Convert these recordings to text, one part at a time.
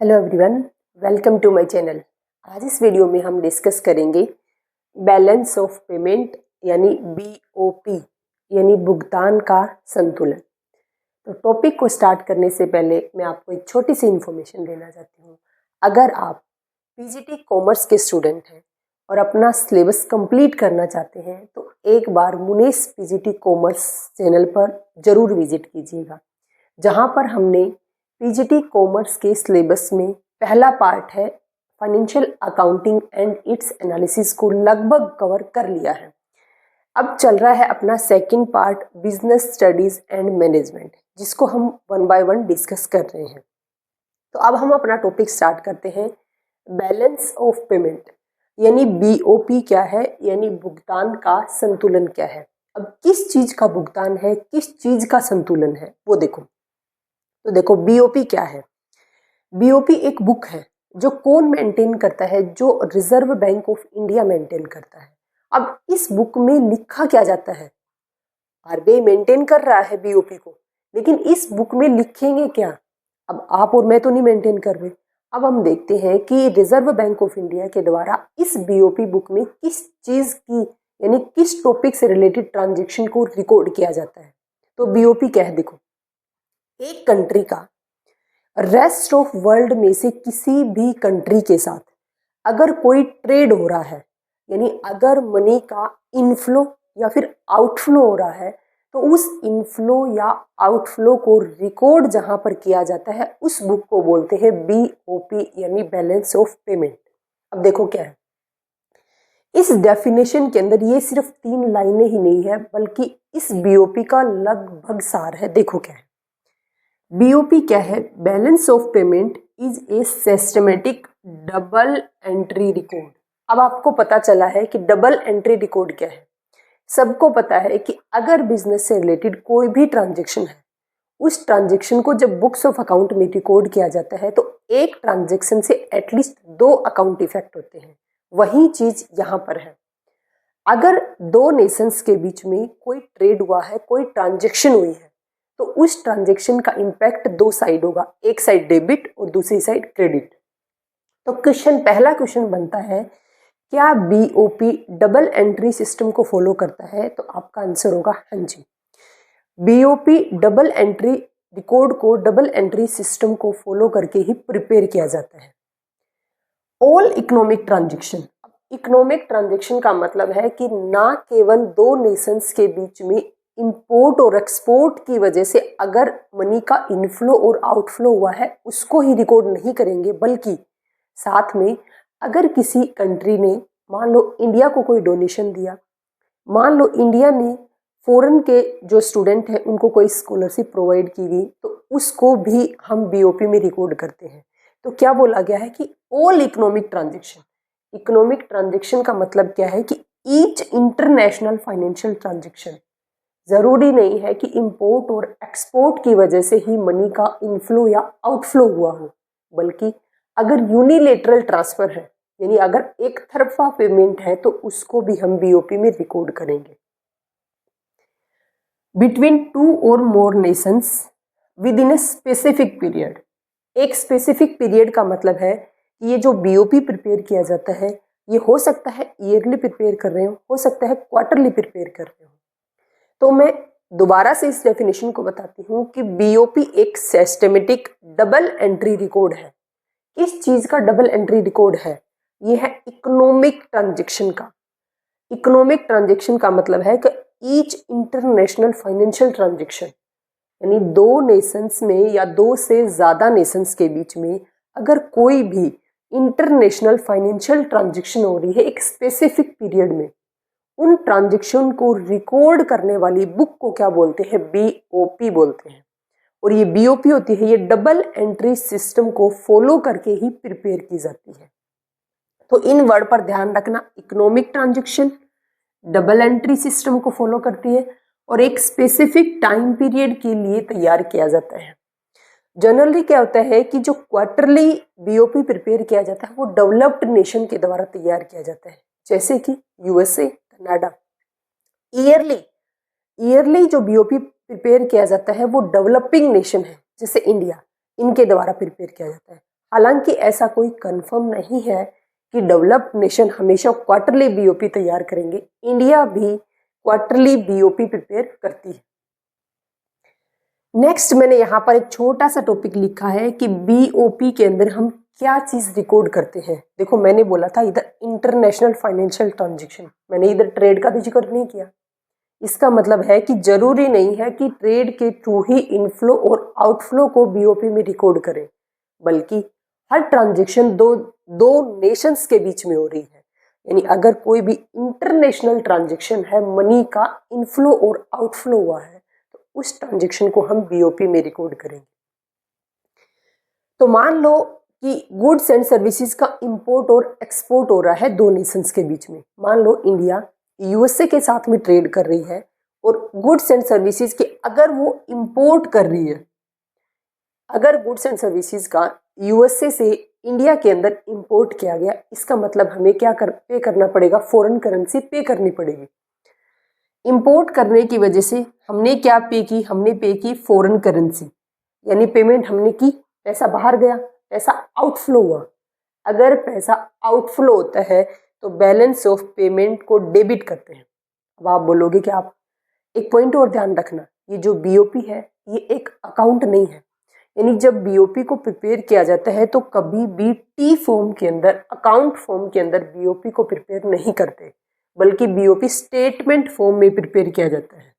Hello everyone, welcome to my channel. आज इस video में हम डिस्कस करेंगे बैलेंस ऑफ पेमेंट यानी बीओपी यानी भुगतान का संतुलन। तो टॉपिक को स्टार्ट करने से पहले मैं आपको एक छोटी सी इन्फॉर्मेशन देना चाहती हूँ। अगर आप पीजीटी कॉमर्स के स्टूडेंट हैं और अपना सिलेबस कंप्लीट करना चाहते हैं तो एक बार मुनीस पीजीटी कॉमर्स चैनल पर ज़रूर विजिट कीजिएगा, जहाँ पर हमने पीजीटी कॉमर्स के सिलेबस में पहला पार्ट है financial accounting and it's analysis को लगभग कवर कर लिया है। अब चल रहा है अपना second part business studies and management, जिसको हम वन बाय वन डिस्कस कर रहे हैं। तो अब हम अपना टॉपिक स्टार्ट करते हैं। बैलेंस ऑफ पेमेंट यानी बीओपी क्या है, यानी भुगतान का संतुलन क्या है। अब किस चीज का भुगतान है, किस चीज का संतुलन है, वो देखो। तो देखो बीओपी क्या है। बीओपी एक बुक है जो कौन मेंटेन करता है, जो reserve bank of India maintain करता है। अब इस बुक में लिखा क्या जाता है, आरबीआई मेंटेन कर रहा है बीओपी को, लेकिन इस बुक में लिखेंगे क्या। अब आप और मैं तो नहीं मेंटेन कर रहे। अब हम देखते हैं कि रिजर्व बैंक ऑफ इंडिया के द्वारा इस बीओपी बुक में किस चीज की यानी किस टॉपिक से रिलेटेड ट्रांजेक्शन को रिकॉर्ड किया जाता है। तो बीओपी क्या है, देखो, एक कंट्री का रेस्ट ऑफ वर्ल्ड में से किसी भी कंट्री के साथ अगर कोई ट्रेड हो रहा है, यानी अगर मनी का इनफ्लो या फिर आउटफ्लो हो रहा है, तो उस इनफ्लो या आउटफ्लो को रिकॉर्ड जहां पर किया जाता है उस बुक को बोलते हैं बीओपी यानी बैलेंस ऑफ पेमेंट। अब देखो क्या है इस डेफिनेशन के अंदर, ये सिर्फ 3 लाइनें ही नहीं है बल्कि इस बीओपी का लगभग सार है। देखो क्या है बीओपी क्या है। Balance of payment is a systematic double entry record. अब आपको पता चला है कि डबल एंट्री रिकॉर्ड क्या है। सबको पता है कि अगर बिजनेस से रिलेटेड कोई भी ट्रांजैक्शन है, उस ट्रांजैक्शन को जब बुक्स ऑफ अकाउंट में रिकॉर्ड किया जाता है तो एक ट्रांजैक्शन से एटलीस्ट 2 अकाउंट इफेक्ट होते हैं। वही चीज यहाँ पर है। अगर 2 नेशंस के बीच में कोई ट्रेड हुआ है, कोई ट्रांजैक्शन हुई है, तो उस ट्रांजैक्शन का इम्पैक्ट 2 साइड होगा, एक साइड डेबिट और दूसरी साइड क्रेडिट। तो पहला क्वेश्चन बनता है, क्या बीओपी डबल एंट्री सिस्टम को फॉलो करता है। तो आपका आंसर होगा हाँ जी। बीओपी डबल एंट्री रिकॉर्ड को डबल एंट्री सिस्टम को फॉलो करके ही प्रिपेयर किया जाता है। All economic transaction, economic transaction का मतलब है कि ना केवल 2 नेशंस के बीच में इंपोर्ट और एक्सपोर्ट की वजह से अगर मनी का इनफ्लो और आउटफ्लो हुआ है उसको ही रिकॉर्ड नहीं करेंगे, बल्कि साथ में अगर किसी कंट्री ने, मान लो इंडिया को कोई डोनेशन दिया, मान लो इंडिया ने फॉरेन के जो स्टूडेंट हैं उनको कोई स्कॉलरशिप प्रोवाइड की गई, तो उसको भी हम बीओपी में रिकॉर्ड करते हैं। तो क्या बोला गया है कि all economic transaction. Economic transaction का मतलब क्या है कि ईच इंटरनेशनल फाइनेंशियल ट्रांजैक्शन। जरूरी नहीं है कि इंपोर्ट और एक्सपोर्ट की वजह से ही मनी का इनफ्लो या आउटफ्लो हुआ हो, बल्कि अगर यूनिलेटरल ट्रांसफर है, यानी अगर एक तरफा पेमेंट है, तो उसको भी हम बीओपी में रिकॉर्ड करेंगे। बिटवीन 2 और more nations within a specific period. एक स्पेसिफिक पीरियड का मतलब है कि ये जो बीओपी प्रिपेयर किया जाता है, ये हो सकता है ईयरली प्रिपेयर कर रहे हो सकता है क्वार्टरली प्रिपेयर कर रहे हो। तो मैं दोबारा से इस डेफिनेशन को बताती हूँ कि बीओपी एक सिस्टमेटिक डबल एंट्री रिकॉर्ड है। इस चीज का डबल एंट्री रिकॉर्ड है, ये है इकोनॉमिक ट्रांजैक्शन का। इकोनॉमिक ट्रांजैक्शन का मतलब है कि ईच इंटरनेशनल फाइनेंशियल ट्रांजैक्शन, यानी 2 नेशंस में या 2 से ज्यादा नेशंस के बीच में अगर कोई भी इंटरनेशनल फाइनेंशियल ट्रांजैक्शन हो रही है एक स्पेसिफिक पीरियड में, उन ट्रांजैक्शन को रिकॉर्ड करने वाली बुक को क्या बोलते हैं, बीओपी बोलते हैं। और ये बीओपी होती है, ये डबल एंट्री सिस्टम को फॉलो करके ही प्रिपेयर की जाती है। तो इन वर्ड पर ध्यान रखना, economic transaction double entry system को फॉलो करती है और एक स्पेसिफिक टाइम पीरियड के लिए तैयार किया जाता है। जनरली क्या होता है कि जो क्वार्टरली बीओपी प्रिपेयर किया जाता है वो डेवलप्ड नेशन के द्वारा तैयार किया जाता है, जैसे कि यूएसए, कनाडा। ईयरली जो बीओपी प्रिपेयर किया जाता है वो डेवलपिंग नेशन है, जैसे इंडिया, इनके द्वारा प्रिपेयर किया जाता है। हालांकि ऐसा कोई कंफर्म नहीं है कि डेवलप्ड नेशन हमेशा क्वार्टरली बीओपी तैयार करेंगे। इंडिया भी क्वार्टरली बीओपी प्रिपेयर करती है। नेक्स्ट मैंने यहाँ पर एक छोटा सा टॉपिक लिखा है कि बीओपी के अंदर हम क्या चीज़ रिकॉर्ड करते हैं। देखो मैंने बोला था इधर इंटरनेशनल फाइनेंशियल ट्रांजेक्शन, मैंने इधर ट्रेड का भी जिक्र नहीं किया। इसका मतलब है कि जरूरी नहीं है कि ट्रेड के थ्रू ही इनफ्लो और आउटफ्लो को बीओपी में रिकॉर्ड करें, बल्कि हर ट्रांजेक्शन दो दो नेशंस के बीच में हो रही है। यानी अगर कोई भी इंटरनेशनल ट्रांजेक्शन है, मनी का इनफ्लो और आउटफ्लो हुआ है, तो उस ट्रांजेक्शन को हम बीओपी में रिकॉर्ड करेंगे। तो मान लो कि गुड्स एंड सर्विसेज का इंपोर्ट और एक्सपोर्ट हो रहा है दो नेशंस के बीच में। मान लो इंडिया यूएसए के साथ में ट्रेड कर रही है और गुड्स एंड सर्विसेज के अगर वो इंपोर्ट कर रही है, अगर गुड्स एंड सर्विसेज का यूएसए से इंडिया के अंदर इंपोर्ट किया गया, इसका मतलब हमें क्या पे करना पड़ेगा, फॉरेन करेंसी पे करनी पड़ेगी। इंपोर्ट करने की वजह से हमने क्या पे की, हमने पे की फॉरेन करेंसी, यानी पेमेंट हमने की, पैसा बाहर गया, पैसा आउटफ्लो हुआ। अगर पैसा आउटफ्लो होता है तो बैलेंस ऑफ पेमेंट को डेबिट करते हैं। अब आप बोलोगे कि आप एक पॉइंट और ध्यान रखना, ये जो बीओपी है ये एक अकाउंट नहीं है। यानी जब बीओपी को प्रिपेयर किया जाता है तो कभी भी टी फॉर्म के अंदर, अकाउंट फॉर्म के अंदर बीओपी को प्रिपेयर नहीं करते, बल्कि बीओपी स्टेटमेंट फॉर्म में प्रिपेयर किया जाता है।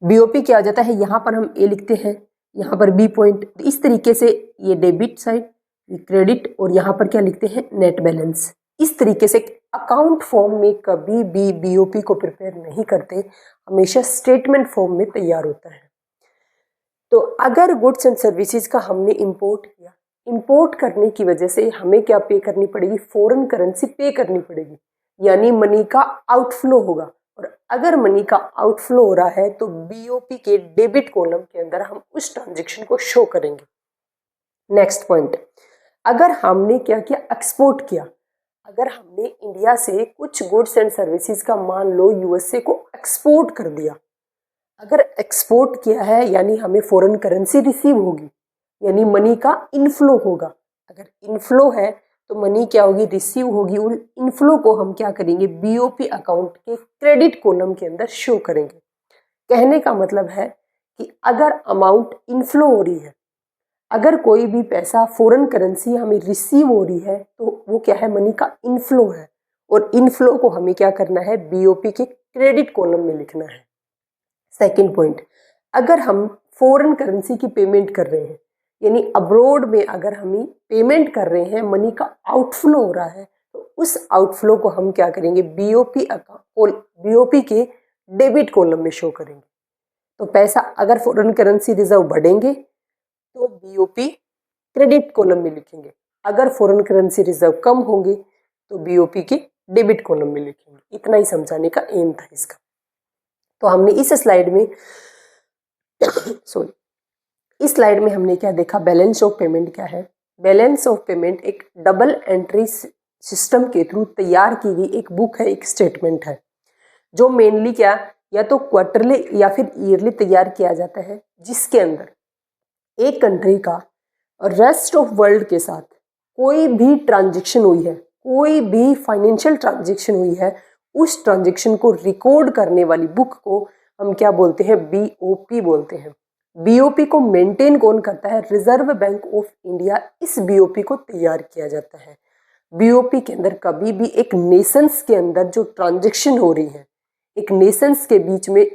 बीओपी क्या जाता है, यहाँ पर हम ए लिखते हैं, यहाँ पर बी पॉइंट, इस तरीके से ये डेबिट साइड, ये क्रेडिट, और यहाँ पर क्या लिखते हैं, नेट बैलेंस। इस तरीके से अकाउंट फॉर्म में कभी भी बीओपी को प्रिपेयर नहीं करते, हमेशा स्टेटमेंट फॉर्म में तैयार होता है। तो अगर गुड्स एंड सर्विसेज का हमने इंपोर्ट किया, इंपोर्ट करने की वजह से हमें क्या पे करनी पड़ेगी, फॉरेन करेंसी पे करनी पड़ेगी, यानी मनी का आउटफ्लो होगा। और अगर मनी का आउटफ्लो हो रहा है तो बीओपी के डेबिट कॉलम के अंदर हम उस ट्रांजेक्शन को शो करेंगे। नेक्स्ट पॉइंट, अगर हमने क्या किया, एक्सपोर्ट किया, अगर हमने इंडिया से कुछ गुड्स एंड सर्विसेज का मान लो यूएसए को एक्सपोर्ट कर दिया, अगर एक्सपोर्ट किया है यानी हमें फॉरेन करेंसी रिसीव होगी, यानी मनी का इनफ्लो होगा। अगर इनफ्लो है तो मनी क्या होगी, रिसीव होगी। उन इनफ्लो को हम क्या करेंगे, बीओपी अकाउंट के क्रेडिट कॉलम के अंदर शो करेंगे। कहने का मतलब है कि अगर अमाउंट इनफ्लो हो रही है, अगर कोई भी पैसा फॉरेन करेंसी हमें रिसीव हो रही है, तो वो क्या है, मनी का इनफ्लो है, और इनफ्लो को हमें क्या करना है, बीओपी के क्रेडिट कॉलम में लिखना है। सेकेंड पॉइंट, अगर हम फॉरेन करेंसी की पेमेंट कर रहे हैं, यानी अब्रोड में अगर हम पेमेंट कर रहे हैं, मनी का आउटफ्लो हो रहा है, तो उस आउटफ्लो को हम क्या करेंगे, बीओपी के डेबिट कॉलम में शो करेंगे। तो पैसा अगर फॉरेन करेंसी रिजर्व बढ़ेंगे तो बीओपी क्रेडिट कॉलम में लिखेंगे, अगर फॉरेन करेंसी रिजर्व कम होंगे तो बीओपी के डेबिट कॉलम में लिखेंगे। इतना ही समझाने का एम था इसका। तो हमने इस स्लाइड में इस स्लाइड में हमने क्या देखा, बैलेंस ऑफ पेमेंट क्या है। बैलेंस ऑफ पेमेंट एक डबल एंट्री सिस्टम के थ्रू तैयार की गई एक बुक है, एक स्टेटमेंट है, जो मेनली क्या, या तो क्वार्टरली या फिर ईयरली तैयार किया जाता है, जिसके अंदर एक कंट्री का और रेस्ट ऑफ वर्ल्ड के साथ कोई भी ट्रांजेक्शन हुई है, कोई भी फाइनेंशियल ट्रांजेक्शन हुई है, उस ट्रांजेक्शन को रिकॉर्ड करने वाली बुक को हम क्या बोलते हैं, बीओपी बोलते हैं। बीओपी को मेंटेन कौन करता है, रिजर्व बैंक ऑफ इंडिया इस बीओपी को तैयार किया जाता है। बीओपी के अंदर कभी भी एक नेशंस के अंदर जो ट्रांजेक्शन हो रही है, एक नेशंस के बीच में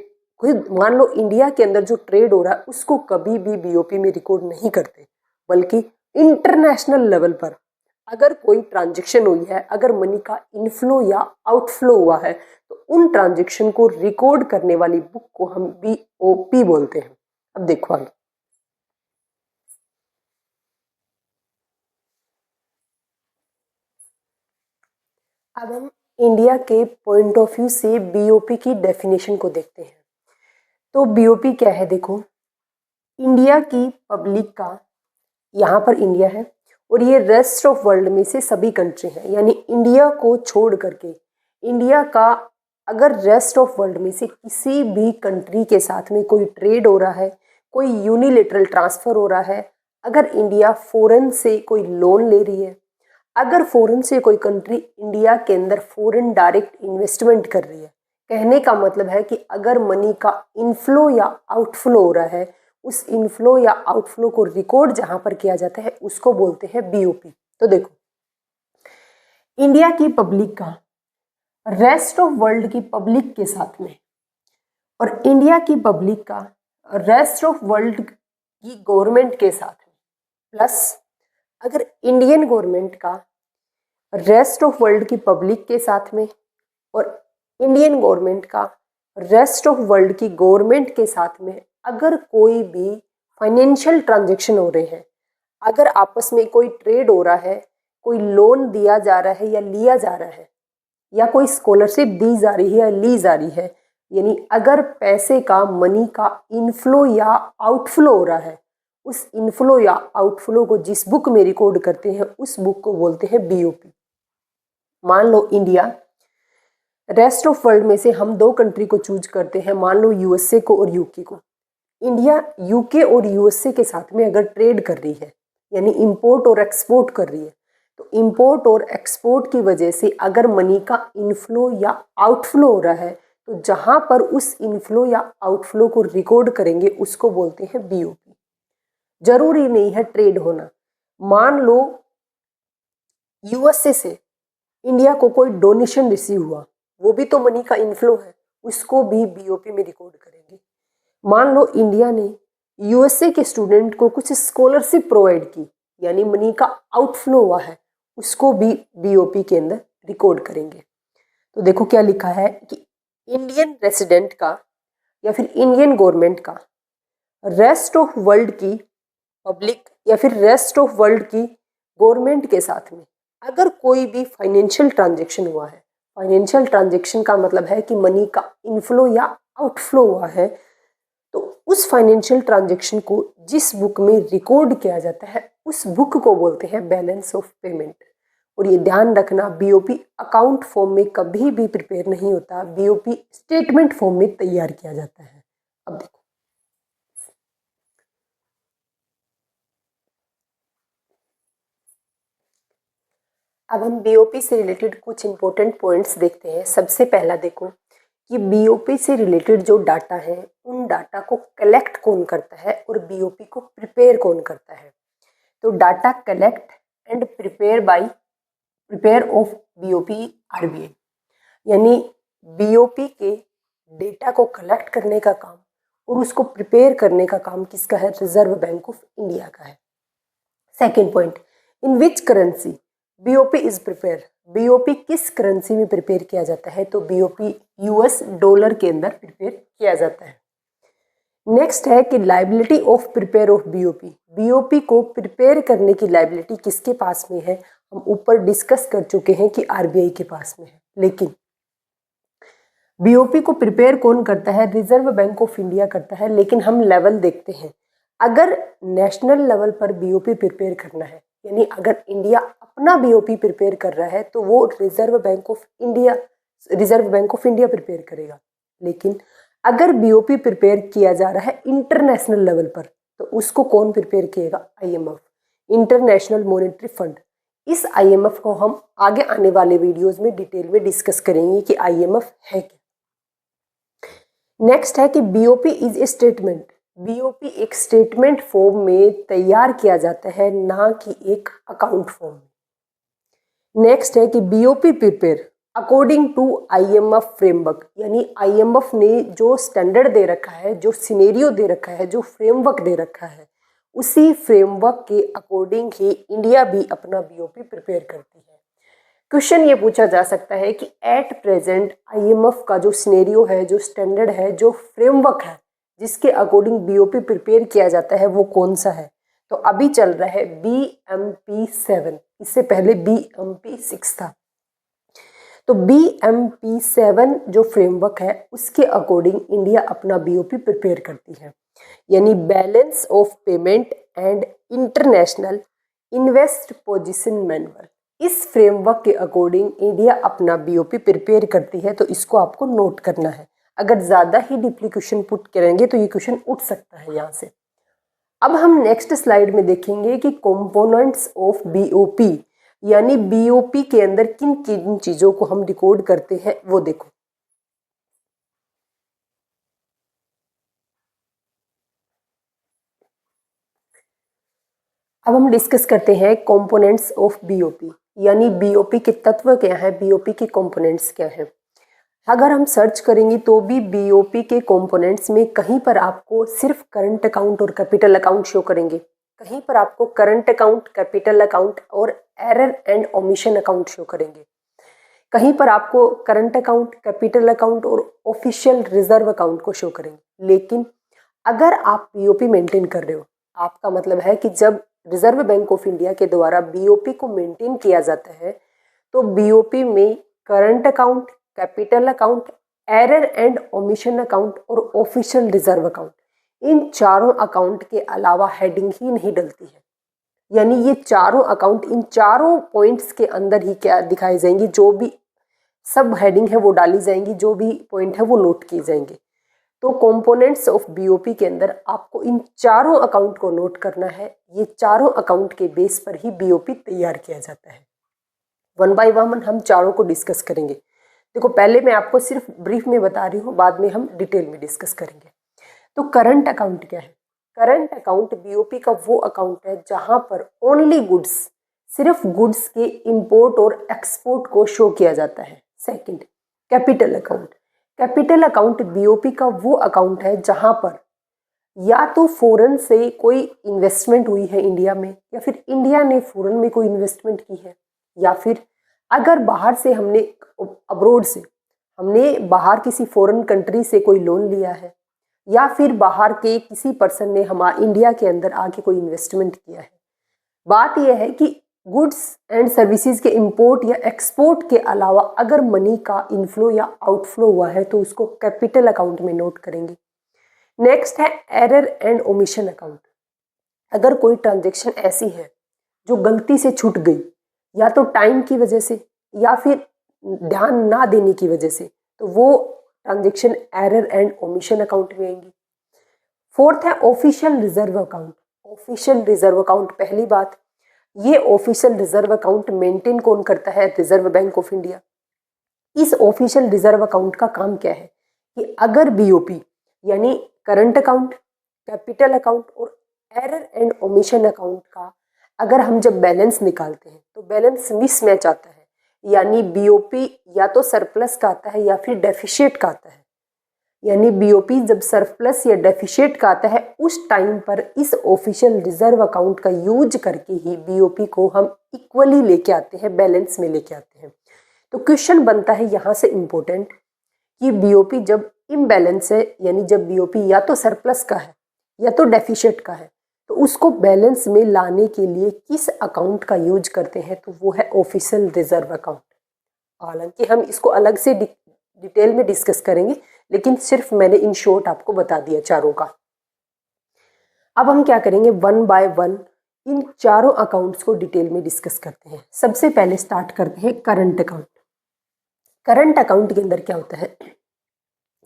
कोई, मान लो इंडिया के अंदर जो ट्रेड हो रहा है, उसको कभी भी बीओपी में रिकॉर्ड नहीं करते, बल्कि इंटरनेशनल लेवल पर अगर कोई ट्रांजेक्शन हुई है, अगर मनी का इनफ्लो या आउटफ्लो हुआ है, तो उन ट्रांजेक्शन को रिकॉर्ड करने वाली बुक को हम बीओपी बोलते हैं। अब देखो आगे, अब हम इंडिया के पॉइंट ऑफ व्यू से बीओपी की डेफिनेशन को देखते हैं। तो बीओपी क्या है, देखो, इंडिया की पब्लिक का, यहाँ पर इंडिया है और ये रेस्ट ऑफ वर्ल्ड में से सभी कंट्री हैं, यानी इंडिया को छोड़ करके इंडिया का अगर रेस्ट ऑफ वर्ल्ड में से किसी भी कंट्री के साथ में कोई ट्रेड हो रहा है, कोई यूनिलेटरल ट्रांसफर हो रहा है, अगर इंडिया फॉरेन से कोई लोन ले रही है, अगर फॉरेन से कोई कंट्री इंडिया के अंदर फॉरेन डायरेक्ट इन्वेस्टमेंट कर रही है, कहने का मतलब है कि अगर मनी का इनफ्लो या आउटफ्लो हो रहा है, उस इनफ्लो या आउटफ्लो को रिकॉर्ड जहां पर किया जाता है उसको बोलते हैं बीओपी। तो देखो, इंडिया की पब्लिक का रेस्ट ऑफ वर्ल्ड की पब्लिक के साथ में और इंडिया की पब्लिक का रेस्ट ऑफ वर्ल्ड की गवर्नमेंट के साथ में, प्लस अगर इंडियन गवर्नमेंट का रेस्ट ऑफ वर्ल्ड की पब्लिक के साथ में और इंडियन गवर्नमेंट का रेस्ट ऑफ वर्ल्ड की गवर्नमेंट के साथ में अगर कोई भी फाइनेंशियल ट्रांजैक्शन हो रहे हैं, अगर आपस में कोई ट्रेड हो रहा है, कोई लोन दिया जा रहा है या लिया जा रहा है, या कोई स्कॉलरशिप दी जा रही है या ली जा रही है, यानी अगर पैसे का मनी का इनफ्लो या आउटफ्लो हो रहा है, उस इनफ्लो या आउटफ्लो को जिस बुक में रिकॉर्ड करते हैं उस बुक को बोलते हैं बीओपी। मान लो इंडिया रेस्ट ऑफ वर्ल्ड में से हम दो कंट्री को चूज करते हैं, मान लो यूएसए को और यूके को। इंडिया यूके और यूएसए के साथ में अगर ट्रेड कर रही है, यानी इंपोर्ट और एक्सपोर्ट कर रही है, तो इंपोर्ट और एक्सपोर्ट की वजह से अगर मनी का इनफ्लो या आउटफ्लो हो रहा है, तो जहां पर उस इनफ्लो या आउटफ्लो को रिकॉर्ड करेंगे उसको बोलते हैं बीओपी। जरूरी नहीं है ट्रेड होना। मान लो यूएसए से इंडिया को कोई डोनेशन रिसीव हुआ, वो भी तो मनी का इनफ्लो है, उसको भी बीओपी में रिकॉर्ड करेंगे। मान लो इंडिया ने यूएसए के स्टूडेंट को कुछ स्कॉलरशिप प्रोवाइड की, यानी मनी का आउटफ्लो हुआ है, उसको भी बीओपी के अंदर रिकॉर्ड करेंगे। तो देखो क्या लिखा है कि इंडियन रेसिडेंट का या फिर इंडियन गवर्नमेंट का रेस्ट ऑफ वर्ल्ड की पब्लिक या फिर रेस्ट ऑफ वर्ल्ड की गवर्नमेंट के साथ में अगर कोई भी फाइनेंशियल ट्रांजैक्शन हुआ है, फाइनेंशियल ट्रांजैक्शन का मतलब है कि मनी का इनफ्लो या आउटफ्लो हुआ है, तो उस फाइनेंशियल ट्रांजैक्शन को जिस बुक में रिकॉर्ड किया जाता है उस बुक को बोलते हैं बैलेंस ऑफ पेमेंट। और ये ध्यान रखना, बीओपी अकाउंट फॉर्म में कभी भी प्रिपेयर नहीं होता, बीओपी स्टेटमेंट फॉर्म में तैयार किया जाता है। अब देखो, अब हम बीओपी से रिलेटेड कुछ इंपॉर्टेंट पॉइंट्स देखते हैं। सबसे पहला देखो कि बीओपी से रिलेटेड जो डाटा है उन डाटा को कलेक्ट कौन करता है और बीओपी को प्रिपेयर कौन करता है। तो data collect and prepare of BOP RBI, यानी बीओपी के डेटा को कलेक्ट करने का काम और उसको प्रिपेयर करने का काम किसका है? रिजर्व बैंक ऑफ इंडिया का है। Second point, in which currency BOP is prepare, BOP किस करेंसी में प्रिपेयर किया जाता है? तो बीओपी यूएस डॉलर के अंदर प्रिपेयर किया जाता है। नेक्स्ट है कि liability of prepare of BOP, BOP को प्रिपेयर करने की लाइबिलिटी किसके पास में है? हम ऊपर डिस्कस कर चुके हैं कि आरबीआई के पास में है, लेकिन बीओपी को प्रिपेयर कौन करता है? रिजर्व बैंक ऑफ इंडिया करता है। लेकिन हम लेवल देखते हैं, अगर नेशनल लेवल पर बीओपी प्रिपेयर करना है, यानी अगर इंडिया अपना बीओपी प्रिपेयर कर रहा है तो वो reserve bank of India prepare करेगा। लेकिन अगर बीओपी प्रिपेयर किया जा रहा है इंटरनेशनल लेवल पर तो उसको कौन प्रिपेयर किएगा? IMF, International Monetary Fund. इस आईएमएफ को हम आगे आने वाले वीडियोस में डिटेल में डिस्कस करेंगे कि आईएमएफ है क्या। नेक्स्ट है कि BOP is a statement, BOP एक स्टेटमेंट फॉर्म में तैयार किया जाता है, ना कि एक अकाउंट फॉर्म में। नेक्स्ट है कि BOP prepare according to IMF framework, यानी आईएमएफ ने जो स्टैंडर्ड दे रखा है, जो सिनेरियो दे रखा है, जो फ्रेमवर्क दे रखा है, उसी फ्रेमवर्क के अकॉर्डिंग ही इंडिया भी अपना बीओपी प्रिपेयर करती है। क्वेश्चन ये पूछा जा सकता है कि एट प्रेजेंट आईएमएफ का जो सिनेरियो है, जो स्टैंडर्ड है, जो फ्रेमवर्क है, जिसके अकॉर्डिंग बीओपी प्रिपेयर किया जाता है, वो कौन सा है? तो अभी चल रहा है BMP7, इससे पहले BMP6 था। तो BMP7 जो फ्रेमवर्क है उसके अकॉर्डिंग इंडिया अपना बीओपी प्रिपेयर करती है, यानी balance of payment and international invest position manual. इस फ्रेमवर्क के अकॉर्डिंग इंडिया अपना बीओपी प्रिपेयर करती है, तो इसको आपको नोट करना है। अगर ज़्यादा ही डीपली क्वेश्चन पुट करेंगे तो ये क्वेश्चन उठ सकता है यहाँ से। अब हम नेक्स्ट स्लाइड में देखेंगे कि कंपोनेंट्स ऑफ बीओपी, यानी बीओपी के अंदर किन किन चीजों को हम डिकोड करते हैं वो देखो। अब हम डिस्कस करते हैं कंपोनेंट्स ऑफ बीओपी, यानी बीओपी के तत्व क्या है, बीओपी के कंपोनेंट्स क्या है। अगर हम सर्च करेंगे तो भी बीओपी के कंपोनेंट्स में कहीं पर आपको सिर्फ करंट अकाउंट और कैपिटल अकाउंट शो करेंगे, कहीं पर आपको करंट अकाउंट, कैपिटल अकाउंट और error and omission account show करेंगे, कहीं पर आपको करंट अकाउंट, कैपिटल अकाउंट और ऑफिशियल रिजर्व अकाउंट को शो करेंगे। लेकिन अगर आप बीओपी मेंटेन कर रहे हो, आपका मतलब है कि जब रिजर्व बैंक ऑफ इंडिया के द्वारा बीओपी को मेंटेन किया जाता है तो बीओपी में current account, capital account, error and omission account और ऑफिशियल रिजर्व अकाउंट, इन चारों अकाउंट के अलावा हेडिंग ही नहीं डलती है। यानी ये चारों अकाउंट इन चारों पॉइंट्स के अंदर ही क्या दिखाई जाएंगी, जो भी सब हेडिंग है वो डाली जाएंगी, जो भी पॉइंट है वो नोट किए जाएंगे। तो कंपोनेंट्स ऑफ बीओपी के अंदर आपको इन चारों अकाउंट को नोट करना है। ये चारों अकाउंट के बेस पर ही बीओपी तैयार किया जाता है। वन बाय वन हम चारों को डिस्कस करेंगे। देखो, पहले मैं आपको सिर्फ ब्रीफ में बता रही हूँ, बाद में हम डिटेल में डिस्कस करेंगे। तो करंट अकाउंट क्या है? करंट अकाउंट बीओपी का वो अकाउंट है जहां पर ओनली गुड्स, सिर्फ गुड्स के इंपोर्ट और एक्सपोर्ट को शो किया जाता है। Second, capital account. Capital account BOP का वो अकाउंट है जहां पर या तो फॉरेन से कोई इन्वेस्टमेंट हुई है इंडिया में, या फिर इंडिया ने फॉरेन में कोई इन्वेस्टमेंट की है, या फिर अगर बाहर से हमने अब्रोड से हमने बाहर किसी फॉरेन कंट्री से कोई लोन लिया है, या फिर बाहर के किसी पर्सन ने हमारे इंडिया के अंदर आके कोई इन्वेस्टमेंट किया है। बात यह है कि गुड्स एंड सर्विसेज के इंपोर्ट या एक्सपोर्ट के अलावा अगर मनी का इनफ्लो या आउटफ्लो हुआ है तो उसको कैपिटल अकाउंट में नोट करेंगे। नेक्स्ट है एरर एंड ओमिशन अकाउंट। अगर कोई ट्रांजेक्शन ऐसी है जो गलती से छूट गई, या तो टाइम की वजह से या फिर ध्यान ना देने की वजह से, तो वो transaction error and omission account में आएंगी। फोर्थ है official reserve account. Official reserve account, पहली बात, ये ऑफिशियल रिजर्व अकाउंट मेंटेन कौन करता है? Reserve bank of India. इस ऑफिशियल रिजर्व अकाउंट का काम क्या है कि अगर बीओपी यानी करंट अकाउंट, कैपिटल अकाउंट और एरर एंड ओमिशन अकाउंट का अगर हम जब बैलेंस निकालते हैं तो बैलेंस मिसमैच आता है, यानी बीओपी या तो सरप्लस का आता है या फिर डेफिशिएट का आता है। यानी बीओपी जब सरप्लस या डेफिशिएट का आता है उस टाइम पर इस ऑफिशियल रिजर्व अकाउंट का यूज करके ही बीओपी को हम इक्वली लेके आते हैं, बैलेंस में लेके आते हैं। तो क्वेश्चन बनता है यहाँ से इम्पोर्टेंट कि बीओपी जब इम्बैलेंस है, यानी जब बीओपी या तो सरप्लस का है या तो डेफिशिएट का है, तो उसको बैलेंस में लाने के लिए किस अकाउंट का यूज करते हैं? तो वो है ऑफिशियल रिजर्व अकाउंट। हालांकि हम इसको अलग से डिटेल में डिस्कस करेंगे, लेकिन सिर्फ मैंने इन शॉर्ट आपको बता दिया चारों का। अब हम क्या करेंगे, वन बाय वन इन चारों अकाउंट्स को डिटेल में डिस्कस करते हैं। सबसे पहले स्टार्ट करते हैं करंट अकाउंट। करंट अकाउंट के अंदर क्या होता है?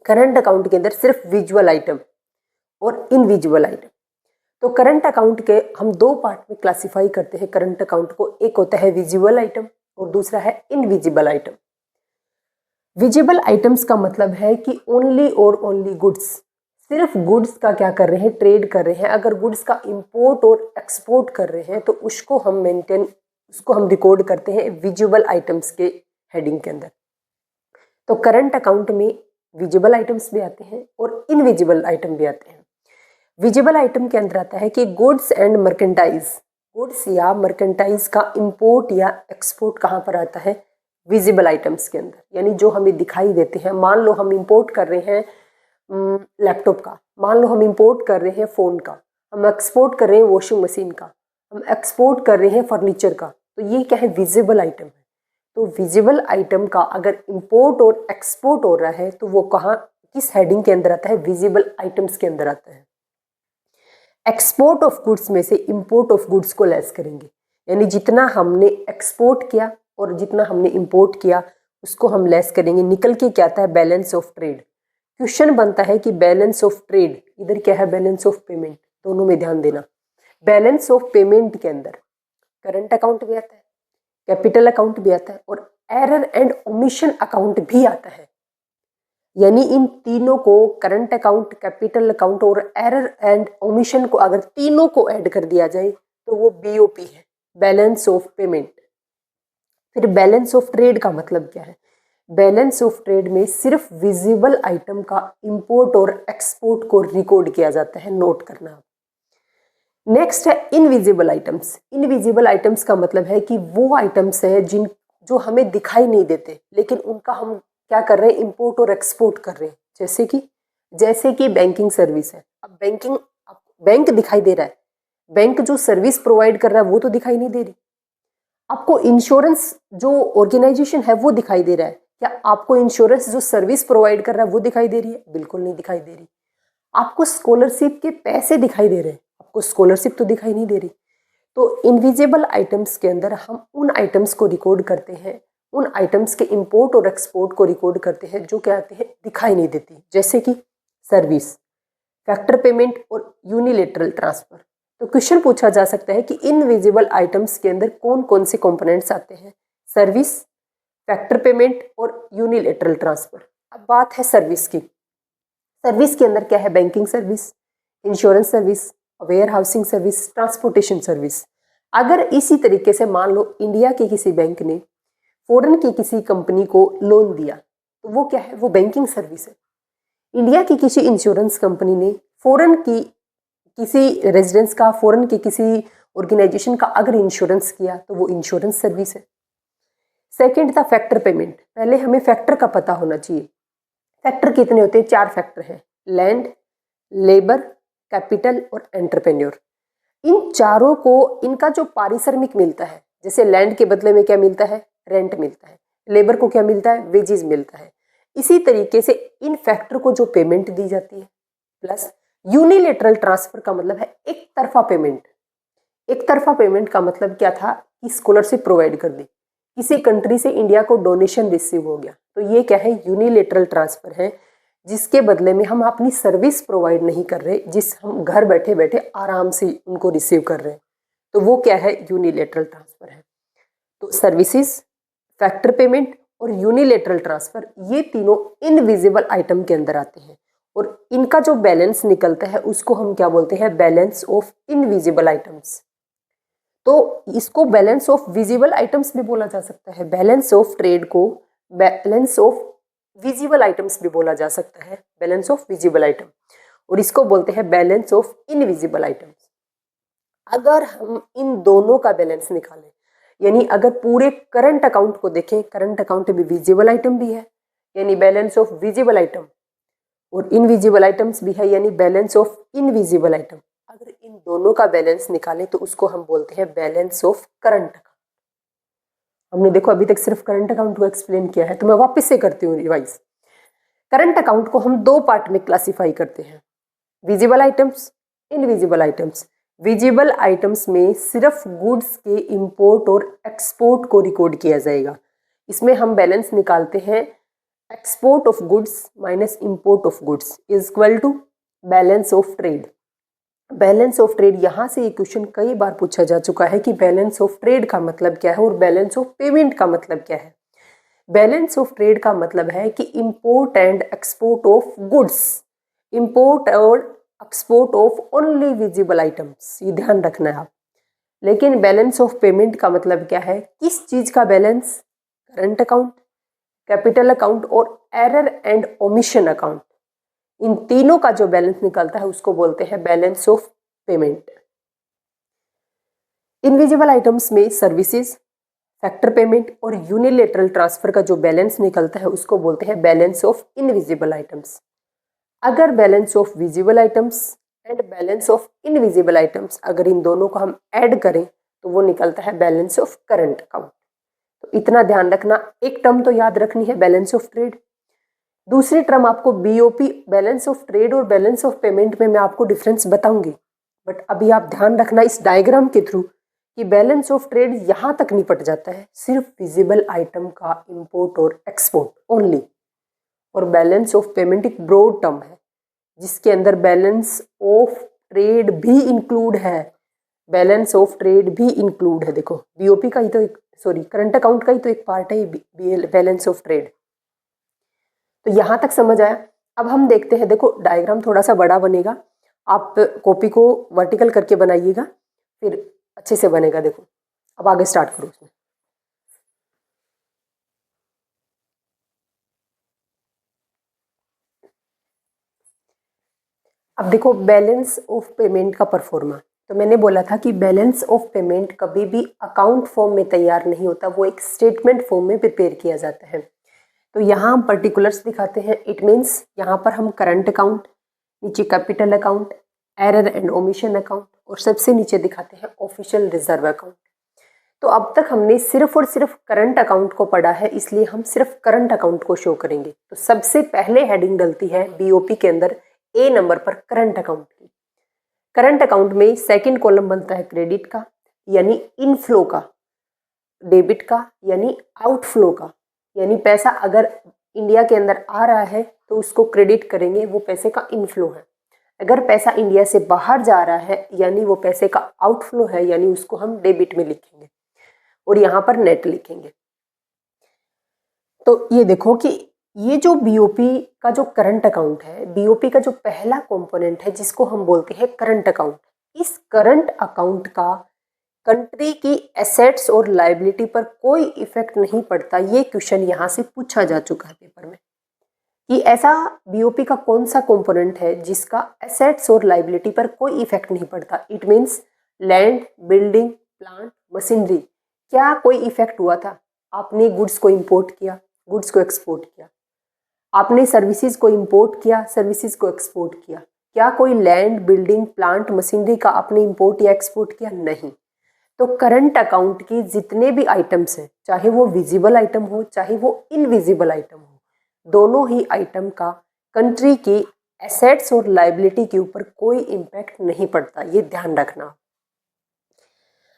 करंट अकाउंट के अंदर सिर्फ विजुअल आइटम और इनविजुअल आइटम। तो करंट अकाउंट के हम दो पार्ट में क्लासिफाई करते हैं करंट अकाउंट को। एक होता है विजुअल आइटम और दूसरा है इनविजिबल आइटम। विजिबल आइटम्स का मतलब है कि ओनली और ओनली गुड्स, सिर्फ गुड्स का क्या कर रहे हैं? ट्रेड कर रहे हैं। अगर गुड्स का इंपोर्ट और एक्सपोर्ट कर रहे हैं तो उसको हम रिकॉर्ड करते हैं विजिबल आइटम्स के हेडिंग के अंदर। तो करंट अकाउंट में विजिबल आइटम्स भी आते हैं और इनविजिबल आइटम भी आते हैं। विजिबल आइटम के अंदर आता है कि गुड्स एंड मर्केंटाइज, गुड्स या मर्केंटाइज का इंपोर्ट या एक्सपोर्ट कहाँ पर आता है? विजिबल आइटम्स के अंदर, यानी जो हमें दिखाई देते हैं। मान लो हम इंपोर्ट कर रहे हैं लैपटॉप का, मान लो हम इंपोर्ट कर रहे हैं फ़ोन का, हम एक्सपोर्ट कर रहे हैं वॉशिंग मशीन का, हम एक्सपोर्ट कर रहे हैं फर्नीचर का, तो ये क्या है? विजिबल आइटम है। तो विजिबल आइटम का अगर इंपोर्ट और एक्सपोर्ट हो रहा है तो वो कहाँ, किस हेडिंग के अंदर आता है? विजिबल आइटम्स के अंदर आता है। एक्सपोर्ट ऑफ गुड्स में से इंपोर्ट ऑफ गुड्स को लेस करेंगे, यानी जितना हमने एक्सपोर्ट किया और जितना हमने इंपोर्ट किया उसको हम लेस करेंगे। निकल के क्या आता है? Balance of trade. क्वेश्चन बनता है कि बैलेंस ऑफ ट्रेड इधर क्या है? Balance of payment. दोनों में ध्यान देना। बैलेंस ऑफ पेमेंट के अंदर करंट अकाउंट भी आता है, कैपिटल अकाउंट भी आता है और एरर एंड ओमिशन अकाउंट भी आता है। यानी इन तीनों को, करंट अकाउंट, कैपिटल अकाउंट और एरर एंड ओमिशन को, अगर तीनों को ऐड कर दिया जाए तो वो बीओपी है, बैलेंस ऑफ पेमेंट। फिर बैलेंस ऑफ ट्रेड का मतलब क्या है? बैलेंस ऑफ ट्रेड में सिर्फ विजिबल आइटम का इंपोर्ट और एक्सपोर्ट को रिकॉर्ड किया जाता है, नोट करना। नेक्स्ट है इनविजिबल आइटम्स। इनविजिबल आइटम्स का मतलब है कि वो आइटम्स हैं जो हमें दिखाई नहीं देते, लेकिन उनका हम क्या कर रहे हैं, इंपोर्ट और एक्सपोर्ट कर रहे हैं। जैसे कि बैंकिंग सर्विस है। अब बैंक दिखाई दे रहा है, बैंक जो सर्विस प्रोवाइड कर रहा है वो तो दिखाई नहीं दे रही। आपको इंश्योरेंस जो ऑर्गेनाइजेशन है वो दिखाई दे रहा है, क्या आपको इंश्योरेंस जो सर्विस प्रोवाइड कर रहा है वो दिखाई दे रही है? बिल्कुल नहीं दिखाई दे रही। आपको स्कॉलरशिप के पैसे दिखाई दे रहे हैं, आपको स्कॉलरशिप तो दिखाई नहीं दे रही। तो इनविजिबल आइटम्स के अंदर हम उन आइटम्स को रिकॉर्ड करते हैं, उन आइटम्स के इंपोर्ट और एक्सपोर्ट को रिकॉर्ड करते हैं जो क्या आते हैं, दिखाई नहीं देती, जैसे कि सर्विस, फैक्टर पेमेंट और यूनिलेटरल ट्रांसफर। तो क्वेश्चन पूछा जा सकता है कि इनविजिबल आइटम्स के अंदर कौन कौन से कंपोनेंट्स आते हैं? सर्विस, फैक्टर पेमेंट और यूनिलेटरल ट्रांसफर। अब बात है सर्विस की। सर्विस के अंदर क्या है? Banking service, insurance service, warehousing service, transportation service. अगर इसी तरीके से मान लो इंडिया के किसी बैंक ने फॉरेन की किसी कंपनी को लोन दिया, तो वो क्या है? वो बैंकिंग सर्विस है। इंडिया की किसी इंश्योरेंस कंपनी ने फॉरेन की किसी रेजिडेंस का, फॉरेन की किसी ऑर्गेनाइजेशन का अगर इंश्योरेंस किया तो वो इंश्योरेंस सर्विस है। सेकंड था फैक्टर पेमेंट। पहले हमें फैक्टर का पता होना चाहिए। फैक्टर कितने होते हैं? 4 फैक्टर हैं, लैंड, लेबर, कैपिटल और एंटरप्रेन्योर। इन चारों को इनका जो पारिश्रमिक मिलता है, जैसे लैंड के बदले में क्या मिलता है? रेंट मिलता है। लेबर को क्या मिलता है? वेजेस मिलता है। इसी तरीके से इन फैक्टर को जो पेमेंट दी जाती है, प्लस यूनिलेटरल ट्रांसफर का मतलब है एक तरफा पेमेंट। एक तरफा पेमेंट का मतलब क्या था कि स्कॉलरशिप प्रोवाइड कर दी, किसी कंट्री से इंडिया को डोनेशन रिसीव हो गया, तो ये क्या है? यूनिलेटरल ट्रांसफर है, जिसके बदले में हम अपनी सर्विस प्रोवाइड नहीं कर रहे, जिस हम घर बैठे बैठे आराम से उनको रिसीव कर रहे हैं, तो वो क्या है? यूनिलेटरल ट्रांसफर है। तो सर्विसेज, फैक्टर पेमेंट और यूनिलेटरल ट्रांसफर, ये तीनों इनविजिबल आइटम के अंदर आते हैं और इनका जो बैलेंस निकलता है उसको हम क्या बोलते हैं? Balance of invisible items. तो इसको बैलेंस ऑफ विजिबल आइटम्स भी बोला जा सकता है। बैलेंस ऑफ ट्रेड को बैलेंस ऑफ विजिबल आइटम्स भी बोला जा सकता है, बैलेंस ऑफ विजिबल आइटम, और इसको बोलते हैं बैलेंस ऑफ इनविजिबल आइटम्स। अगर हम इन दोनों का बैलेंस निकालें, यानी अगर पूरे करंट अकाउंट को देखें, करंट अकाउंट में विजिबल आइटम भी है यानी बैलेंस ऑफ विजिबल आइटम, और इनविजिबल आइटम्स भी है यानी बैलेंस ऑफ इनविजिबल आइटम। अगर इन दोनों का बैलेंस निकालें तो उसको हम बोलते हैं बैलेंस ऑफ करंट अकाउंट। हमने देखो अभी तक सिर्फ करंट अकाउंट को एक्सप्लेन किया है, तो मैं वापस से करती हूँ रिवाइज। करंट अकाउंट को हम 2 पार्ट में क्लासिफाई करते हैं, visible items, invisible items. Visible items में सिर्फ गुड्स के इंपोर्ट और एक्सपोर्ट को रिकॉर्ड किया जाएगा। इसमें हम बैलेंस निकालते हैं, export of goods minus import of goods is equal to balance of trade. Balance of trade, यहाँ से ये क्वेश्चन कई बार पूछा जा चुका है कि बैलेंस ऑफ ट्रेड का मतलब क्या है और बैलेंस ऑफ पेमेंट का मतलब क्या है। बैलेंस ऑफ ट्रेड का मतलब है कि import and export of goods, import और export of only visible items, ये ध्यान रखना है आप। लेकिन बैलेंस ऑफ पेमेंट का मतलब क्या है? किस चीज का balance? Current account, capital account और एरर एंड ओमिशन अकाउंट, इन तीनों का जो बैलेंस निकलता है उसको बोलते हैं balance of payment. Invisible items में सर्विसेज, फैक्टर पेमेंट और यूनिलेटरल ट्रांसफर का जो बैलेंस निकलता है उसको बोलते हैं बैलेंस ऑफ इनविजिबल आइटम्स। अगर balance of visible items and balance of invisible items, अगर इन दोनों को हम ऐड करें तो वो निकलता है बैलेंस ऑफ करंट अकाउंट। तो इतना ध्यान रखना, एक टर्म तो याद रखनी है बैलेंस ऑफ ट्रेड, दूसरी टर्म आपको बीओपी, बैलेंस ऑफ ट्रेड और बैलेंस ऑफ पेमेंट में मैं आपको डिफरेंस बताऊंगी। बट अभी आप ध्यान रखना इस डायग्राम के थ्रू कि बैलेंस ऑफ ट्रेड यहाँ तक निपट जाता है सिर्फ विजिबल आइटम का इंपोर्ट और एक्सपोर्ट ओनली, और बैलेंस ऑफ पेमेंट एक ब्रॉड टर्म है जिसके अंदर बैलेंस ऑफ ट्रेड भी इंक्लूड है, बैलेंस ऑफ ट्रेड भी इंक्लूड है। देखो बीओपी का ही तो एक, सॉरी करंट अकाउंट का ही तो एक पार्ट है बैलेंस ऑफ ट्रेड। तो यहाँ तक समझ आया। अब हम देखते हैं, देखो डायग्राम थोड़ा सा बड़ा बनेगा, आप कॉपी को वर्टिकल करके बनाइएगा, फिर अच्छे से बनेगा। देखो अब आगे स्टार्ट करो उसमें। अब देखो बैलेंस ऑफ पेमेंट का परफॉर्मा, तो मैंने बोला था कि बैलेंस ऑफ पेमेंट कभी भी अकाउंट फॉर्म में तैयार नहीं होता, वो एक स्टेटमेंट फॉर्म में प्रिपेयर किया जाता है। तो यहाँ हम पर्टिकुलर्स दिखाते हैं। इट मीन्स यहाँ पर हम करंट अकाउंट, नीचे capital account, error and omission account, और सबसे नीचे दिखाते हैं ऑफिशियल रिजर्व अकाउंट। तो अब तक हमने सिर्फ और सिर्फ करंट अकाउंट को पढ़ा है, इसलिए हम सिर्फ करंट अकाउंट को शो करेंगे। तो सबसे पहले हेडिंग डलती है बीओपी के अंदर ए नंबर पर करंट अकाउंट की। करंट अकाउंट में सेकंड कॉलम बनता है क्रेडिट का यानी इनफ्लो का, डेबिट का यानी आउटफ्लो का, यानी पैसा अगर इंडिया के अंदर आ रहा है तो उसको क्रेडिट करेंगे, वो पैसे का इनफ्लो है। अगर पैसा इंडिया से बाहर जा रहा है यानी वो पैसे का आउटफ्लो है, यानी उसको हम डेबिट में लिखेंगे और यहाँ पर नेट लिखेंगे। तो ये देखो कि ये जो बीओपी का जो करंट अकाउंट है, बीओपी का जो पहला कंपोनेंट है जिसको हम बोलते हैं करंट अकाउंट, इस करंट अकाउंट का कंट्री की एसेट्स और लायबिलिटी पर कोई इफेक्ट नहीं पड़ता। ये क्वेश्चन यहाँ से पूछा जा चुका है पेपर में कि ऐसा बीओपी का कौन सा कंपोनेंट है जिसका एसेट्स और लायबिलिटी पर कोई इफेक्ट नहीं पड़ता। It means land, building, plant, machinery, क्या कोई इफेक्ट हुआ था? आपने गुड्स को इंपोर्ट किया, गुड्स को एक्सपोर्ट किया, आपने सर्विसेज को इंपोर्ट किया, सर्विसेज को एक्सपोर्ट किया, क्या कोई लैंड, बिल्डिंग, प्लांट, मशीनरी का आपने इंपोर्ट या एक्सपोर्ट किया? नहीं। तो करंट अकाउंट की जितने भी आइटम्स हैं, चाहे वो विजिबल आइटम हो चाहे वो इनविजिबल आइटम हो, दोनों ही आइटम का कंट्री की एसेट्स और लायबिलिटी के ऊपर कोई इम्पैक्ट नहीं पड़ता, ये ध्यान रखना।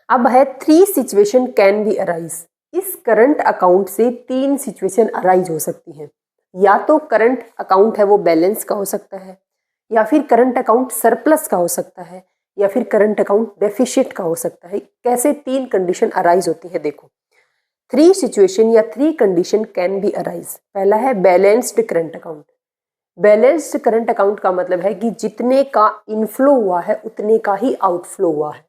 अब है 3 सिचुएशन कैन बी अराइज। इस करंट अकाउंट से 3 सिचुएशन अराइज हो सकती हैं। या तो करंट अकाउंट है वो बैलेंस का हो सकता है, या फिर करंट अकाउंट सरप्लस का हो सकता है, या फिर करंट अकाउंट डेफिशिट का हो सकता है। कैसे 3 कंडीशन अराइज होती है? देखो 3 सिचुएशन या 3 कंडीशन कैन बी अराइज। पहला है balanced current account. Balanced current account का मतलब है कि जितने का इनफ्लो हुआ है उतने का ही आउटफ्लो हुआ है,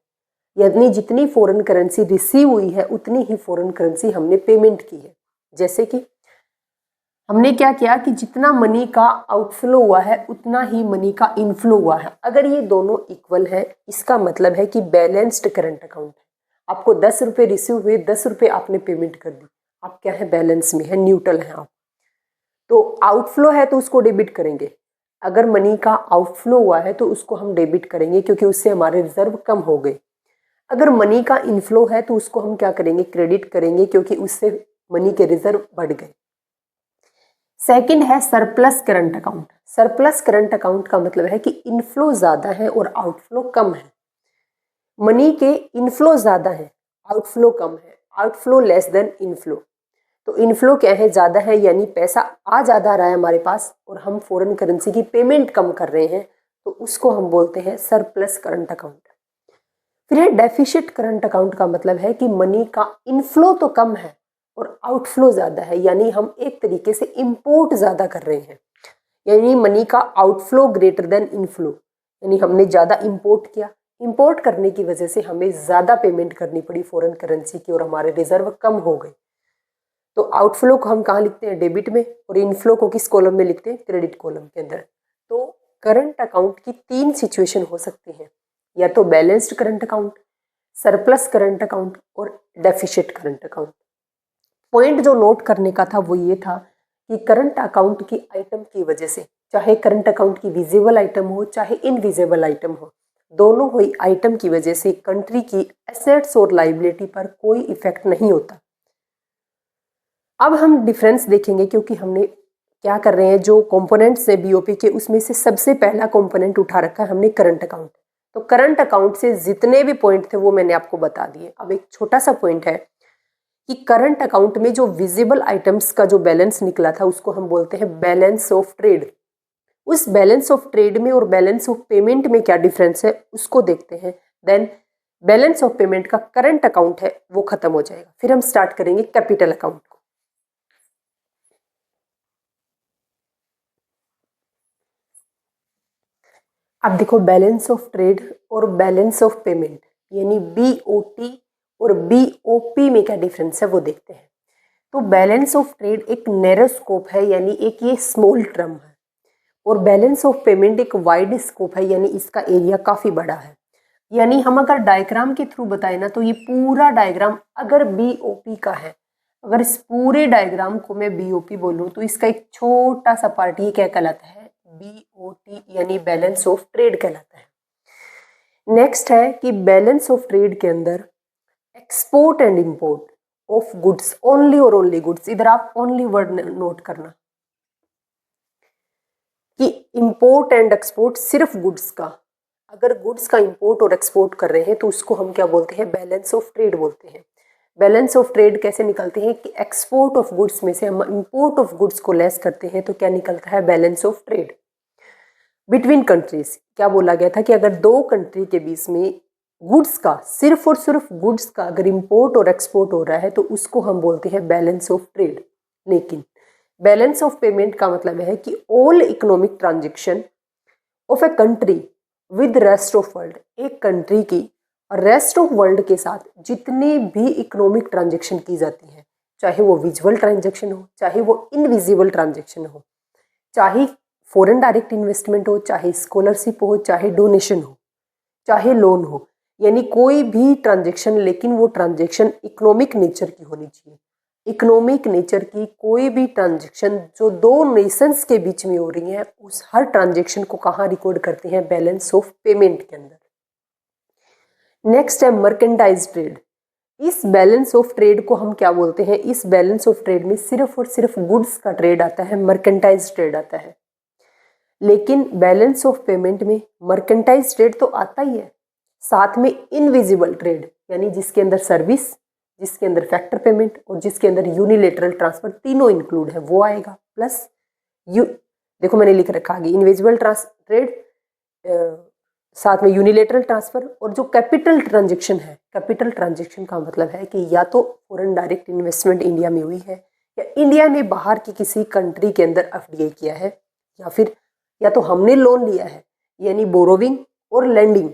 यानी जितनी फॉरेन करेंसी रिसीव हुई है उतनी ही फॉरेन करेंसी हमने पेमेंट की है। जैसे कि हमने क्या किया कि जितना मनी का आउटफ्लो हुआ है उतना ही मनी का इनफ्लो हुआ है। अगर ये दोनों इक्वल है, इसका मतलब है कि बैलेंस्ड करंट अकाउंट है। आपको 10 रुपये रिसीव हुए, 10 रुपये आपने पेमेंट कर दी, आप क्या है? बैलेंस में है, न्यूट्रल है आप। तो आउटफ्लो है तो उसको डेबिट करेंगे। अगर मनी का आउटफ्लो हुआ है तो उसको हम डेबिट करेंगे क्योंकि उससे हमारे रिजर्व कम हो गए। अगर मनी का इनफ्लो है तो उसको हम क्या करेंगे? क्रेडिट करेंगे क्योंकि उससे मनी के रिजर्व बढ़ गए। सेकंड है surplus current account. Surplus current account का मतलब है कि इनफ्लो ज़्यादा है और आउटफ्लो कम है। मनी के इनफ्लो ज़्यादा है, आउटफ्लो कम है, आउटफ्लो लेस देन इनफ्लो। तो इनफ्लो क्या है? ज़्यादा है, यानी पैसा आ ज़्यादा रहा है हमारे पास और हम फॉरेन करेंसी की पेमेंट कम कर रहे हैं, तो उसको हम बोलते हैं सरप्लस करंट अकाउंट। फिर है डेफिशिट करंट अकाउंट का मतलब है कि मनी का इनफ्लो तो कम है और आउटफ्लो ज़्यादा है, यानी हम एक तरीके से इंपोर्ट ज़्यादा कर रहे हैं, यानी मनी का आउटफ्लो ग्रेटर देन इनफ्लो, यानी हमने ज़्यादा इंपोर्ट किया। इंपोर्ट करने की वजह से हमें ज़्यादा पेमेंट करनी पड़ी फॉरेन करेंसी की और हमारे रिजर्व कम हो गए। तो आउटफ्लो को हम कहाँ लिखते हैं? डेबिट में, और इनफ्लो को किस कॉलम में लिखते हैं? क्रेडिट कॉलम के अंदर। तो करंट अकाउंट की 3 सिचुएशन हो सकती हैं, या तो balanced current account, surplus current account और डेफिशिट करंट अकाउंट। पॉइंट जो नोट करने का था वो ये था कि करंट अकाउंट की आइटम की वजह से, चाहे करंट अकाउंट की विजिबल आइटम हो चाहे इनविजिबल आइटम हो, दोनों हुई आइटम की वजह से कंट्री की एसेट्स और लायबिलिटी पर कोई इफेक्ट नहीं होता। अब हम डिफरेंस देखेंगे, क्योंकि हमने क्या कर रहे हैं, जो कंपोनेंट्स है बीओपी के उसमें से सबसे पहला कंपोनेंट उठा रखा है हमने करंट अकाउंट। तो करंट अकाउंट से जितने भी पॉइंट थे वो मैंने आपको बता दिए। अब एक छोटा सा पॉइंट है कि करंट अकाउंट में जो विजिबल आइटम्स का जो बैलेंस निकला था उसको हम बोलते हैं बैलेंस ऑफ ट्रेड। उस बैलेंस ऑफ ट्रेड में और बैलेंस ऑफ पेमेंट में क्या डिफरेंस है उसको देखते हैं। देन बैलेंस ऑफ पेमेंट का करंट अकाउंट है वो खत्म हो जाएगा। फिर हम स्टार्ट करेंगे कैपिटल अकाउंट को। अब देखो बैलेंस ऑफ ट्रेड और बैलेंस ऑफ पेमेंट यानी BOT और BOP में क्या डिफरेंस है वो देखते हैं। तो बैलेंस ऑफ ट्रेड एक नैरो स्कोप है यानी एक ये स्मॉल टर्म है, और बैलेंस ऑफ पेमेंट एक वाइड स्कोप है यानी इसका एरिया काफ़ी बड़ा है। यानी हम अगर डायग्राम के थ्रू बताए ना तो ये पूरा डायग्राम अगर BOP का है, अगर इस पूरे डायग्राम को मैं BOP बोलूँ तो इसका एक छोटा सा पार्ट ये क्या कहलाता है, BOT यानी बैलेंस ऑफ ट्रेड कहलाता है। नेक्स्ट है कि बैलेंस ऑफ ट्रेड के अंदर export and import of goods only और ओनली गुड्स, इधर आप ओनली वर्ड नोट करना कि इंपोर्ट एंड एक्सपोर्ट सिर्फ गुड्स का, अगर गुड्स का इंपोर्ट और एक्सपोर्ट कर रहे हैं तो उसको हम क्या बोलते हैं, बैलेंस ऑफ ट्रेड बोलते हैं। बैलेंस ऑफ ट्रेड कैसे निकलते हैं कि एक्सपोर्ट ऑफ गुड्स में से हम इंपोर्ट ऑफ गुड्स को लेस करते हैं तो क्या निकलता है, balance of trade. Between countries क्या बोला गया था कि अगर दो कंट्री के बीच में गुड्स का सिर्फ और सिर्फ गुड्स का अगर इंपोर्ट और एक्सपोर्ट हो रहा है तो उसको हम बोलते हैं बैलेंस ऑफ ट्रेड। लेकिन बैलेंस ऑफ पेमेंट का मतलब है कि all economic transaction of a country with rest of world, एक कंट्री की रेस्ट ऑफ वर्ल्ड के साथ जितने भी इकोनॉमिक ट्रांजेक्शन की जाती हैं, चाहे वो विजुअल ट्रांजेक्शन हो, चाहे वो इनविजिबल ट्रांजेक्शन हो, चाहे फॉरेन डायरेक्ट इन्वेस्टमेंट हो, चाहे स्कॉलरशिप हो, चाहे डोनेशन हो, चाहे लोन हो, यानी कोई भी ट्रांजेक्शन, लेकिन वो ट्रांजेक्शन इकोनॉमिक नेचर की होनी चाहिए। इकोनॉमिक नेचर की कोई भी ट्रांजेक्शन जो दो नेशंस के बीच में हो रही है उस हर ट्रांजेक्शन को कहाँ रिकॉर्ड करते हैं, बैलेंस ऑफ पेमेंट के अंदर। नेक्स्ट है मर्केंटाइज ट्रेड। इस बैलेंस ऑफ ट्रेड को हम क्या बोलते हैं, इस बैलेंस ऑफ ट्रेड में सिर्फ और सिर्फ गुड्स का ट्रेड आता है, मर्केंटाइज ट्रेड आता है। लेकिन बैलेंस ऑफ पेमेंट में मर्केंटाइज ट्रेड तो आता ही है, साथ में इनविजिबल ट्रेड यानी जिसके अंदर सर्विस, जिसके अंदर फैक्टर पेमेंट और जिसके अंदर यूनिलेटरल ट्रांसफर तीनों इंक्लूड है वो आएगा। प्लस देखो मैंने लिख रखा है इनविजिबल ट्रेड, साथ में यूनिलेटरल ट्रांसफर, और जो कैपिटल ट्रांजेक्शन है, कैपिटल ट्रांजेक्शन का मतलब है कि या तो फॉरेन डायरेक्ट इन्वेस्टमेंट इंडिया में हुई है या इंडिया ने बाहर की किसी कंट्री के अंदर FDI किया है, या फिर या तो हमने लोन लिया है यानी बोरोविंग और लैंडिंग,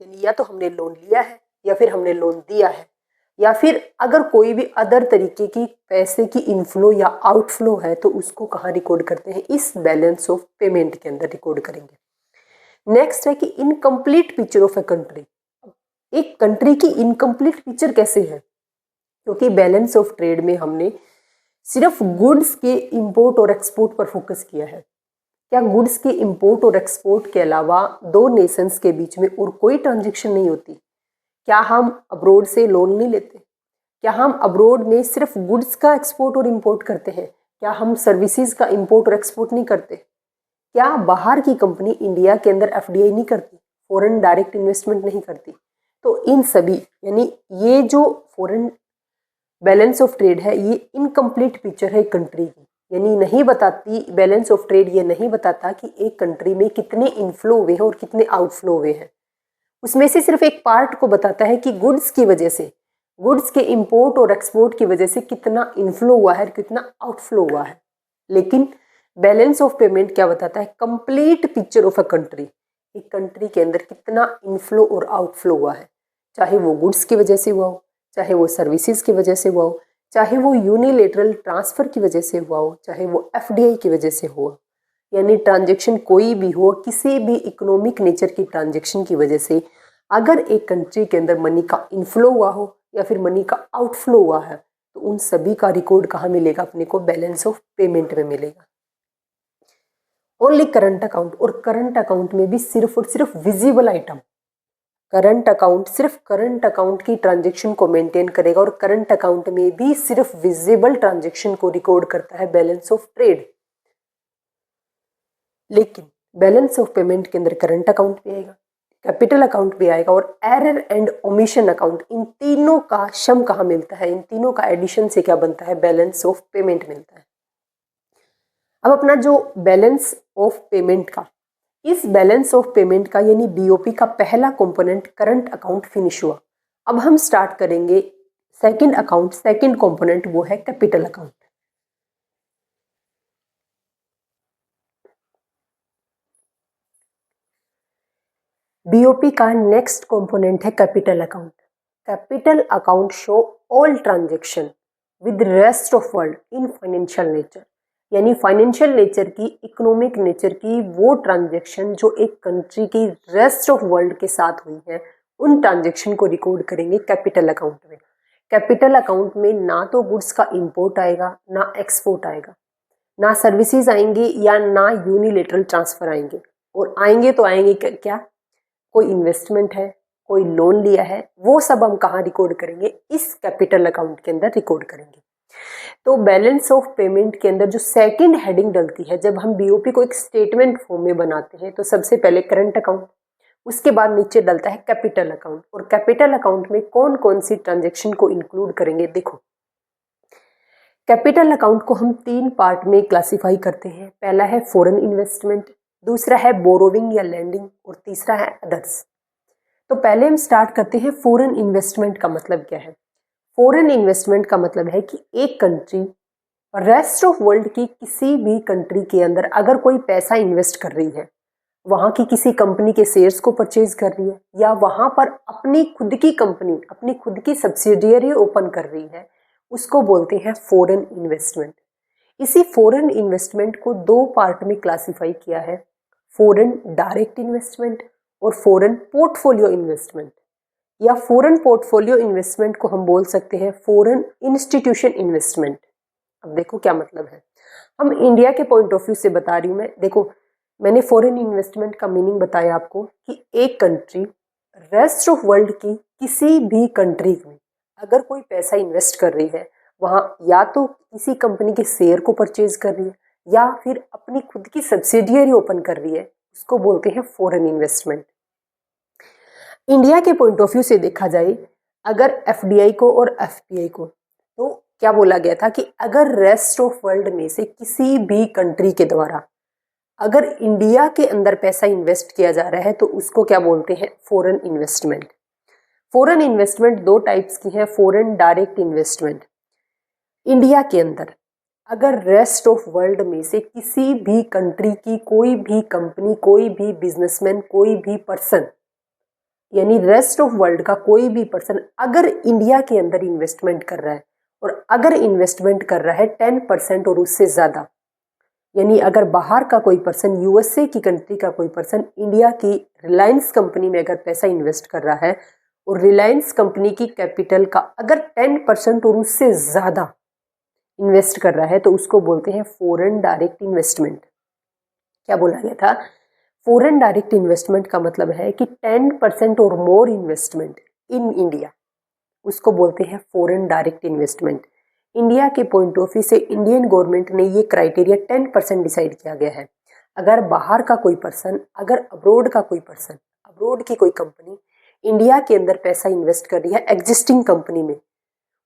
यानी या तो हमने लोन लिया है या फिर हमने लोन दिया है, या फिर अगर कोई भी अदर तरीके की पैसे की इनफ्लो या आउटफ्लो है तो उसको कहाँ रिकॉर्ड करते हैं, इस बैलेंस ऑफ पेमेंट के अंदर रिकॉर्ड करेंगे। नेक्स्ट है कि incomplete picture of a country. एक कंट्री की इनकम्प्लीट पिक्चर कैसे है, क्योंकि बैलेंस ऑफ ट्रेड में हमने सिर्फ गुड्स के इंपोर्ट और एक्सपोर्ट पर फोकस किया है। क्या गुड्स के इंपोर्ट और एक्सपोर्ट के अलावा दो नेशंस के बीच में और कोई ट्रांजेक्शन नहीं होती? क्या हम अब्रोड से लोन नहीं लेते? क्या हम अब्रोड में सिर्फ गुड्स का एक्सपोर्ट और इंपोर्ट करते हैं? क्या हम सर्विसेज का इंपोर्ट और एक्सपोर्ट नहीं करते? क्या बाहर की कंपनी इंडिया के अंदर FDI नहीं करती, फॉरेन डायरेक्ट इन्वेस्टमेंट नहीं करती? तो इन सभी यानी ये जो फॉरेन बैलेंस ऑफ ट्रेड है ये इनकम्प्लीट पिक्चर है कंट्री की, यानी नहीं बताती, बैलेंस ऑफ ट्रेड ये नहीं बताता कि एक कंट्री में कितने इनफ्लो हुए हैं और कितने आउटफ्लो हुए हैं। उसमें से सिर्फ एक पार्ट को बताता है कि गुड्स की वजह से, गुड्स के इंपोर्ट और एक्सपोर्ट की वजह से कितना इनफ्लो हुआ है, कितना आउटफ्लो हुआ है। लेकिन बैलेंस ऑफ पेमेंट क्या बताता है, complete picture of a country, एक कंट्री के अंदर कितना इनफ्लो और आउटफ्लो हुआ है, चाहे वो गुड्स की वजह से हुआ हो, चाहे वो सर्विसेज की वजह से हुआ हो, चाहे वो यूनिलेटरल ट्रांसफर की वजह से हुआ हो, चाहे वो FDI की वजह से हुआ, यानी ट्रांजेक्शन कोई भी हो, किसी भी इकोनॉमिक नेचर की ट्रांजेक्शन की वजह से अगर एक कंट्री के अंदर मनी का इनफ्लो हुआ हो या फिर मनी का आउटफ्लो हुआ है तो उन सभी का रिकॉर्ड कहाँ मिलेगा, अपने को बैलेंस ऑफ पेमेंट में मिलेगा। ओनली करंट अकाउंट, और करंट अकाउंट में भी सिर्फ और सिर्फ विजिबल आइटम, करंट अकाउंट सिर्फ करंट अकाउंट की ट्रांजेक्शन को मेंटेन करेगा और करंट अकाउंट में भी सिर्फ विजिबल ट्रांजेक्शन को रिकॉर्ड करता है बैलेंस ऑफ ट्रेड। लेकिन बैलेंस ऑफ पेमेंट के अंदर करंट अकाउंट भी आएगा, कैपिटल अकाउंट भी आएगा और एरर एंड ओमिशन अकाउंट, इन तीनों का सम कहाँ मिलता है, इन तीनों का एडिशन से क्या बनता है, बैलेंस ऑफ पेमेंट मिलता है। अब अपना जो बैलेंस ऑफ पेमेंट का, इस बैलेंस ऑफ पेमेंट का यानी बीओपी का पहला कंपोनेंट करंट अकाउंट फिनिश हुआ। अब हम स्टार्ट करेंगे सेकंड अकाउंट, सेकंड कंपोनेंट वो है कैपिटल अकाउंट। बीओपी का नेक्स्ट कंपोनेंट है capital account. Capital account show all transaction with rest of world in financial nature, यानी फाइनेंशियल नेचर की, इकोनॉमिक नेचर की वो ट्रांजेक्शन जो एक कंट्री की रेस्ट ऑफ वर्ल्ड के साथ हुई है, उन ट्रांजेक्शन को रिकॉर्ड करेंगे कैपिटल अकाउंट में। कैपिटल अकाउंट में ना तो गुड्स का इंपोर्ट आएगा, ना एक्सपोर्ट आएगा, ना सर्विसेज आएंगी या ना यूनिलेटरल ट्रांसफर आएंगे, और आएंगे तो आएंगे क्या, कोई इन्वेस्टमेंट है, कोई लोन लिया है, वो सब हम कहाँ रिकॉर्ड करेंगे, इस कैपिटल अकाउंट के अंदर रिकॉर्ड करेंगे। तो बैलेंस ऑफ पेमेंट के अंदर जो सेकंड हेडिंग डलती है, जब हम बीओपी को एक स्टेटमेंट फॉर्म में बनाते हैं तो सबसे पहले करंट अकाउंट, उसके बाद नीचे डलता है कैपिटल अकाउंट। और कैपिटल अकाउंट में कौन कौन सी ट्रांजेक्शन को इंक्लूड करेंगे, देखो कैपिटल अकाउंट को हम 3 पार्ट में क्लासिफाई करते हैं। पहला है फॉरेन इन्वेस्टमेंट, दूसरा है बोरोविंग या लैंडिंग, और तीसरा है अदर्स। तो पहले हम स्टार्ट करते हैं फॉरेन इन्वेस्टमेंट का मतलब क्या है। फॉरेन इन्वेस्टमेंट का मतलब है कि एक कंट्री रेस्ट ऑफ वर्ल्ड की किसी भी कंट्री के अंदर अगर कोई पैसा इन्वेस्ट कर रही है, वहाँ की किसी कंपनी के शेयर्स को परचेज कर रही है, या वहाँ पर अपनी खुद की कंपनी, अपनी खुद की सब्सिडियरी ओपन कर रही है, उसको बोलते हैं फॉरेन इन्वेस्टमेंट। इसी फॉरेन इन्वेस्टमेंट को 2 पार्ट में क्लासिफाई किया है, फॉरेन डायरेक्ट इन्वेस्टमेंट और फॉरेन पोर्टफोलियो इन्वेस्टमेंट। या फॉरेन पोर्टफोलियो इन्वेस्टमेंट को हम बोल सकते हैं फॉरेन इंस्टीट्यूशन इन्वेस्टमेंट। अब देखो क्या मतलब है, हम इंडिया के पॉइंट ऑफ व्यू से बता रही हूँ मैं। देखो मैंने फॉरेन इन्वेस्टमेंट का मीनिंग बताया आपको कि एक कंट्री रेस्ट ऑफ वर्ल्ड की किसी भी कंट्री में अगर कोई पैसा इन्वेस्ट कर रही है, वहाँ या तो किसी कंपनी के शेयर को परचेज कर रही है या फिर अपनी खुद की सब्सिडियरी ओपन कर रही है, उसको बोलते हैं फॉरेन इन्वेस्टमेंट। इंडिया के पॉइंट ऑफ व्यू से देखा जाए, अगर एफडीआई को और एफपीआई को, तो क्या बोला गया था कि अगर रेस्ट ऑफ वर्ल्ड में से किसी भी कंट्री के द्वारा अगर इंडिया के अंदर पैसा इन्वेस्ट किया जा रहा है तो उसको क्या बोलते हैं, foreign investment. Foreign investment 2 types की है। फॉरेन डायरेक्ट इन्वेस्टमेंट, इंडिया के अंदर अगर रेस्ट ऑफ वर्ल्ड में से किसी भी कंट्री की कोई भी कंपनी, कोई भी बिजनेसमैन, कोई भी पर्सन, यानी रेस्ट ऑफ वर्ल्ड का कोई भी पर्सन अगर इंडिया के अंदर इन्वेस्टमेंट कर रहा है, और अगर इन्वेस्टमेंट कर रहा है 10% और उससे ज़्यादा, यानी अगर बाहर का कोई पर्सन, यूएसए की कंट्री का कोई पर्सन इंडिया की रिलायंस कंपनी में अगर पैसा इन्वेस्ट कर रहा है और रिलायंस कंपनी की कैपिटल का अगर 10% और उससे ज़्यादा इन्वेस्ट कर रहा है, तो उसको बोलते हैं फॉरेन डायरेक्ट इन्वेस्टमेंट। क्या बोला गया था, फॉरेन डायरेक्ट इन्वेस्टमेंट का मतलब है कि 10% और मोर इन्वेस्टमेंट इन इंडिया, उसको बोलते हैं फॉरेन डायरेक्ट इन्वेस्टमेंट। इंडिया के पॉइंट ऑफ व्यू से इंडियन गवर्नमेंट ने ये क्राइटेरिया 10% डिसाइड किया गया है। अगर बाहर का कोई पर्सन, अगर अब्रोड का कोई पर्सन, अब्रोड की कोई कंपनी इंडिया के अंदर पैसा इन्वेस्ट कर रही है एग्जिस्टिंग कंपनी में,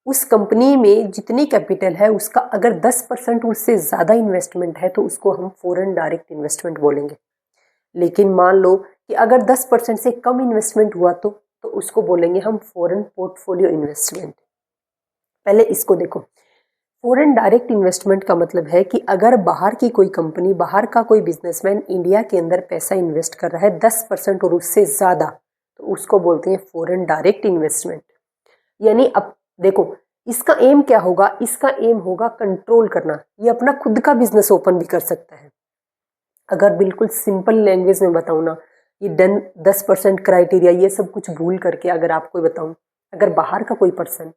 उस कंपनी में जितनी कैपिटल है उसका अगर 10% उससे ज़्यादा इन्वेस्टमेंट है, तो उसको हम फॉरेन डायरेक्ट इन्वेस्टमेंट बोलेंगे। लेकिन मान लो कि अगर 10% से कम इन्वेस्टमेंट हुआ तो उसको बोलेंगे हम फॉरेन पोर्टफोलियो इन्वेस्टमेंट। पहले इसको देखो, फॉरेन डायरेक्ट इन्वेस्टमेंट का मतलब है कि अगर बाहर की कोई कंपनी, बाहर का कोई बिजनेसमैन इंडिया के अंदर पैसा इन्वेस्ट कर रहा है 10% और उससे ज़्यादा, तो उसको बोलते हैं फॉरेन डायरेक्ट इन्वेस्टमेंट। यानी अब देखो इसका एम क्या होगा, इसका एम होगा कंट्रोल करना। ये अपना खुद का बिजनेस ओपन भी कर सकता है। अगर बिल्कुल सिंपल लैंग्वेज में बताऊँ ना, ये 10% क्राइटेरिया ये सब कुछ भूल करके अगर आपको बताऊँ, अगर बाहर का कोई पर्सन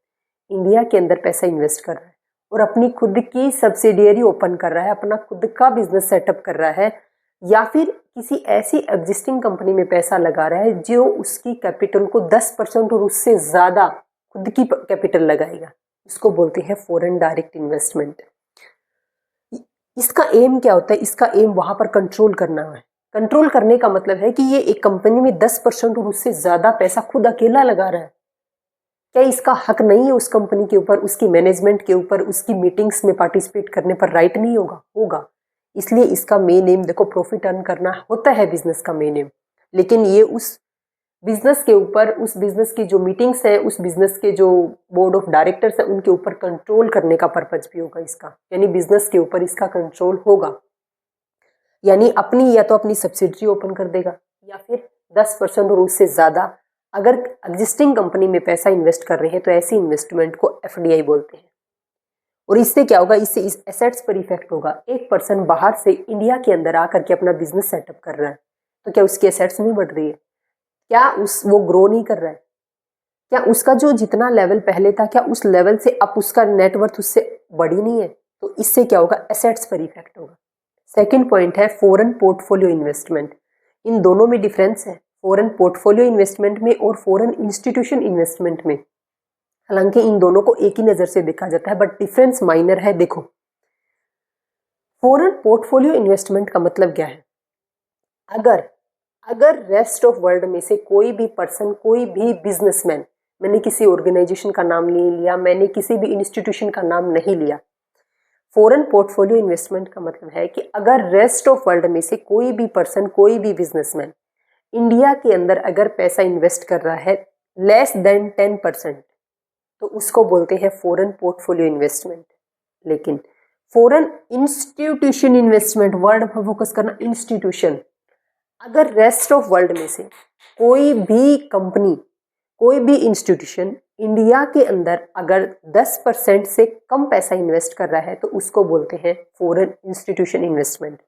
इंडिया के अंदर पैसा इन्वेस्ट कर रहा है और अपनी खुद की सब्सिडियरी ओपन कर रहा है, अपना खुद का बिजनेस सेटअप कर रहा है, या फिर किसी ऐसी एग्जिस्टिंग कंपनी में पैसा लगा रहा है जो उसकी कैपिटल को 10% और उससे ज़्यादा खुद की कैपिटल लगाएगा, इसको बोलते हैं फॉरेन डायरेक्ट इन्वेस्टमेंट। इसका एम क्या होता है, इसका एम वहाँ पर कंट्रोल करना है। कंट्रोल करने का मतलब है कि ये एक कंपनी में 10% और उससे ज़्यादा पैसा खुद अकेला लगा रहा है, क्या इसका हक नहीं है उस कंपनी के ऊपर, उसकी मैनेजमेंट के ऊपर, उसकी मीटिंग्स में पार्टिसिपेट करने पर राइट नहीं होगा? होगा। इसलिए इसका मेन एम देखो प्रॉफिट अर्न करना होता है बिजनेस का मेन एम, लेकिन ये उस बिजनेस के ऊपर, उस बिजनेस की जो मीटिंग्स है, उस बिजनेस के जो बोर्ड ऑफ डायरेक्टर्स है उनके ऊपर कंट्रोल करने का पर्पज भी होगा इसका, यानी बिजनेस के ऊपर इसका कंट्रोल होगा। यानी अपनी या तो अपनी सब्सिडरी ओपन कर देगा या फिर 10% और उससे ज़्यादा अगर एग्जिस्टिंग कंपनी में पैसा इन्वेस्ट कर रहे हैं तो ऐसी इन्वेस्टमेंट को एफडीआई बोलते हैं। और इससे क्या होगा, इससे इस एसेट्स पर इफेक्ट होगा। एक पर्सन बाहर से इंडिया के अंदर आकर के अपना बिजनेस सेटअप कर रहा है तो क्या उसकी एसेट्स नहीं बढ़ रही है? क्या वो ग्रो नहीं कर रहा है? क्या उसका जो जितना लेवल पहले था क्या उस लेवल से अब उसका नेटवर्थ उससे बढ़ी नहीं है? तो इससे क्या होगा, एसेट्स पर इफेक्ट होगा। सेकेंड पॉइंट है फॉरेन पोर्टफोलियो इन्वेस्टमेंट। इन दोनों में डिफरेंस है, फॉरेन पोर्टफोलियो इन्वेस्टमेंट में और फॉरेन इंस्टीट्यूशन इन्वेस्टमेंट में। हालांकि इन दोनों को एक ही नज़र से देखा जाता है बट डिफरेंस माइनर है। देखो फॉरेन पोर्टफोलियो इन्वेस्टमेंट का मतलब क्या है, अगर रेस्ट ऑफ वर्ल्ड में से कोई भी पर्सन, कोई भी बिजनेसमैन, मैंने किसी ऑर्गेनाइजेशन का नाम नहीं लिया, मैंने किसी भी इंस्टीट्यूशन का नाम नहीं लिया, फॉरेन पोर्टफोलियो इन्वेस्टमेंट का मतलब है कि अगर रेस्ट ऑफ वर्ल्ड में से कोई भी पर्सन, कोई भी बिजनेसमैन इंडिया के अंदर अगर पैसा इन्वेस्ट कर रहा है लेस देन 10%, तो उसको बोलते हैं फॉरेन पोर्टफोलियो इन्वेस्टमेंट। लेकिन फॉरेन इंस्टीट्यूशन इन्वेस्टमेंट, वर्ड पर फोकस करना, इंस्टीट्यूशन, अगर रेस्ट ऑफ वर्ल्ड में से कोई भी कंपनी, कोई भी इंस्टीट्यूशन इंडिया के अंदर अगर 10% से कम पैसा इन्वेस्ट कर रहा है तो उसको बोलते हैं फॉरेन इंस्टीट्यूशन इन्वेस्टमेंट।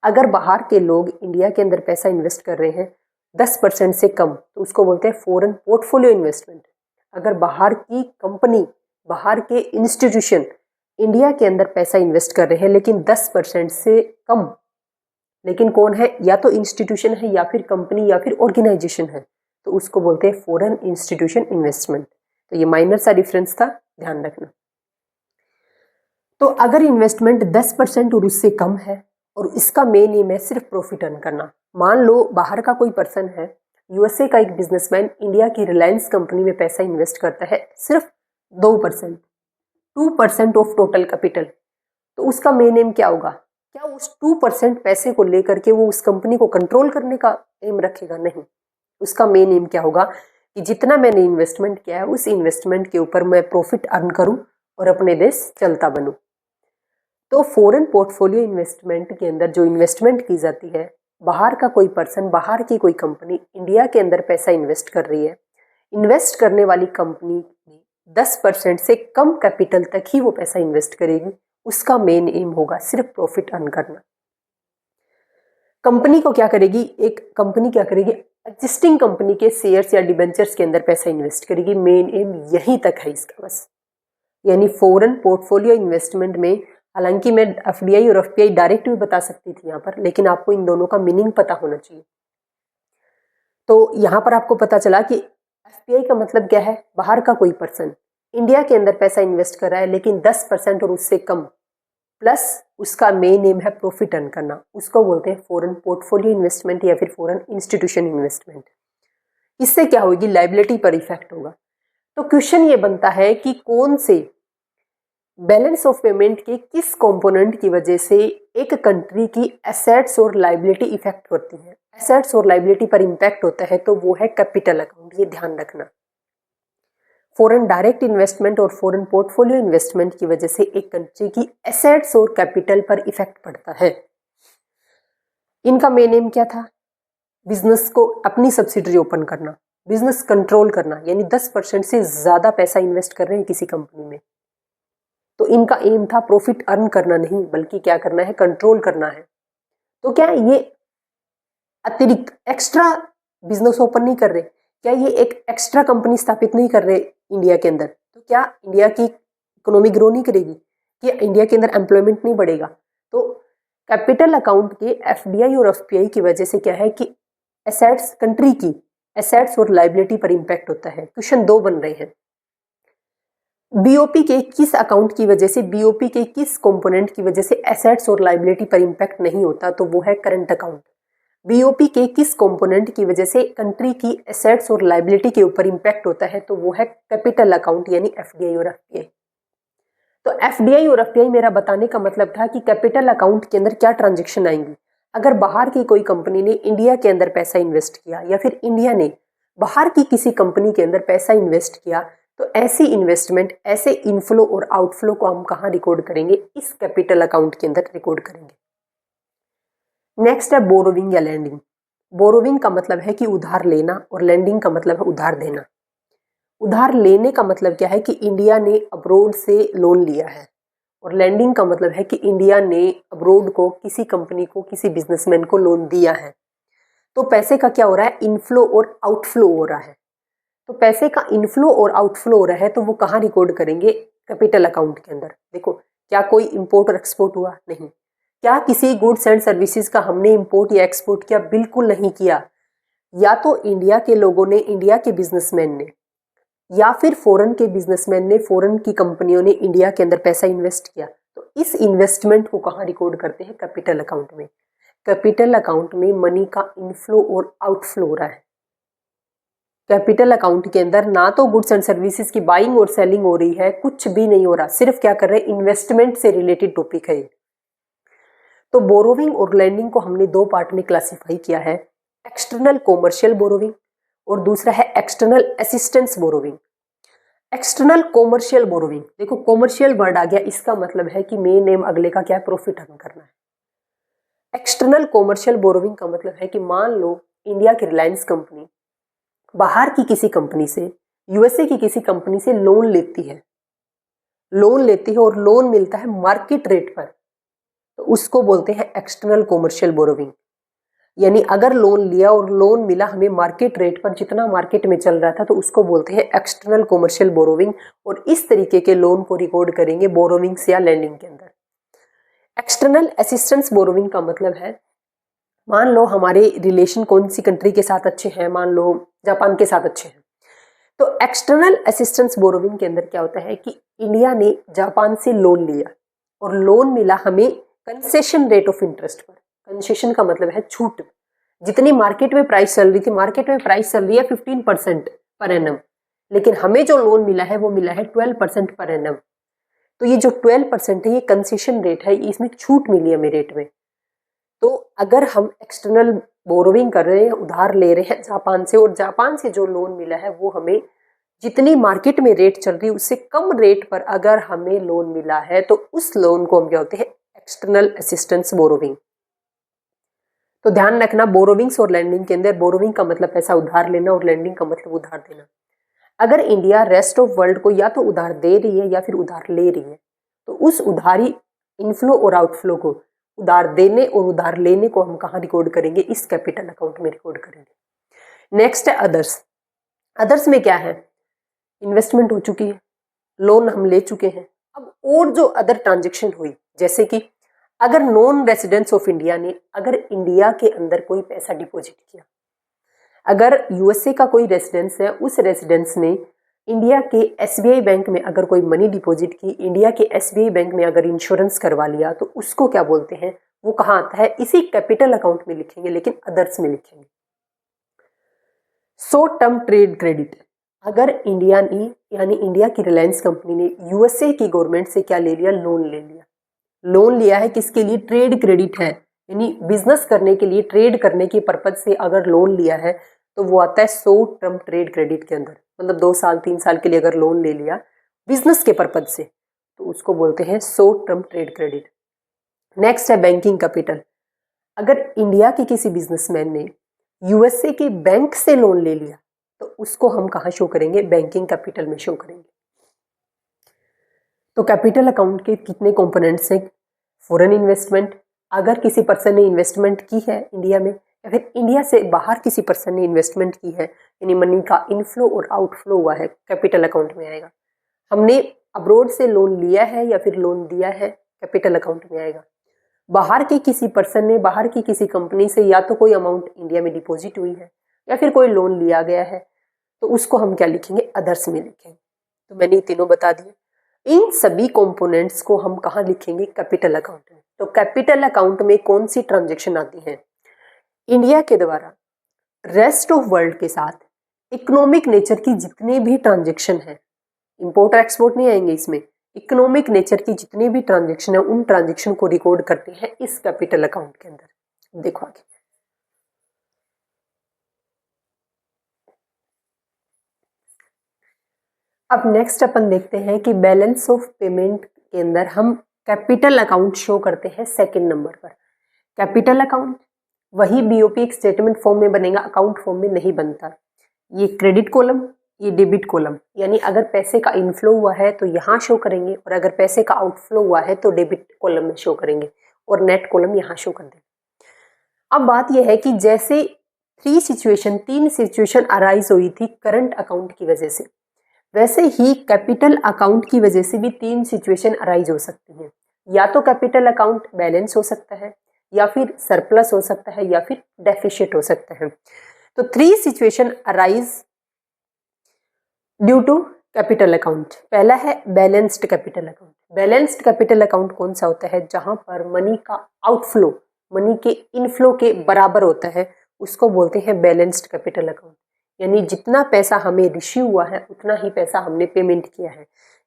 अगर बाहर के लोग इंडिया के अंदर पैसा इन्वेस्ट कर रहे हैं 10% से कम तो उसको बोलते हैं फॉरेन पोर्टफोलियो इन्वेस्टमेंट। अगर बाहर की कंपनी, बाहर के इंस्टीट्यूशन इंडिया के अंदर पैसा इन्वेस्ट कर रहे हैं लेकिन 10% से कम, लेकिन कौन है, या तो इंस्टीट्यूशन है या फिर कंपनी या फिर ऑर्गेनाइजेशन है, तो उसको बोलते हैं फॉरेन इंस्टीट्यूशन इन्वेस्टमेंट। तो ये माइनर सा डिफरेंस था, ध्यान रखना। तो अगर इन्वेस्टमेंट 10% और उससे कम है और इसका मेन एम है सिर्फ प्रॉफिट अर्न करना, मान लो बाहर का कोई पर्सन है, यूएसए का एक बिजनेसमैन इंडिया की रिलायंस कंपनी में पैसा इन्वेस्ट करता है सिर्फ 2% ऑफ टोटल कैपिटल, तो उसका मेन एम क्या होगा? क्या उस 2% पैसे को लेकर के वो उस कंपनी को कंट्रोल करने का एम रखेगा? नहीं, उसका मेन एम क्या होगा कि जितना मैंने इन्वेस्टमेंट किया है उस इन्वेस्टमेंट के ऊपर मैं प्रॉफिट अर्न करूं और अपने देश चलता बनूं। तो फॉरेन पोर्टफोलियो इन्वेस्टमेंट के अंदर जो इन्वेस्टमेंट की जाती है, बाहर का कोई पर्सन, बाहर की कोई कंपनी इंडिया के अंदर पैसा इन्वेस्ट कर रही है, इन्वेस्ट करने वाली कंपनी 10% से कम कैपिटल तक ही वो पैसा इन्वेस्ट करेगी, उसका मेन एम होगा सिर्फ प्रॉफिट अर्न करना। कंपनी को क्या करेगी, एक कंपनी क्या करेगी, एग्जिस्टिंग कंपनी के शेयर्स या डिबेंचर्स के अंदर पैसा इन्वेस्ट करेगी, मेन एम यहीं तक है इसका बस। यानी फॉरेन पोर्टफोलियो इन्वेस्टमेंट में, हालांकि मैं एफडीआई और एफपीआई डायरेक्ट भी बता सकती थी यहाँ पर, लेकिन आपको इन दोनों का मीनिंग पता होना चाहिए। तो यहाँ पर आपको पता चला कि एफपीआई का मतलब क्या है, बाहर का कोई पर्सन इंडिया के अंदर पैसा इन्वेस्ट कर रहा है लेकिन 10% और उससे कम, प्लस उसका मेन एम है प्रॉफिट अर्न करना, उसको बोलते हैं फॉरेन पोर्टफोलियो इन्वेस्टमेंट या फिर फॉरेन इंस्टीट्यूशन इन्वेस्टमेंट। इससे क्या होगी, लायबिलिटी पर इफेक्ट होगा। तो क्वेश्चन ये बनता है कि कौन से बैलेंस ऑफ पेमेंट के किस कंपोनेंट की वजह से एक कंट्री की एसेट्स और लायबिलिटी इफेक्ट होती है। एसेट्स और लायबिलिटी पर इम्पैक्ट होता है तो वो है कैपिटल अकाउंट, ये ध्यान रखना। फॉरेन डायरेक्ट इन्वेस्टमेंट और फॉरेन पोर्टफोलियो इन्वेस्टमेंट की वजह से एक कंट्री की एसेट्स और कैपिटल पर इफेक्ट पड़ता है। इनका मेन एम क्या था, बिजनेस को अपनी सब्सिडरी ओपन करना, बिजनेस कंट्रोल करना, यानी 10% से ज़्यादा पैसा इन्वेस्ट कर रहे हैं किसी कंपनी में तो इनका एम था प्रॉफिट अर्न करना नहीं, बल्कि क्या करना है, कंट्रोल करना है। तो क्या ये अतिरिक्त एक्स्ट्रा बिजनेस ओपन नहीं कर रहे, क्या ये एक एक्स्ट्रा कंपनी स्थापित नहीं कर रहे इंडिया के अंदर, तो क्या इंडिया की इकोनॉमी ग्रो नहीं करेगी, क्या इंडिया के अंदर एम्प्लॉयमेंट नहीं बढ़ेगा? तो कैपिटल अकाउंट के एफडीआई और एफपीआई की वजह से क्या है कि एसेट्स, कंट्री की एसेट्स और लायबिलिटी पर इंपैक्ट होता है। क्वेश्चन 2 बन रहे हैं, बीओपी के किस अकाउंट की वजह से, बीओपी के किस कंपोनेंट की वजह से एसेट्स और लायबिलिटी पर इंपैक्ट नहीं होता, तो वो है करंट अकाउंट। बीओपी के किस कंपोनेंट की वजह से कंट्री की एसेट्स और लायबिलिटी के ऊपर इंपैक्ट होता है, तो वो है कैपिटल अकाउंट यानी एफडीआई और एफपीआई। तो एफडीआई और एफपीआई मेरा बताने का मतलब था कि कैपिटल अकाउंट के अंदर क्या ट्रांजेक्शन आएंगी। अगर बाहर की कोई कंपनी ने इंडिया के अंदर पैसा इन्वेस्ट किया या फिर इंडिया ने बाहर की किसी कंपनी के अंदर पैसा इन्वेस्ट किया, तो ऐसी इन्वेस्टमेंट, ऐसे इनफ्लो और आउटफ्लो को हम कहाँ रिकॉर्ड करेंगे? इस कैपिटल अकाउंट के अंदर रिकॉर्ड करेंगे। नेक्स्ट है बोरोविंग या लैंडिंग। बोरोविंग का मतलब है कि उधार लेना और लैंडिंग का मतलब है उधार देना। उधार लेने का मतलब क्या है कि इंडिया ने अब्रोड से लोन लिया है, और लैंडिंग का मतलब है कि इंडिया ने अब्रोड को, किसी कंपनी को, किसी बिजनेसमैन को लोन दिया है। तो पैसे का क्या हो रहा है? इनफ्लो और आउटफ्लो हो रहा है। तो पैसे का इनफ्लो और आउटफ्लो हो रहा है, तो वो कहाँ रिकॉर्ड करेंगे? कैपिटल अकाउंट के अंदर। देखो, क्या कोई इंपोर्ट और एक्सपोर्ट हुआ? नहीं। क्या किसी गुड्स एंड सर्विसेज का हमने इंपोर्ट या एक्सपोर्ट किया? बिल्कुल नहीं किया। या तो इंडिया के लोगों ने, इंडिया के बिजनेसमैन ने, या फिर फॉरेन के बिजनेसमैन ने, फॉरेन की कंपनियों ने इंडिया के अंदर पैसा इन्वेस्ट किया। तो इस इन्वेस्टमेंट को कहाँ रिकॉर्ड करते हैं? कैपिटल अकाउंट में। कैपिटल अकाउंट में मनी का इनफ्लो और आउटफ्लो हो रहा है। कैपिटल अकाउंट के अंदर ना तो गुड्स एंड सर्विसेज की बाइंग और सेलिंग हो रही है, कुछ भी नहीं हो रहा। सिर्फ क्या कर रहे हैं? इन्वेस्टमेंट से रिलेटेड टॉपिक है। तो बोरोविंग और लैंडिंग को हमने दो पार्ट में क्लासिफाई किया है, एक्सटर्नल कॉमर्शियल बोरोविंग और दूसरा है external assistance borrowing. External commercial borrowing, देखो कॉमर्शियल वर्ड आ गया, इसका मतलब है कि मेन एम अगले का क्या है? प्रॉफिट अर्न करना है। एक्सटर्नल कॉमर्शियल बोरोविंग का मतलब है कि मान लो इंडिया की रिलायंस कंपनी बाहर की किसी कंपनी से, यूएसए की किसी कंपनी से लोन लेती है, और लोन मिलता है मार्केट रेट पर, तो उसको बोलते हैं एक्सटर्नल कॉमर्शियल बोरोविंग। यानी अगर लोन लिया और लोन मिला हमें मार्केट रेट पर, जितना मार्केट में चल रहा था, तो उसको बोलते हैं एक्सटर्नल कॉमर्शियल बोरोविंग। और इस तरीके के लोन को रिकॉर्ड करेंगे बोरोविंग्स या लैंडिंग के अंदर। एक्सटर्नल असिस्टेंस बोरोविंग का मतलब है, मान लो हमारे रिलेशन कौन सी कंट्री के साथ अच्छे हैं, मान लो जापान के साथ अच्छे हैं, तो एक्सटर्नल असिस्टेंस बोरोविंग के अंदर क्या होता है कि इंडिया ने जापान से लोन लिया और लोन मिला हमें कंसेशन रेट ऑफ इंटरेस्ट पर। कंसेशन का मतलब है छूट। जितनी मार्केट में प्राइस चल रही थी, मार्केट में प्राइस चल रही है 15% पर एनम, लेकिन हमें जो लोन मिला है वो मिला है 12% पर एनम। तो ये जो 12% है, ये कंसेशन रेट है, इसमें छूट मिली है हमें रेट में। तो अगर हम एक्सटर्नल बोरोविंग कर रहे हैं, उधार ले रहे हैं जापान से, और जापान से जो लोन मिला है वो हमें जितनी मार्केट में रेट चल रही है उससे कम रेट पर अगर हमें लोन मिला है, तो उस लोन को हम क्या होते हैं? External assistance borrowing. तो ध्यान रखना, बोरोविंग्स और लैंडिंग के अंदर बोरोविंग का मतलब पैसा उधार लेना और लैंडिंग का मतलब उधार देना। अगर इंडिया रेस्ट ऑफ वर्ल्ड को या तो उधार दे रही है या फिर उधार ले रही है, तो उस उधारी इनफ्लो और आउटफ्लो को, उधार देने और उधार लेने को हम कहाँ रिकॉर्ड करेंगे? इस कैपिटल अकाउंट में रिकॉर्ड करेंगे। नेक्स्ट है अदर्स। अदर्स में क्या है? इन्वेस्टमेंट हो चुकी है, लोन हम ले चुके हैं, अब और जो अदर ट्रांजेक्शन हुई, जैसे कि अगर नॉन रेसिडेंट्स ऑफ इंडिया ने अगर इंडिया के अंदर कोई पैसा डिपॉजिट किया, अगर यूएसए का कोई रेसिडेंस है, उस रेसिडेंस ने इंडिया के एसबीआई बैंक में अगर कोई मनी डिपॉजिट की, इंडिया के एसबीआई बैंक में अगर इंश्योरेंस करवा लिया, तो उसको क्या बोलते हैं? वो कहाँ आता है? इसी कैपिटल अकाउंट में लिखेंगे, लेकिन अदर्स में लिखेंगे। शॉर्ट टर्म ट्रेड क्रेडिट, अगर इंडिया ने, यानी इंडिया की रिलायंस कंपनी ने यूएसए की गवर्नमेंट से क्या ले लिया? लोन ले लिया। लोन लिया है किसके लिए? ट्रेड क्रेडिट है, यानी बिजनेस करने के लिए, ट्रेड करने की पर्पज से अगर लोन लिया है, तो वो आता है शॉर्ट टर्म ट्रेड क्रेडिट के अंदर। मतलब 2 साल 3 साल के लिए अगर लोन ले लिया बिजनेस के पर्पज से, तो उसको बोलते हैं short term trade credit. Next है बैंकिंग कैपिटल। अगर इंडिया के किसी बिजनेसमैन ने यूएसए के बैंक से लोन ले लिया, तो उसको हम कहाँ शो करेंगे? बैंकिंग कैपिटल में शो करेंगे। तो कैपिटल अकाउंट के कितने कंपोनेंट्स हैं? फॉरेन इन्वेस्टमेंट, अगर किसी पर्सन ने इन्वेस्टमेंट की है इंडिया में, या फिर इंडिया से बाहर किसी पर्सन ने इन्वेस्टमेंट की है, यानी मनी का इनफ्लो और आउटफ्लो हुआ है, कैपिटल अकाउंट में आएगा। हमने अब्रोड से लोन लिया है या फिर लोन दिया है, कैपिटल अकाउंट में आएगा। बाहर के किसी पर्सन ने बाहर की किसी कंपनी से या तो कोई अमाउंट इंडिया में डिपॉजिट हुई है या फिर कोई लोन लिया गया है, तो उसको हम क्या लिखेंगे? अदर्स में लिखेंगे। तो मैंने ये तीनों बता दिए। इन सभी कंपोनेंट्स को हम कहाँ लिखेंगे? कैपिटल अकाउंट में। तो कैपिटल अकाउंट में कौन सी ट्रांजैक्शन आती है? इंडिया के द्वारा रेस्ट ऑफ वर्ल्ड के साथ इकोनॉमिक नेचर की जितने भी ट्रांजैक्शन है, इंपोर्ट और एक्सपोर्ट नहीं आएंगे इसमें, इकोनॉमिक नेचर की जितने भी ट्रांजेक्शन है उन ट्रांजेक्शन को रिकॉर्ड करते हैं इस कैपिटल अकाउंट के अंदर। देखो आगे, अब नेक्स्ट अपन देखते हैं कि बैलेंस ऑफ पेमेंट के अंदर हम कैपिटल अकाउंट शो करते हैं सेकंड नंबर पर। कैपिटल अकाउंट वही बीओपी एक स्टेटमेंट फॉर्म में बनेगा, अकाउंट फॉर्म में नहीं बनता। ये क्रेडिट कॉलम, ये डेबिट कॉलम, यानी अगर पैसे का इनफ्लो हुआ है तो यहाँ शो करेंगे और अगर पैसे का आउटफ्लो हुआ है तो डेबिट कॉलम में शो करेंगे और नेट कॉलम यहाँ शो कर देंगे। अब बात यह है कि जैसे तीन सिचुएशन अराइज हुई थी करंट अकाउंट की वजह से, वैसे ही कैपिटल अकाउंट की वजह से भी तीन सिचुएशन अराइज हो सकती हैं। या तो कैपिटल अकाउंट बैलेंस हो सकता है, या फिर सरप्लस हो सकता है, या फिर डेफिशिट हो सकता है। तो 3 situation arise due to capital account. पहला है balanced capital account. Balanced capital account कौन सा होता है? जहां पर मनी का आउटफ्लो मनी के इनफ्लो के बराबर होता है, उसको बोलते हैं बैलेंस्ड कैपिटल अकाउंट। यानी जितना पैसा हमें रिसीव हुआ है उतना ही पैसा हमने पेमेंट किया है,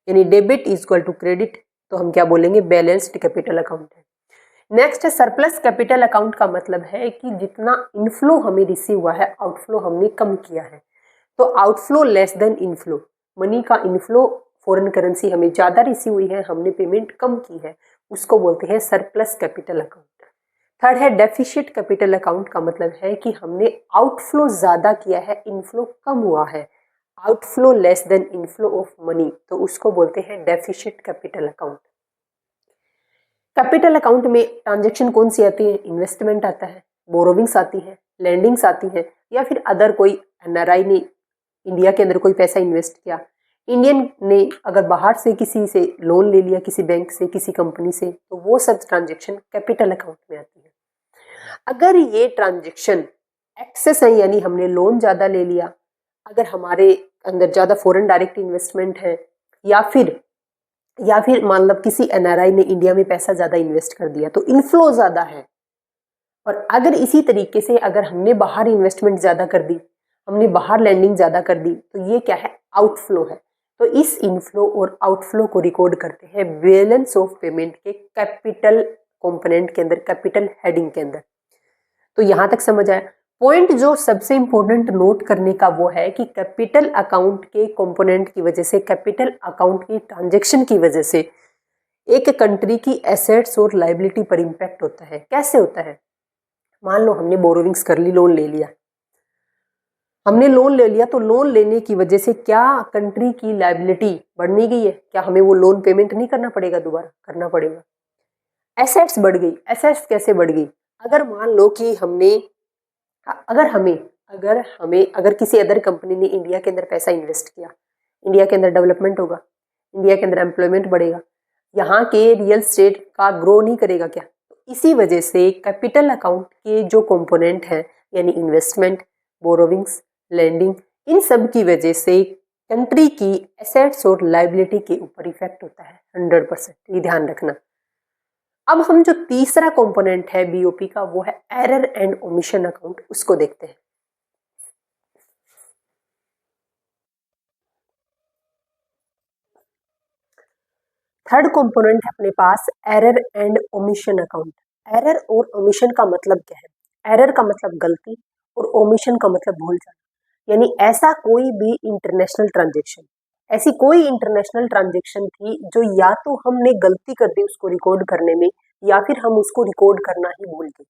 यानी debit is equal to credit, तो हम क्या बोलेंगे? बैलेंस्ड कैपिटल अकाउंट है। नेक्स्ट है सरप्लस कैपिटल अकाउंट का मतलब है कि जितना इनफ्लो हमें रिसीव हुआ है आउटफ्लो हमने कम किया है। तो outflow less than inflow, money का इनफ्लो फॉरेन करेंसी हमें ज़्यादा रिसीव हुई है, हमने पेमेंट कम की है, उसको बोलते हैं सरप्लस कैपिटल अकाउंट। थर्ड है डेफिशिट कैपिटल अकाउंट का मतलब है कि हमने आउटफ्लो ज़्यादा किया है, इनफ्लो कम हुआ है, outflow less than inflow of money, तो उसको बोलते हैं deficit capital account. Capital account में ट्रांजैक्शन कौन सी आती है? इन्वेस्टमेंट आता है, बोरोविंग्स आती है, लैंडिंग्स आती है, या फिर अदर कोई एनआरआई ने इंडिया के अंदर कोई पैसा इन्वेस्ट किया, इंडियन ने अगर बाहर से किसी से लोन ले लिया, किसी बैंक से, किसी कंपनी से, तो वो सब ट्रांजैक्शन कैपिटल अकाउंट में आती है। अगर ये ट्रांजैक्शन एक्सेस है, यानी हमने लोन ज़्यादा ले लिया, अगर हमारे अंदर ज़्यादा फॉरेन डायरेक्ट इन्वेस्टमेंट है, या फिर मान लो किसी एनआरआई ने इंडिया में पैसा ज़्यादा इन्वेस्ट कर दिया, तो इनफ्लो ज़्यादा है। और अगर इसी तरीके से अगर हमने बाहर इन्वेस्टमेंट ज़्यादा कर दी, हमने बाहर लैंडिंग ज़्यादा कर दी, तो ये क्या है? आउटफ्लो है। तो इस इनफ्लो और आउटफ्लो को रिकॉर्ड करते हैं बैलेंस ऑफ पेमेंट के कैपिटल कंपोनेंट के अंदर, कैपिटल हेडिंग के अंदर। तो यहाँ तक समझ आया? पॉइंट जो सबसे इंपॉर्टेंट नोट करने का वो है कि कैपिटल अकाउंट के कंपोनेंट की वजह से, कैपिटल अकाउंट की ट्रांजैक्शन की वजह से एक कंट्री की एसेट्स और लायबिलिटी पर इम्पैक्ट होता है। कैसे होता है? मान लो हमने बोरोविंग्स कर ली, लोन ले लिया, हमने लोन ले लिया, तो लोन लेने की वजह से क्या कंट्री की लायबिलिटी बढ़ नहीं गई है? क्या हमें वो लोन पेमेंट नहीं करना पड़ेगा? दोबारा करना पड़ेगा। एसेट्स बढ़ गई। एसेट्स कैसे बढ़ गई? अगर मान लो कि अगर किसी अदर कंपनी ने इंडिया के अंदर पैसा इन्वेस्ट किया, इंडिया के अंदर डेवलपमेंट होगा, इंडिया के अंदर एम्प्लॉयमेंट बढ़ेगा, यहाँ के रियल स्टेट का ग्रो नहीं करेगा क्या? इसी वजह से कैपिटल अकाउंट के जो कंपोनेंट हैं, यानी इन्वेस्टमेंट, बोरोविंग्स, लैंडिंग, इन सब की वजह से कंट्री की एसेट्स और लायबिलिटी के ऊपर इफेक्ट होता है 100%, ये ध्यान रखना। अब हम जो तीसरा कंपोनेंट है बीओपी का, वो है एरर एंड ओमिशन अकाउंट, उसको देखते हैं। थर्ड कंपोनेंट है अपने पास error and omission account. Error और ओमिशन का मतलब क्या है? एरर का मतलब गलती और ओमिशन का मतलब भूल जाना। यानी ऐसा कोई भी इंटरनेशनल ट्रांजैक्शन, ऐसी कोई इंटरनेशनल ट्रांजैक्शन थी जो या तो हमने गलती कर दी उसको रिकॉर्ड करने में, या फिर हम उसको रिकॉर्ड करना ही भूल गए।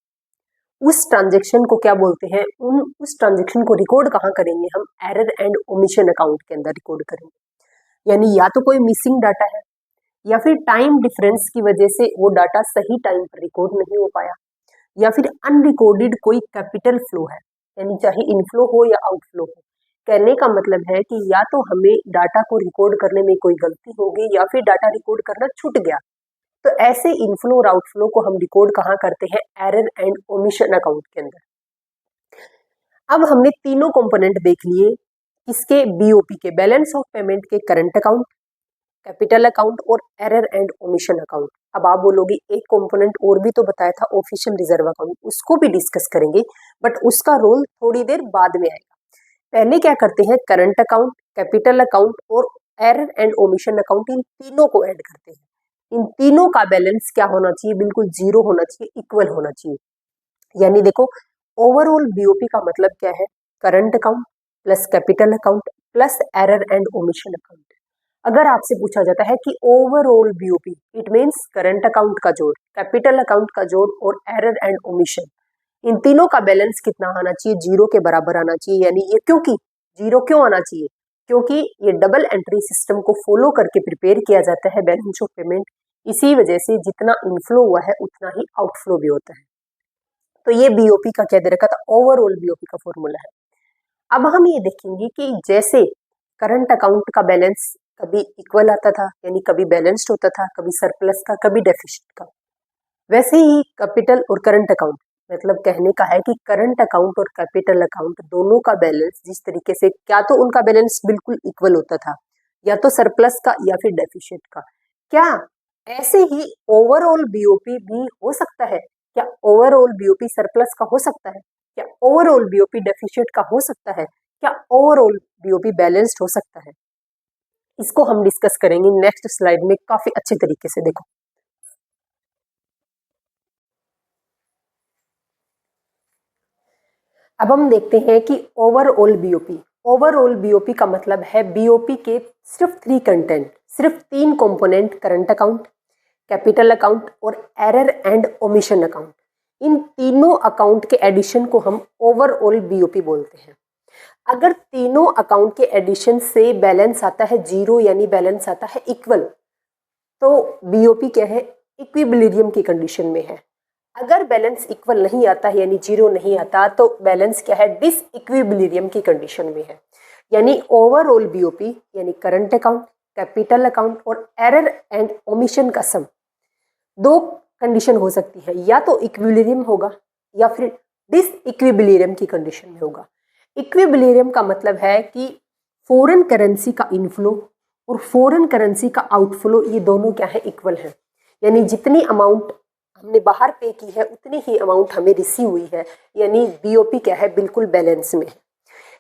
उस ट्रांजैक्शन को क्या बोलते हैं? उस ट्रांजैक्शन को रिकॉर्ड कहाँ करेंगे? हम एरर एंड ओमिशन अकाउंट के अंदर रिकॉर्ड करेंगे। यानी या तो कोई मिसिंग डाटा है, या फिर टाइम डिफरेंस की वजह से वो डाटा सही टाइम पर रिकॉर्ड नहीं हो पाया, या फिर अनरिकॉर्डेड कोई कैपिटल फ्लो है, यानी चाहे इनफ्लो हो या आउटफ्लो हो। कहने का मतलब है कि या तो हमें डाटा को रिकॉर्ड करने में कोई गलती हो गई, या फिर डाटा रिकॉर्ड करना छूट गया। तो ऐसे इनफ्लो और आउटफ्लो को हम रिकॉर्ड कहाँ करते हैं? एरर एंड ओमिशन अकाउंट के अंदर। अब हमने तीनों कंपोनेंट देख लिए किसके? बीओपी के, बैलेंस ऑफ पेमेंट के, करंट अकाउंट, कैपिटल अकाउंट और एरर एंड ओमिशन अकाउंट। अब आप बोलोगे एक कंपोनेंट और भी तो बताया था, ऑफिशियल रिजर्व अकाउंट, उसको भी डिस्कस करेंगे, बट उसका रोल थोड़ी देर बाद में आएगा। पहले क्या करते हैं? करंट अकाउंट, कैपिटल अकाउंट और एरर एंड ओमिशन अकाउंट, इन तीनों को ऐड करते हैं। इन तीनों का बैलेंस क्या होना चाहिए? बिल्कुल जीरो होना चाहिए, इक्वल होना चाहिए। यानी देखो, ओवरऑल बीओपी का मतलब क्या है? Current account plus capital account plus error and omission account. अगर आपसे पूछा जाता है कि overall BOP, it means current account का जोड़, कैपिटल अकाउंट का जोड़ और एरर एंड ओमिशन, इन तीनों का बैलेंस कितना आना चाहिए? जीरो के बराबर आना चाहिए। यानी ये क्योंकि जीरो क्यों आना चाहिए? क्योंकि ये डबल एंट्री सिस्टम को फॉलो करके प्रिपेयर किया जाता है बैलेंस ऑफ पेमेंट। इसी वजह से जितना इनफ्लो हुआ है उतना ही आउटफ्लो भी होता है। तो ये बीओपी का क्या दे रखा था? ओवरऑल बीओपी का फॉर्मूला है। अब हम ये देखेंगे कि जैसे करंट अकाउंट का बैलेंस कभी इक्वल आता था, यानी कभी बैलेंस्ड होता था, कभी सरप्लस का, कभी डेफिसिट का, वैसे ही कैपिटल और करंट अकाउंट, मतलब कहने का है कि करंट अकाउंट और कैपिटल अकाउंट दोनों का बैलेंस जिस तरीके से, क्या तो उनका बैलेंस बिल्कुल इक्वल होता था, या तो सरप्लस का या फिर डेफिसिट का, क्या ऐसे ही ओवरऑल बीओपी भी हो सकता है? क्या ओवरऑल बीओपी सरप्लस का हो सकता है? क्या ओवरऑल बीओपी डेफिसिट का हो सकता है? क्या ओवरऑल बीओपी बैलेंस्ड हो सकता है? इसको हम डिस्कस करेंगे नेक्स्ट स्लाइड में काफी अच्छे तरीके से। देखो, अब हम देखते हैं कि ओवरऑल बीओपी का मतलब है बीओपी के सिर्फ सिर्फ तीन component, current account, capital account और एरर एंड ओमिशन अकाउंट। इन तीनों अकाउंट के एडिशन को हम ओवरऑल बीओपी बोलते हैं। अगर तीनों अकाउंट के एडिशन से बैलेंस आता है जीरो, यानी बैलेंस आता है इक्वल, तो बीओपी क्या है? इक्विबिलियम की कंडीशन में है। अगर बैलेंस इक्वल नहीं आता है, यानी जीरो नहीं आता, तो बैलेंस क्या है? डिस इक्विबिलियम की कंडीशन में है। यानी ओवरऑल बीओपी यानी करंट अकाउंट, कैपिटल अकाउंट और एरर एंड ओमिशन का सम, दो कंडीशन हो सकती है, या तो इक्विलिब्रियम होगा या फिर डिस इक्विबिलियम की कंडीशन में होगा। इक्विबिलियम का मतलब है कि फॉरेन करेंसी का इनफ्लो और फॉरेन करेंसी का आउटफ्लो, ये दोनों क्या है? इक्वल है। यानी जितनी अमाउंट हमने बाहर पे की है उतनी ही अमाउंट हमें रिसीव हुई है, यानी बीओपी क्या है? बिल्कुल बैलेंस में है।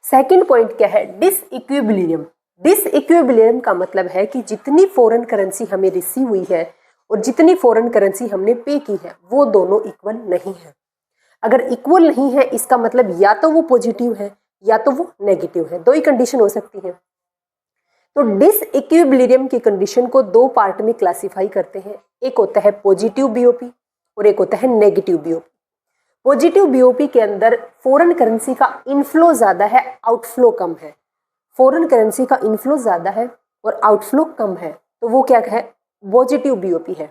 सेकंड पॉइंट क्या है? Dish equilibrium. डिस इक्विबिलियम का मतलब है कि जितनी फॉरेन करेंसी हमें रिसीव हुई है और जितनी फॉरेन करेंसी हमने पे की है, वो दोनों इक्वल नहीं है। अगर इक्वल नहीं है, इसका मतलब या तो वो पॉजिटिव है या तो वो नेगेटिव है, दो ही कंडीशन हो सकती है। तो डिस इक्विबिलियम की कंडीशन को दो पार्ट में क्लासिफाई करते हैं। एक होता है पॉजिटिव बीओपी और एक होता है नेगेटिव बीओपी। पॉजिटिव बीओपी के अंदर फॉरेन करेंसी का इनफ्लो ज्यादा है, आउटफ्लो कम है। फॉरेन करेंसी का इनफ्लो ज्यादा है और आउटफ्लो कम है, तो वो क्या है? पॉजिटिव बीओपी है।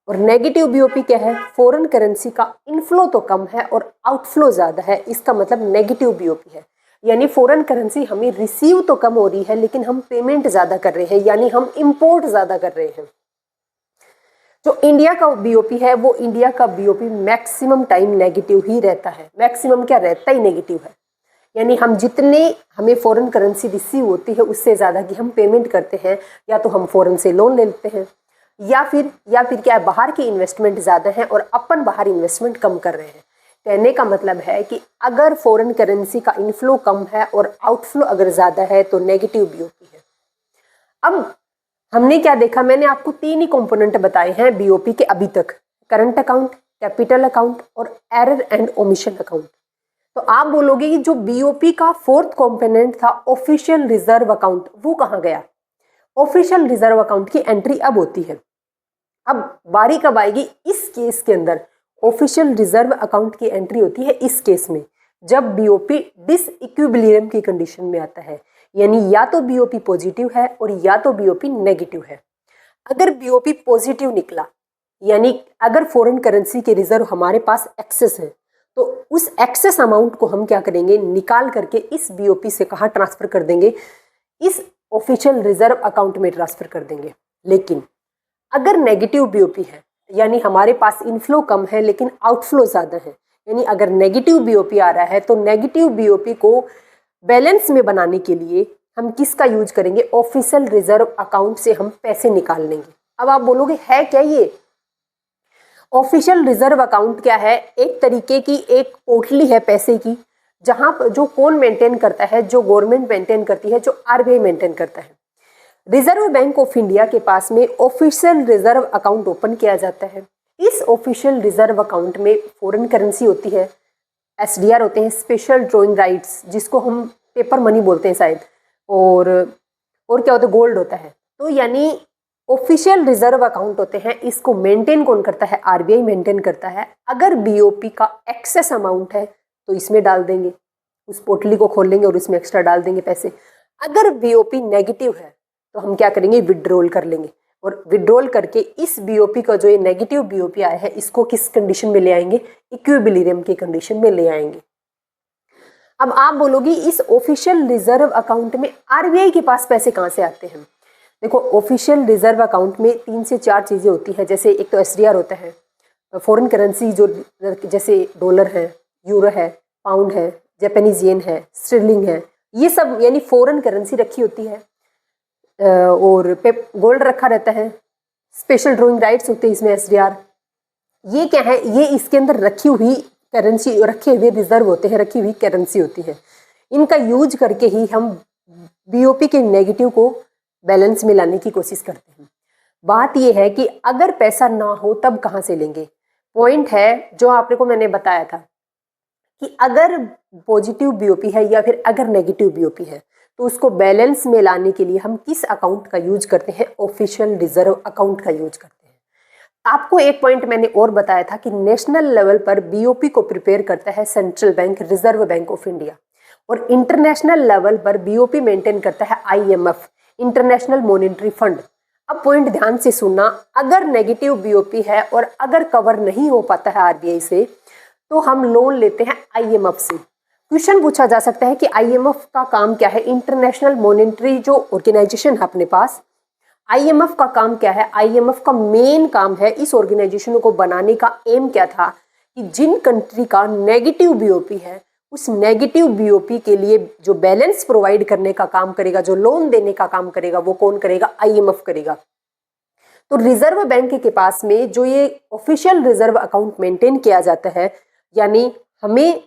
और नेगेटिव बीओपी क्या है? फॉरेन करेंसी का इनफ्लो तो कम है और आउटफ्लो ज्यादा है, इसका मतलब नेगेटिव बीओपी है। यानी फॉरेन करेंसी हमें रिसीव तो कम हो रही है, लेकिन हम पेमेंट ज्यादा कर रहे हैं, यानी हम इंपोर्ट ज्यादा कर रहे हैं। जो इंडिया का बीओपी है, वो इंडिया का बीओपी मैक्सिमम टाइम नेगेटिव ही रहता है। मैक्सिमम क्या रहता ही नेगेटिव है। यानी हम जितने हमें फॉरेन करेंसी रिसीव होती है उससे ज़्यादा की हम पेमेंट करते हैं, या तो हम फॉरेन से लोन ले लेते हैं, या फिर क्या है? बाहर की इन्वेस्टमेंट ज़्यादा है और अपन बाहर इन्वेस्टमेंट कम कर रहे हैं। कहने का मतलब है कि अगर फॉरेन करेंसी का इनफ्लो कम है और आउटफ्लो अगर ज़्यादा है तो नेगेटिव बीओपी है। अब हमने क्या देखा? मैंने आपको तीन ही कंपोनेंट बताए हैं बीओपी के अभी तक, करंट अकाउंट, कैपिटल अकाउंट और एरर एंड ओमिशन अकाउंट। तो आप बोलोगे कि जो बीओपी का फोर्थ कंपोनेंट था ऑफिशियल रिजर्व अकाउंट, वो कहाँ गया? ऑफिशियल रिजर्व अकाउंट की एंट्री अब होती है। अब बारी कब आएगी? इस केस के अंदर ऑफिशियल रिजर्व अकाउंट की एंट्री होती है इस केस में, जब बीओपी डिस इक्विबिलियम की कंडीशन में आता है। यानी या तो बीओपी पॉजिटिव है और या तो बीओपी नेगेटिव है। अगर बीओपी पॉजिटिव निकला, यानी अगर फॉरेन करेंसी के रिजर्व हमारे पास एक्सेस है, तो उस एक्सेस अमाउंट को हम क्या करेंगे? निकाल करके इस बीओपी से कहाँ ट्रांसफर कर देंगे? इस ऑफिशियल रिजर्व अकाउंट में ट्रांसफर कर देंगे। लेकिन अगर नेगेटिव बीओपी है, यानी हमारे पास इनफ्लो कम है लेकिन आउटफ्लो ज़्यादा है, यानी अगर नेगेटिव बीओपी आ रहा है तो नेगेटिव बीओपी को बैलेंस में बनाने के लिए हम किसका यूज करेंगे? ऑफिशियल रिजर्व अकाउंट से हम पैसे निकाल लेंगे। अब आप बोलोगे है क्या ये? ऑफिशियल रिजर्व अकाउंट क्या है? एक तरीके की एक पोटली है पैसे की, जहां पर जो कौन मेंटेन करता है? जो गवर्नमेंट मेंटेन करती है, जो आरबीआई मेंटेन करता है। रिजर्व बैंक ऑफ इंडिया के पास में ऑफिशियल रिजर्व अकाउंट ओपन किया जाता है। इस ऑफिशियल रिजर्व अकाउंट में फॉरेन करेंसी होती है, एसडीआर होते हैं, स्पेशल ड्रॉइंग राइट्स, जिसको हम पेपर मनी बोलते हैं शायद, और क्या होता है, गोल्ड होता है। तो यानी ऑफिशियल रिजर्व अकाउंट होते हैं, इसको मेंटेन कौन करता है? आरबीआई मेंटेन करता है। अगर बीओपी का एक्सेस अमाउंट है तो इसमें डाल देंगे, उस पोटली को खोल लेंगे और इसमें एक्स्ट्रा डाल देंगे पैसे। अगर बीओपी नेगेटिव है तो हम क्या करेंगे? विड्रॉल कर लेंगे, और विड्रॉल करके इस बीओपी का जो ये नेगेटिव बीओपी आया है इसको किस कंडीशन में ले आएंगे? इक्विलिब्रियम की कंडीशन में ले आएंगे। अब आप बोलोगी इस ऑफिशियल रिजर्व अकाउंट में आरबीआई के पास पैसे कहाँ से आते हैं? देखो, ऑफिशियल रिजर्व अकाउंट में 3 से 4 चीज़ें होती हैं। जैसे एक तो एसडीआर होता है, फॉरेन करेंसी जो जैसे डॉलर है, यूरो है, पाउंड है, जापानीज येन है, स्टर्लिंग है, ये सब यानी फॉरेन करेंसी रखी होती है, और गोल्ड रखा रहता है, स्पेशल ड्रॉइंग राइट्स होते हैं इसमें एसडीआर। ये क्या है? ये इसके अंदर रखी हुई करेंसी, रखे हुए रिजर्व होते हैं, रखी हुई करेंसी होती है। इनका यूज करके ही हम बीओपी के नेगेटिव को बैलेंस में लाने की कोशिश करते हैं। बात यह है कि अगर पैसा ना हो तब कहाँ से लेंगे? पॉइंट है जो आपने को मैंने बताया था कि अगर पॉजिटिव बीओपी है या फिर अगर नेगेटिव बीओपी है तो उसको बैलेंस में लाने के लिए हम किस अकाउंट का यूज करते हैं? ऑफिशियल रिजर्व अकाउंट का यूज करते हैं। आपको एक पॉइंट मैंने और बताया था कि नेशनल लेवल पर बीओपी को प्रिपेयर करता है central bank, reserve bank of India, और इंटरनेशनल लेवल पर बीओपी मेंटेन करता है आईएमएफ, इंटरनेशनल मॉनेटरी फंड। अब पॉइंट ध्यान से सुनना, अगर नेगेटिव बीओपी है और अगर कवर नहीं हो पाता है आरबीआई से तो हम लोन लेते हैं आईएमएफ से। क्वेश्चन पूछा जा सकता है कि आईएमएफ का काम क्या है? इंटरनेशनल मॉनेटरी जो ऑर्गेनाइजेशन है अपने पास, आईएमएफ का काम क्या है? आईएमएफ का मेन काम है, इस ऑर्गेनाइजेशन को बनाने का एम क्या था कि जिन कंट्री का नेगेटिव बीओपी है उस नेगेटिव बीओपी के लिए जो बैलेंस प्रोवाइड करने का काम करेगा, जो लोन देने का काम करेगा, वो कौन करेगा? आईएमएफ करेगा। तो रिजर्व बैंक के पास में जो ये ऑफिशियल रिजर्व अकाउंट मेंटेन किया जाता है, यानी हमें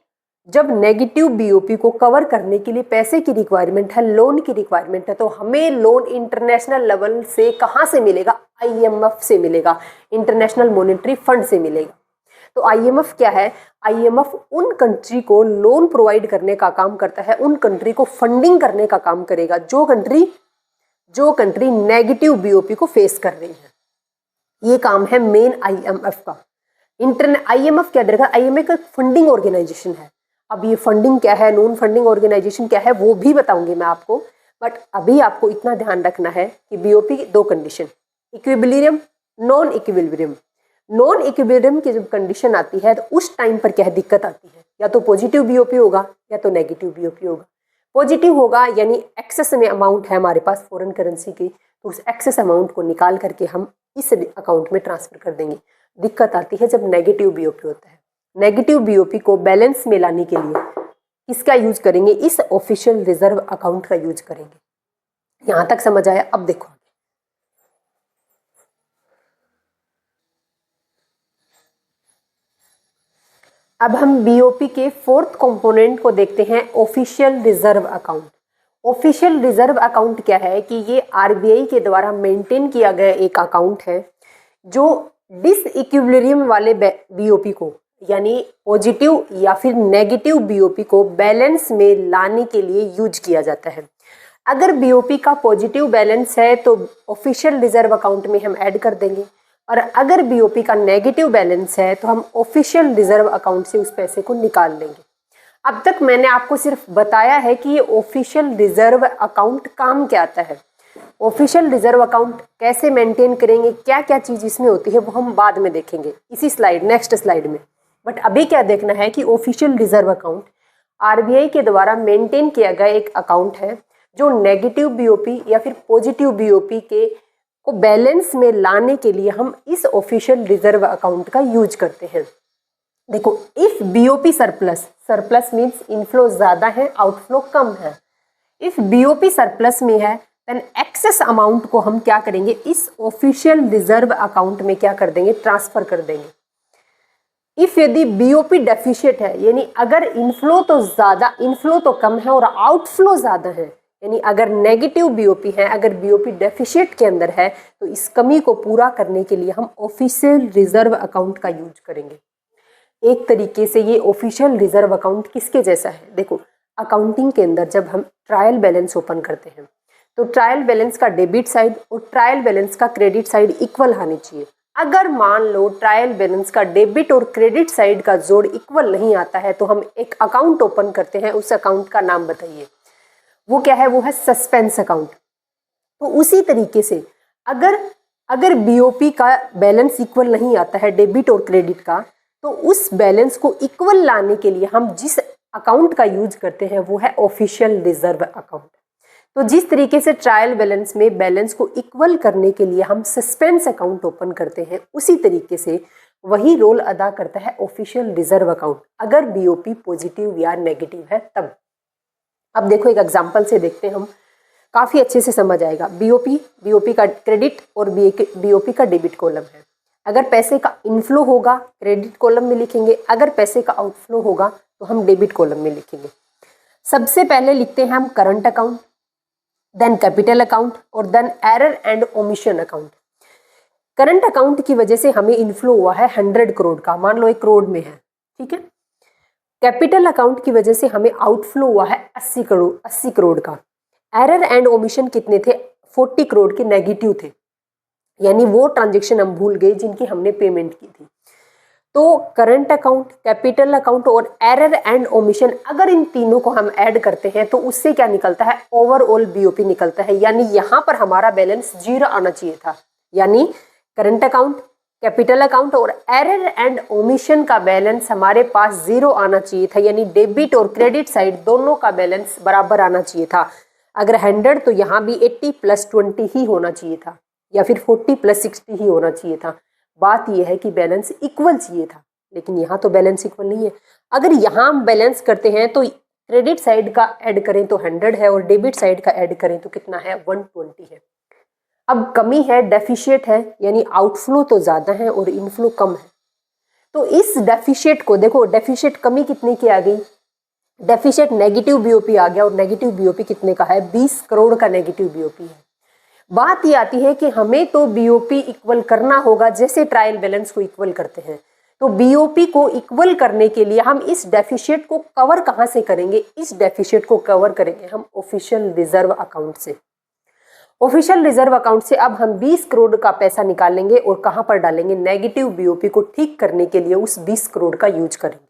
जब नेगेटिव बीओपी को कवर करने के लिए पैसे की रिक्वायरमेंट है, लोन की रिक्वायरमेंट है, तो हमें लोन इंटरनेशनल लेवल से कहाँ से मिलेगा? आईएमएफ से मिलेगा, इंटरनेशनल मॉनेटरी फंड से मिलेगा। तो आईएमएफ क्या है? आईएमएफ उन कंट्री को लोन प्रोवाइड करने का काम करता है, उन कंट्री को फंडिंग करने का काम करेगा जो कंट्री नेगेटिव बीओपी को फेस कर रही है। ये काम है मेन आईएमएफ का। आईएमएफ क्या करेगा? आईएमएफ का फंडिंग ऑर्गेनाइजेशन है। अब ये फंडिंग क्या है, नॉन फंडिंग ऑर्गेनाइजेशन क्या है, वो भी बताऊंगी मैं आपको, बट अभी आपको इतना ध्यान रखना है कि बीओपी की 2 condition, equilibrium, non equilibrium. Non equilibrium की जब कंडीशन आती है तो उस टाइम पर क्या दिक्कत आती है? या तो पॉजिटिव बीओपी होगा या तो नेगेटिव बीओपी होगा। पॉजिटिव होगा यानी एक्सेस में अमाउंट है हमारे पास फॉरेन करेंसी की, तो उस एक्सेस अमाउंट को निकाल करके हम इस अकाउंट में ट्रांसफर कर देंगे। दिक्कत आती है जब नेगेटिव बीओपी होता है। नेगेटिव बीओपी को बैलेंस में लाने के लिए किसका यूज करेंगे? इस ऑफिशियल रिजर्व अकाउंट का यूज करेंगे। यहां तक समझ आया? अब देखो, अब हम बीओपी के 4th कंपोनेंट को देखते हैं, official reserve account. Official reserve account क्या है कि ये आरबीआई के द्वारा मेंटेन किया गया एक अकाउंट है जो डिसइक्विलिब्रियम वाले बीओपी को, यानी पॉजिटिव या फिर नेगेटिव बीओपी को बैलेंस में लाने के लिए यूज किया जाता है। अगर बीओपी का पॉजिटिव बैलेंस है तो ऑफिशियल रिजर्व अकाउंट में हम ऐड कर देंगे, और अगर बीओपी का नेगेटिव बैलेंस है तो हम ऑफिशियल रिजर्व अकाउंट से उस पैसे को निकाल लेंगे। अब तक मैंने आपको सिर्फ बताया है कि ये ऑफिशियल रिजर्व अकाउंट काम क्या आता है। ऑफिशियल रिजर्व अकाउंट कैसे मेंटेन करेंगे, क्या क्या चीज़ इसमें होती है, वो हम बाद में देखेंगे इसी नेक्स्ट स्लाइड में। बट अभी क्या देखना है कि ऑफिशियल रिजर्व अकाउंट आरबीआई के द्वारा मेंटेन किया गया एक अकाउंट है जो नेगेटिव बीओपी या फिर पॉजिटिव बीओपी के को बैलेंस में लाने के लिए हम इस ऑफिशियल रिजर्व अकाउंट का यूज करते हैं। देखो, if BOP surplus means inflow ज्यादा है, आउटफ्लो कम है। इफ बीओपी सरप्लस में है देन एक्सेस अमाउंट को हम क्या करेंगे? इस ऑफिशियल रिजर्व अकाउंट में क्या कर देंगे? ट्रांसफर कर देंगे। इफ यदि बीओपी डेफिशिएट है, यानी अगर इनफ्लो तो कम है और आउटफ्लो ज्यादा है, यानी अगर नेगेटिव बीओपी है, अगर बीओपी डेफिशिएट के अंदर है, तो इस कमी को पूरा करने के लिए हम ऑफिशियल रिजर्व अकाउंट का यूज करेंगे। एक तरीके से ये ऑफिशियल रिजर्व अकाउंट किसके जैसा है? देखो, अकाउंटिंग के अंदर जब हम ट्रायल बैलेंस ओपन करते हैं तो ट्रायल बैलेंस का डेबिट साइड और ट्रायल बैलेंस का क्रेडिट साइड इक्वल आने चाहिए। अगर मान लो ट्रायल बैलेंस का डेबिट और क्रेडिट साइड का जोड़ इक्वल नहीं आता है तो हम एक अकाउंट ओपन करते हैं। उस अकाउंट का नाम बताइए, वो क्या है? वो है सस्पेंस अकाउंट। तो उसी तरीके से अगर बीओपी का बैलेंस इक्वल नहीं आता है डेबिट और क्रेडिट का, तो उस बैलेंस को इक्वल लाने के लिए हम जिस अकाउंट का यूज करते हैं वो है ऑफिशियल रिजर्व अकाउंट। तो जिस तरीके से ट्रायल बैलेंस में बैलेंस को इक्वल करने के लिए हम सस्पेंस अकाउंट ओपन करते हैं, उसी तरीके से वही रोल अदा करता है ऑफिशियल रिजर्व अकाउंट, अगर बीओपी पॉजिटिव या नेगेटिव है तब। अब देखो, एक एग्जांपल से देखते हैं हम, काफ़ी अच्छे से समझ आएगा। बीओपी का क्रेडिट और बीओपी का डेबिट कॉलम है। अगर पैसे का इनफ्लो होगा क्रेडिट कॉलम में लिखेंगे, अगर पैसे का आउटफ्लो होगा तो हम डेबिट कॉलम में लिखेंगे। सबसे पहले लिखते हैं हम current account, then capital account और then error and omission account. Current account की वजह से हमें इनफ्लो हुआ है 100 करोड़ का, मान लो 1 करोड़ में है, ठीक है। कैपिटल अकाउंट की वजह से हमें आउटफ्लो हुआ है 80 करोड़ का। एरर एंड ओमिशन कितने थे? 40 करोड़ के नेगेटिव थे, यानी वो ट्रांजेक्शन हम भूल गए जिनकी हमने पेमेंट की थी। तो करंट अकाउंट, कैपिटल अकाउंट और एरर एंड ओमिशन, अगर इन तीनों को हम ऐड करते हैं तो उससे क्या निकलता है? ओवरऑल बीओपी निकलता है। यानी यहाँ पर हमारा बैलेंस 0 आना चाहिए था। यानी करंट अकाउंट, कैपिटल अकाउंट और एरर एंड ओमिशन का बैलेंस हमारे पास 0 आना चाहिए था। यानी डेबिट और क्रेडिट साइड दोनों का बैलेंस बराबर आना चाहिए था। अगर 100 तो यहाँ भी 80 + 20 ही होना चाहिए था, या फिर 40 + 60 ही होना चाहिए था। बात यह है कि बैलेंस इक्वल चाहिए था, लेकिन यहाँ तो बैलेंस इक्वल नहीं है। अगर यहाँ हम बैलेंस करते हैं तो क्रेडिट साइड का ऐड करें तो 100 है और डेबिट साइड का ऐड करें तो कितना है? 120 है। अब कमी है, डेफिशिएट है, यानी आउटफ्लो तो ज़्यादा है और इनफ्लो कम है। तो इस डेफिशिएट को देखो, डेफिशिएट कमी कितने की आ गई? डेफिशिएट नेगेटिव बीओपी आ गया, और नेगेटिव बीओपी कितने का है? 20 करोड़ का नेगेटिव बीओपी है। बात ये आती है कि हमें तो बीओपी इक्वल करना होगा जैसे ट्रायल बैलेंस को इक्वल करते हैं। तो बीओपी को इक्वल करने के लिए हम इस डेफिशिएट को कवर कहाँ से करेंगे? इस डेफिशिएट को कवर करेंगे हम ऑफिशियल रिजर्व अकाउंट से। ऑफिशियल रिजर्व अकाउंट से अब हम 20 करोड़ का पैसा निकालेंगे और कहाँ पर डालेंगे? नेगेटिव बीओपी को ठीक करने के लिए उस 20 करोड़ का यूज करेंगे।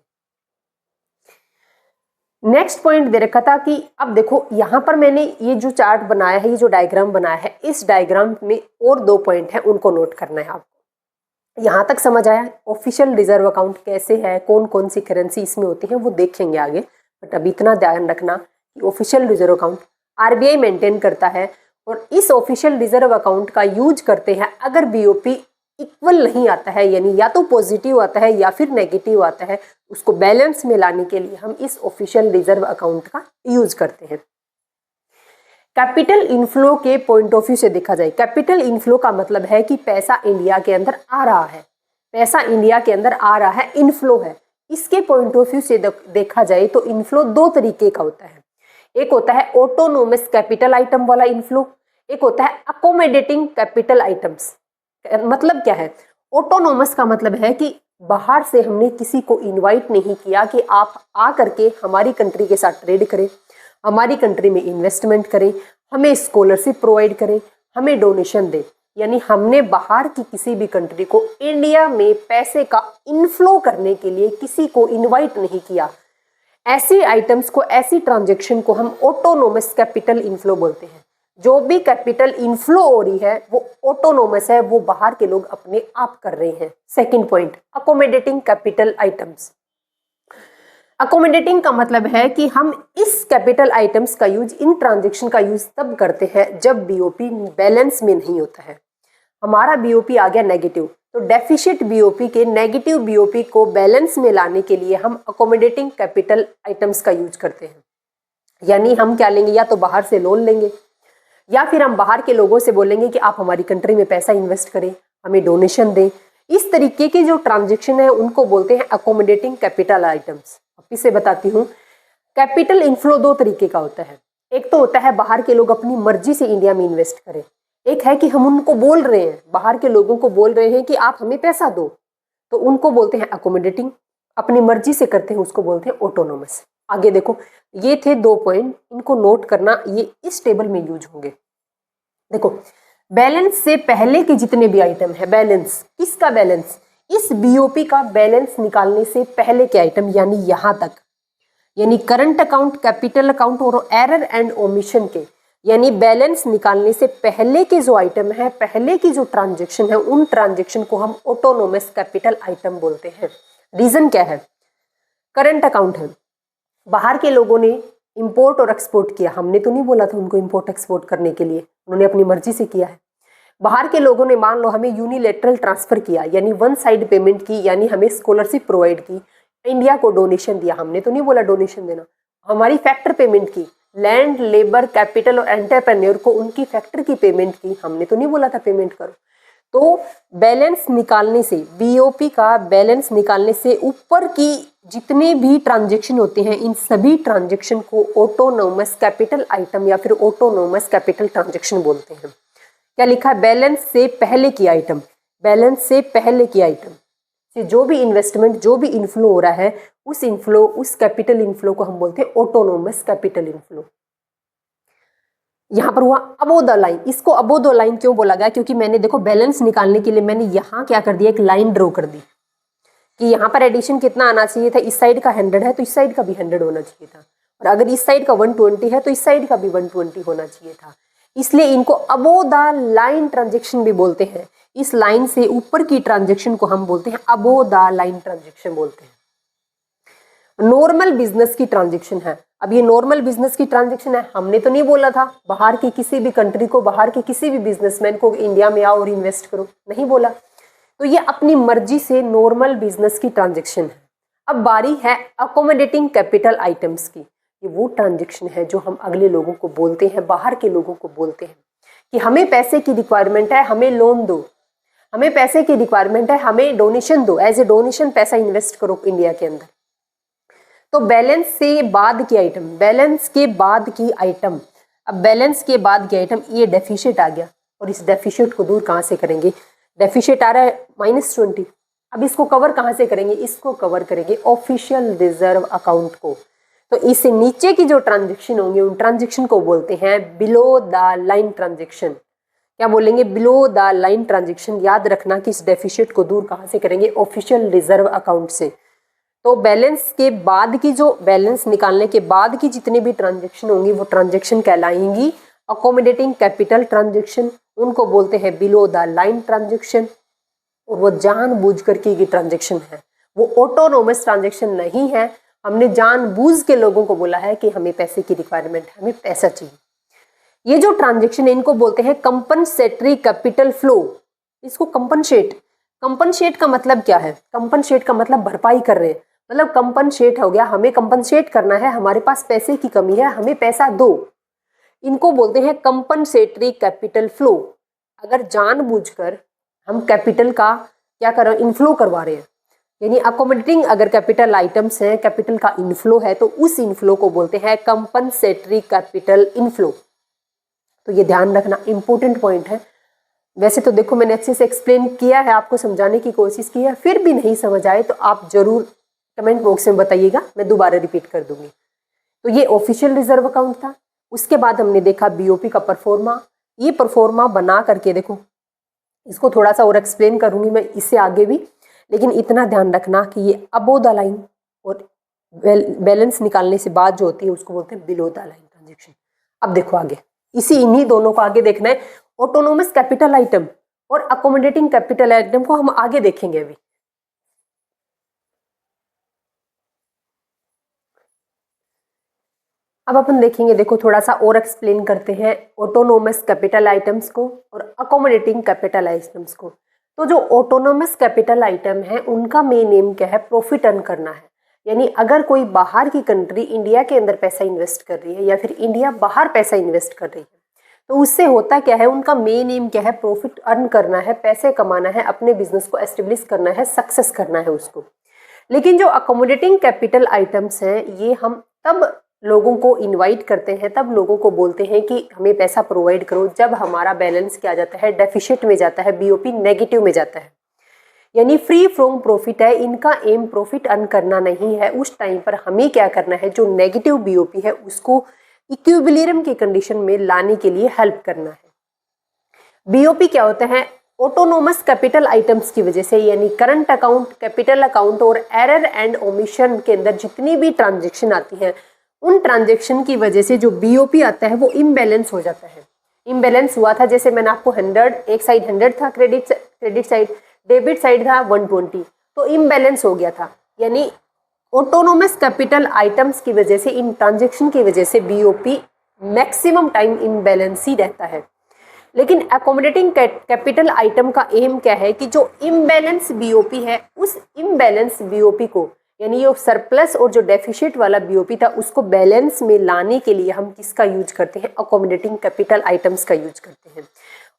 नेक्स्ट पॉइंट दे रखा था कि अब देखो, यहाँ पर मैंने ये जो चार्ट बनाया है, ये जो डायग्राम बनाया है, इस डायग्राम में और 2 पॉइंट है, उनको नोट करना है आपको। यहाँ तक समझ आया? ऑफिशियल रिजर्व अकाउंट कैसे है, कौन कौन सी करेंसी इसमें होती है वो देखेंगे आगे, बट अभी इतना ध्यान रखना कि official reserve account RBI maintain करता है, और इस ऑफिशियल रिजर्व अकाउंट का यूज करते हैं अगर बीओपी इक्वल नहीं आता है, यानी या तो पॉजिटिव आता है या फिर नेगेटिव आता है, उसको बैलेंस में लाने के लिए हम इस ऑफिशियल रिजर्व अकाउंट का यूज करते हैं। कैपिटल इनफ्लो के पॉइंट ऑफ व्यू से देखा जाए, कैपिटल इनफ्लो का मतलब है कि पैसा इंडिया के अंदर आ रहा है, पैसा इंडिया के अंदर आ रहा है, इनफ्लो है। इसके पॉइंट ऑफ व्यू से देखा जाए तो इनफ्लो 2 तरीके का होता है। एक होता है ऑटोनोमस कैपिटल आइटम वाला इनफ्लो, एक होता है अकोमोडेटिंग कैपिटल आइटम्स। मतलब क्या है? ऑटोनोमस का मतलब है कि बाहर से हमने किसी को इनवाइट नहीं किया कि आप आ करके हमारी कंट्री के साथ ट्रेड करें, हमारी कंट्री में इन्वेस्टमेंट करें, हमें स्कॉलरशिप प्रोवाइड करें, हमें डोनेशन दें। यानी हमने बाहर की किसी भी कंट्री को इंडिया में पैसे का इनफ्लो करने के लिए किसी को इनवाइट नहीं किया। ऐसी आइटम्स को, ऐसी ट्रांजेक्शन को हम ऑटोनोमस कैपिटल इनफ्लो बोलते हैं। जो भी कैपिटल इनफ्लो हो रही है वो ऑटोनोमस है, वो बाहर के लोग अपने आप कर रहे हैं। Second point, accommodating capital items. Accommodating का मतलब है कि हम इस कैपिटल आइटम्स का यूज, इन ट्रांजेक्शन का यूज तब करते हैं जब बीओपी बैलेंस में नहीं होता है। हमारा बीओपी आ गया नेगेटिव, तो डेफिशिएट बीओपी के नेगेटिव बीओपी को बैलेंस में लाने के लिए हम अकोमोडेटिंग कैपिटल आइटम्स का यूज करते हैं। यानी हम क्या लेंगे? या तो बाहर से लोन लेंगे, या फिर हम बाहर के लोगों से बोलेंगे कि आप हमारी कंट्री में पैसा इन्वेस्ट करें, हमें डोनेशन दें। इस तरीके के जो ट्रांजेक्शन है उनको बोलते हैं अकोमोडेटिंग कैपिटल आइटम्स। अब इसे बताती हूँ। कैपिटल इनफ्लो 2 तरीके का होता है। एक तो होता है बाहर के लोग अपनी मर्जी से इंडिया में इन्वेस्ट करें, एक है कि हम उनको बोल रहे हैं, बाहर के लोगों को बोल रहे हैं कि आप हमें पैसा दो, तो उनको बोलते हैं अकोमोडेटिंग। अपनी मर्जी से करते हैं उसको बोलते हैं ऑटोनोमस। आगे देखो, ये थे 2 पॉइंट, इनको नोट करना, ये इस टेबल में यूज होंगे। देखो, बैलेंस से पहले के जितने भी आइटम है, बैलेंस किसका, बैलेंस इस बीओपी का बैलेंस निकालने से पहले के आइटम, यानी यहां तक, यानी करंट अकाउंट, कैपिटल अकाउंट और एरर एंड ओमिशन के, यानी बैलेंस निकालने से पहले के जो आइटम है, पहले की जो ट्रांजैक्शन है, उन ट्रांजैक्शन को हम ऑटोनोमस कैपिटल आइटम बोलते हैं। रीजन क्या है? करंट अकाउंट है, बाहर के लोगों ने इंपोर्ट और एक्सपोर्ट किया, हमने तो नहीं बोला था उनको इंपोर्ट एक्सपोर्ट करने के लिए, उन्होंने अपनी मर्जी से किया है। बाहर के लोगों ने मान लो हमें यूनिलेटरल ट्रांसफर किया, यानी वन साइड पेमेंट की, यानी हमें स्कॉलरशिप प्रोवाइड की, इंडिया को डोनेशन दिया, हमने तो नहीं बोला डोनेशन देना, हमारी फैक्टर पेमेंट की, लैंड, लेबर, कैपिटल और एंटरप्रेन्योर को उनकी फैक्टर की पेमेंट की, हमने तो नहीं बोला था पेमेंट करो। तो बैलेंस निकालने से, बीओपी का बैलेंस निकालने से ऊपर की जितने भी ट्रांजैक्शन होते हैं, इन सभी ट्रांजैक्शन को ऑटोनोमस कैपिटल आइटम या फिर ऑटोनोमस कैपिटल ट्रांजैक्शन बोलते हैं। क्या लिखा है? बैलेंस से पहले की आइटम, बैलेंस से पहले की आइटम से जो भी इन्वेस्टमेंट, जो भी इनफ्लो हो रहा है, उस इनफ्लो, उस कैपिटल इनफ्लो को हम बोलते हैं ऑटोनोमस कैपिटल इनफ्लो। यहां पर हुआ अबोव द लाइन, इसको अबोव द लाइन क्यों बोला गया? क्योंकि मैंने देखो बैलेंस निकालने के लिए मैंने यहां क्या कर दिया, एक लाइन ड्रॉ कर दी कि यहाँ पर एडिशन कितना आना चाहिए था, इस साइड का 100 है तो इस साइड का भी 100 होना चाहिए था, और अगर इस साइड का 120 है तो इस साइड का भी 120 होना चाहिए था। इसलिए इनको अबोव द लाइन ट्रांजैक्शन भी बोलते हैं। इस लाइन से ऊपर की ट्रांजैक्शन को हम बोलते हैं अबोव द लाइन ट्रांजैक्शन बोलते हैं। नॉर्मल बिजनेस की ट्रांजैक्शन है, अब ये नॉर्मल बिजनेस की ट्रांजैक्शन है, हमने तो नहीं बोला था बाहर की किसी भी कंट्री को, बाहर के किसी भी बिजनेसमैन को इंडिया में आओ और इन्वेस्ट करो, नहीं बोला। तो ये अपनी मर्जी से नॉर्मल बिजनेस की ट्रांजैक्शन है। अब बारी है अकोमोडेटिंग कैपिटल आइटम्स की। ये वो ट्रांजैक्शन है जो हम अगले लोगों को बोलते हैं, बाहर के लोगों को बोलते हैं कि हमें पैसे की रिक्वायरमेंट है, हमें लोन दो, हमें पैसे की रिक्वायरमेंट है, हमें डोनेशन दो, एज ए डोनेशन पैसा इन्वेस्ट करो इंडिया के अंदर। तो बैलेंस से बाद की आइटम, बैलेंस के बाद की आइटम, अब बैलेंस के बाद की आइटम, ये डेफिशिट आ गया, और इस डेफिशिट को दूर कहाँ से करेंगे? डेफिशिट आ रहा है -20, अब इसको कवर कहाँ से करेंगे? इसको कवर करेंगे ऑफिशियल रिजर्व अकाउंट को। तो इससे नीचे की जो ट्रांजैक्शन होंगे, उन ट्रांजैक्शन को बोलते हैं बिलो द लाइन ट्रांजैक्शन। क्या बोलेंगे? Below the line transaction. याद रखना कि इस डेफिशिट को दूर कहाँ से करेंगे? ऑफिशियल रिजर्व अकाउंट से। तो बैलेंस के बाद की जो, बैलेंस निकालने के बाद की जितनी भी ट्रांजैक्शन होंगी वो ट्रांजैक्शन कहलाएंगी अकोमोडेटिंग कैपिटल ट्रांजैक्शन, उनको बोलते हैं बिलो द लाइन ट्रांजैक्शन। और वो जानबूझकर की ट्रांजैक्शन है, वो ऑटोनोमस ट्रांजैक्शन नहीं है। हमने जानबूझ के लोगों को बोला है कि हमें पैसे की रिक्वायरमेंट है, हमें पैसा चाहिए। ये जो ट्रांजैक्शन है इनको बोलते हैं कंपनसेटरी कैपिटल फ्लो। इसको कंपनसेट, कंपनसेट का मतलब क्या है? कंपनसेट का मतलब भरपाई कर रहे हैं, मतलब कंपनसेट हो गया, हमें कंपनसेट करना है, हमारे पास पैसे की कमी है, हमें पैसा दो। इनको बोलते हैं कंपनसेटरी कैपिटल फ्लो। अगर जानबूझकर हम कैपिटल का क्या कर रहे हैं? इनफ्लो करवा रहे हैं, यानी अकोमोडेटिंग अगर कैपिटल आइटम्स हैं, कैपिटल का इनफ्लो है, तो उस इनफ्लो को बोलते हैं कंपनसेटरी कैपिटल इनफ्लो। तो ये ध्यान रखना, इंपॉर्टेंट पॉइंट है। वैसे तो देखो मैंने अच्छे से एक्सप्लेन किया है, आपको समझाने की कोशिश की है, फिर भी नहीं समझ आए तो आप जरूर कमेंट बॉक्स में बताइएगा, मैं दोबारा रिपीट कर दूंगी। तो ये ऑफिशियल रिजर्व अकाउंट था। उसके बाद हमने देखा बीओपी का परफॉर्मा। ये परफॉर्मा बना करके देखो, इसको थोड़ा सा और एक्सप्लेन करूंगी मैं इससे आगे भी, लेकिन इतना ध्यान रखना कि ये अबोव द लाइन और बैलेंस निकालने से बाद जो होती है उसको बोलते हैं बिलो द लाइन ट्रांजैक्शन। अब देखो आगे, इन्हीं दोनों को आगे देखना है। ऑटोनोमस कैपिटल आइटम और अकोमोडेटिंग कैपिटल आइटम को हम आगे देखेंगे अभी। अब अपन देखेंगे, देखो थोड़ा सा और एक्सप्लेन करते हैं ऑटोनोमस कैपिटल आइटम्स को और अकोमोडेटिंग कैपिटल आइटम्स को। तो जो ऑटोनोमस कैपिटल आइटम है उनका मेन एम क्या है? प्रॉफिट अर्न करना है। यानी अगर कोई बाहर की कंट्री इंडिया के अंदर पैसा इन्वेस्ट कर रही है या फिर इंडिया बाहर पैसा इन्वेस्ट कर रही है, तो उससे होता क्या है? उनका मेन एम क्या है? प्रॉफिट अर्न करना है, पैसे कमाना है, अपने बिजनेस को एस्टेब्लिश करना है, सक्सेस करना है उसको। लेकिन जो अकोमोडेटिंग कैपिटल आइटम्स हैं ये हम तब लोगों को इनवाइट करते हैं, तब लोगों को बोलते हैं कि हमें पैसा प्रोवाइड करो, जब हमारा बैलेंस क्या जाता है, डेफिसिट में जाता है, बीओपी नेगेटिव में जाता है, यानी फ्री फ्रॉम प्रॉफिट है। इनका एम प्रॉफिट अर्न करना नहीं है। उस टाइम पर हमें क्या करना है, जो नेगेटिव बीओपी है उसको इक्विलिब्रियम की कंडीशन में लाने के लिए हेल्प करना है। बीओपी क्या होता है, ऑटोनोमस कैपिटल आइटम्स की वजह से, यानी करंट अकाउंट, कैपिटल अकाउंट और एरर एंड ओमिशन के अंदर जितनी भी ट्रांजेक्शन आती है, उन ट्रांजेक्शन की वजह से जो बीओपी आता है वो इम्बैलेंस हो जाता है। इम्बैलेंस हुआ था, जैसे मैंने आपको 100, एक साइड 100 था क्रेडिट साइड, डेबिट साइड था 120, तो इम्बैलेंस हो गया था। यानी ऑटोनोमस कैपिटल आइटम्स की वजह से, इन ट्रांजेक्शन की वजह से बीओपी मैक्सिमम टाइम इम्बैलेंस ही रहता है। लेकिन अकोमोडेटिंग कैपिटल आइटम का एम क्या है कि जो इम्बैलेंस बीओपी है, उस इम्बैलेंस बीओपी को, यानी ये सरप्लस और जो डेफिसिट वाला बीओपी था उसको बैलेंस में लाने के लिए हम किसका यूज करते हैं, अकोमोडेटिंग कैपिटल आइटम्स का यूज करते हैं।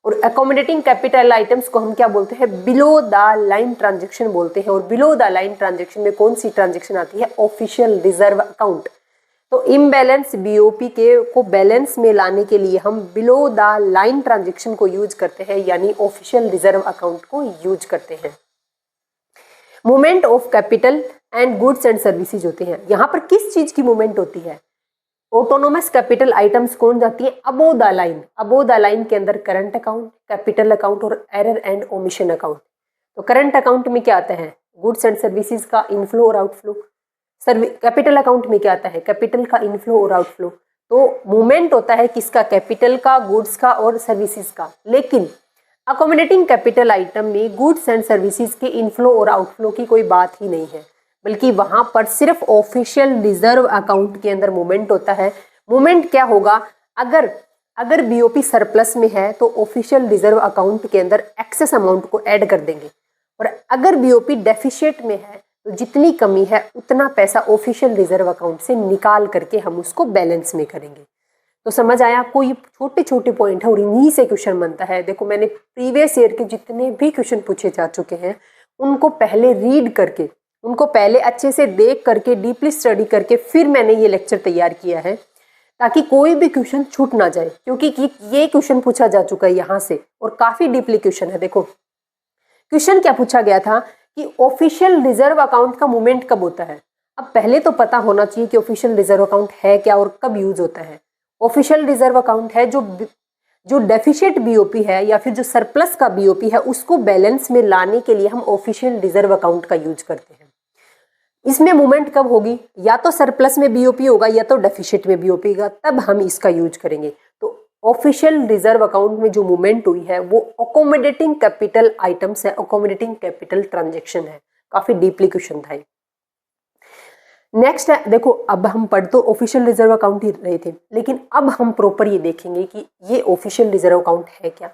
और अकोमोडेटिंग कैपिटल आइटम्स को हम क्या बोलते हैं, बिलो द लाइन ट्रांजेक्शन बोलते हैं। और बिलो द लाइन ट्रांजेक्शन में कौन सी ट्रांजेक्शन आती है, ऑफिशियल रिजर्व अकाउंट। तो इम्बैलेंस बीओपी को बैलेंस में लाने के लिए हम बिलो द लाइन ट्रांजेक्शन को यूज करते हैं, यानी ऑफिशियल रिजर्व अकाउंट को यूज करते हैं। Movement of capital and goods and services होते हैं। यहाँ पर किस चीज की मूवमेंट होती है, ऑटोनोमस कैपिटल आइटम्स कौन जाती है, above the line. Above the line के अंदर करंट अकाउंट, कैपिटल अकाउंट और एरर एंड ओमिशन अकाउंट। तो करंट अकाउंट में क्या आता है, गुड्स एंड सर्विसेज का इनफ्लो और आउटफ्लो। कैपिटल अकाउंट में क्या आता है, कैपिटल का इनफ्लो और आउटफ्लो। तो मूवमेंट होता है किसका, कैपिटल का, गुड्स का और सर्विसेज का। लेकिन अकोमोडेटिंग कैपिटल आइटम में गुड्स एंड सर्विसेज के इनफ्लो और आउटफ्लो की कोई बात ही नहीं है, बल्कि वहां पर सिर्फ ऑफिशियल रिजर्व अकाउंट के अंदर मूवमेंट होता है। मूवमेंट क्या होगा, अगर बीओपी सरप्लस में है तो ऑफिशियल रिजर्व अकाउंट के अंदर एक्सेस अमाउंट को ऐड कर देंगे, और अगर बीओपी डेफिसिट में है तो जितनी कमी है उतना पैसा ऑफिशियल रिजर्व अकाउंट से निकाल करके हम उसको बैलेंस में करेंगे। तो समझ आया आपको, ये छोटे छोटे पॉइंट है और इन्हीं से क्वेश्चन बनता है। देखो मैंने प्रीवियस ईयर के जितने भी क्वेश्चन पूछे जा चुके हैं उनको पहले रीड करके, उनको पहले अच्छे से देख करके, डीपली स्टडी करके फिर मैंने ये लेक्चर तैयार किया है, ताकि कोई भी क्वेश्चन छूट ना जाए। क्योंकि ये क्वेश्चन पूछा जा चुका है यहाँ से और काफी डीपली क्वेश्चन है। देखो क्वेश्चन क्या पूछा गया था कि ऑफिशियल रिजर्व अकाउंट का मूवमेंट कब होता है। अब पहले तो पता होना चाहिए कि ऑफिशियल रिजर्व अकाउंट है क्या और कब यूज होता है। ऑफिशियल रिजर्व अकाउंट है जो डेफिशिट बीओपी है या फिर जो सरप्लस का बीओपी है उसको बैलेंस में लाने के लिए हम ऑफिशियल रिजर्व अकाउंट का यूज करते हैं। इसमें मूवमेंट कब होगी, या तो सरप्लस में बीओपी होगा या तो डेफिसिट में बीओपी होगा, तब हम इसका यूज करेंगे। तो ऑफिशियल रिजर्व अकाउंट में जो मूवमेंट हुई है वो अकोमोडेटिंग कैपिटल आइटम्स है, अकोमोडेटिंग कैपिटल ट्रांजेक्शन है। काफी डीपली क्वेश्चन था। नेक्स्ट है, देखो अब हम पढ़ तो ऑफिशियल रिजर्व अकाउंट ही रहे थे, लेकिन अब हम प्रॉपर ये देखेंगे कि ये ऑफिशियल रिजर्व अकाउंट है क्या।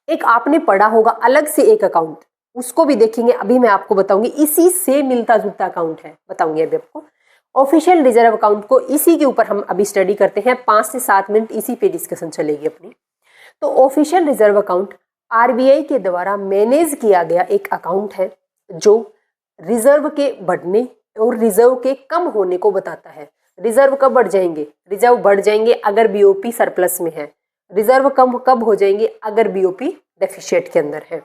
एक आपने पढ़ा होगा अलग से एक अकाउंट, उसको भी देखेंगे। अभी मैं आपको बताऊंगी, इसी से मिलता जुलता अकाउंट है, बताऊंगी अभी आपको। ऑफिशियल रिजर्व अकाउंट को इसी के ऊपर हम अभी स्टडी करते हैं, 5 से 7 मिनट इसी पे डिस्कशन चलेगी अपनी। तो ऑफिशियल रिजर्व अकाउंट आरबीआई के द्वारा मैनेज किया गया एक अकाउंट है जो रिजर्व के बढ़ने और रिजर्व के कम होने को बताता है। रिजर्व कब बढ़ जाएंगे, रिजर्व बढ़ जाएंगे अगर बीओपी सरप्लस में है। रिजर्व कम कब हो जाएंगे, अगर बीओपी डेफिशिएट के अंदर है,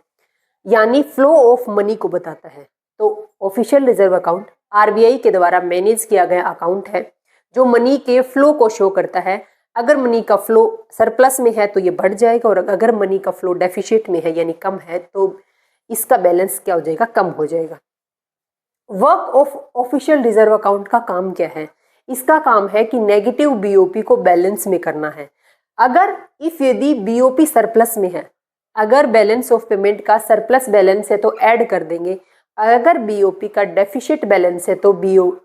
यानी फ्लो ऑफ मनी को बताता है। तो ऑफिशियल रिजर्व अकाउंट आरबीआई के द्वारा मैनेज किया गया अकाउंट है जो मनी के फ्लो को शो करता है। अगर मनी का फ्लो सरप्लस में है तो ये बढ़ जाएगा, और अगर मनी का फ्लो डेफिशिएट में है यानी कम है तो इसका बैलेंस क्या हो जाएगा, कम हो जाएगा। Work of official reserve account का काम क्या है, इसका काम है कि नेगेटिव बीओपी को बैलेंस में करना है। अगर यदि बीओपी सरप्लस में है, अगर बैलेंस ऑफ पेमेंट का सरप्लस बैलेंस है तो ऐड कर देंगे, अगर बीओपी का डेफिशिट बैलेंस है तो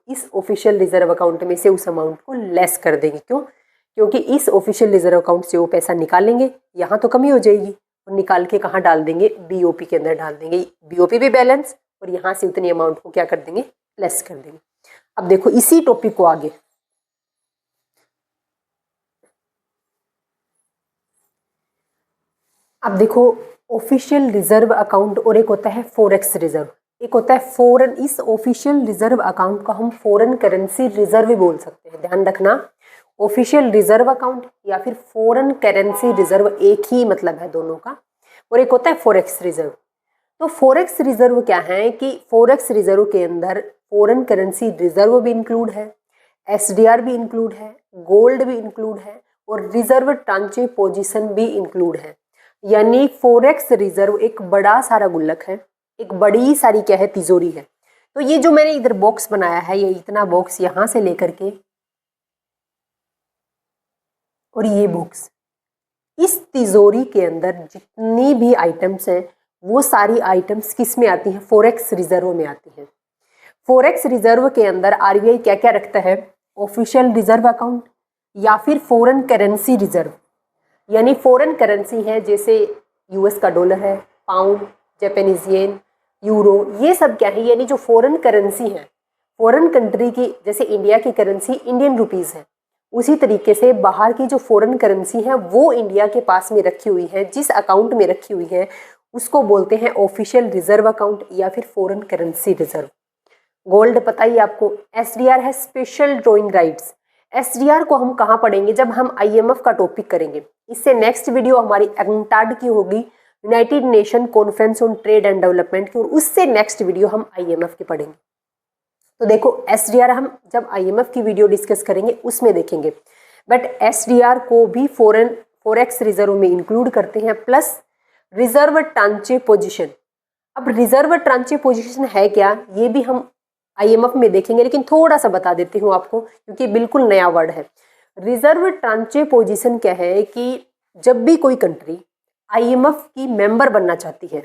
इस ऑफिशियल रिजर्व अकाउंट में से उस अमाउंट को लेस कर देंगे। क्यों, क्योंकि इस ऑफिशियल रिजर्व अकाउंट से वो पैसा निकालेंगे, यहाँ तो कमी हो जाएगी, और निकाल के कहाँ डाल देंगे, बीओपी के अंदर डाल देंगे। बीओपी भी बैलेंस और यहाँ से उतनी अमाउंट को क्या कर देंगे, लेस कर देंगे। अब देखो इसी टॉपिक को आगे, अब देखो ऑफिशियल रिजर्व अकाउंट और एक होता है फॉरेक्स रिजर्व, एक होता है फॉरेन। इस ऑफिशियल रिजर्व अकाउंट को हम फॉरेन करेंसी रिजर्व भी बोल सकते हैं, ध्यान रखना। ऑफिशियल रिजर्व अकाउंट या फिर फॉरेन करेंसी रिजर्व, एक ही मतलब है दोनों का, और एक होता है फॉरेक्स रिजर्व। तो फॉरेक्स रिजर्व क्या है कि फॉरेक्स रिजर्व के अंदर फॉरेन करेंसी रिजर्व भी इंक्लूड है, एसडीआर भी इंक्लूड है, गोल्ड भी इंक्लूड है और रिजर्व ट्रांचे पोजीशन भी इंक्लूड है। यानी फॉरेक्स रिजर्व एक बड़ा सारा गुल्लक है, एक बड़ी सारी क्या है, तिजोरी है। तो ये जो मैंने इधर बॉक्स बनाया है, ये इतना बॉक्स यहां से लेकर के और ये बॉक्स, इस तिजोरी के अंदर जितनी भी आइटम्स हैं वो सारी आइटम्स किस में आती हैं, फॉरेक्स रिजर्व में आती हैं। फॉरेक्स रिजर्व के अंदर आरबीआई क्या क्या रखता है, ऑफिशियल रिजर्व अकाउंट या फिर फॉरेन करेंसी रिजर्व। यानी फॉरेन करेंसी है जैसे यूएस का डॉलर है, पाउंड, जापानीज येन, यूरो, ये सब क्या है, यानी जो फॉरेन करेंसी है, फॉरेन कंट्री की, जैसे इंडिया की करेंसी इंडियन रुपीस है, उसी तरीके से बाहर की जो फॉरेन करेंसी है वो इंडिया के पास में रखी हुई है, जिस अकाउंट में रखी हुई है उसको बोलते हैं ऑफिशियल रिजर्व अकाउंट या फिर फॉरेन करेंसी रिजर्व। गोल्ड पता ही आपको, एसडीआर है स्पेशल ड्रॉइंग राइट्स। एसडीआर को हम कहाँ पढ़ेंगे, जब हम आईएमएफ का टॉपिक करेंगे। इससे नेक्स्ट वीडियो हमारी UNCTAD की होगी, United Nation conference on trade and development की, और उससे नेक्स्ट वीडियो हम आईएमएफ की पढ़ेंगे। तो देखो एसडीआर हम जब आईएमएफ की वीडियो डिस्कस करेंगे उसमें देखेंगे, बट एसडीआर को भी फॉरेक्स रिजर्व में इंक्लूड करते हैं, प्लस रिजर्व ट्रांचे पोजीशन। अब रिजर्व ट्रांचे पोजीशन है क्या, ये भी हम आईएमएफ में देखेंगे, लेकिन थोड़ा सा बता देती हूँ आपको क्योंकि बिल्कुल नया वर्ड है। रिजर्व ट्रांचे पोजीशन क्या है कि जब भी कोई कंट्री आईएमएफ की मेंबर बनना चाहती है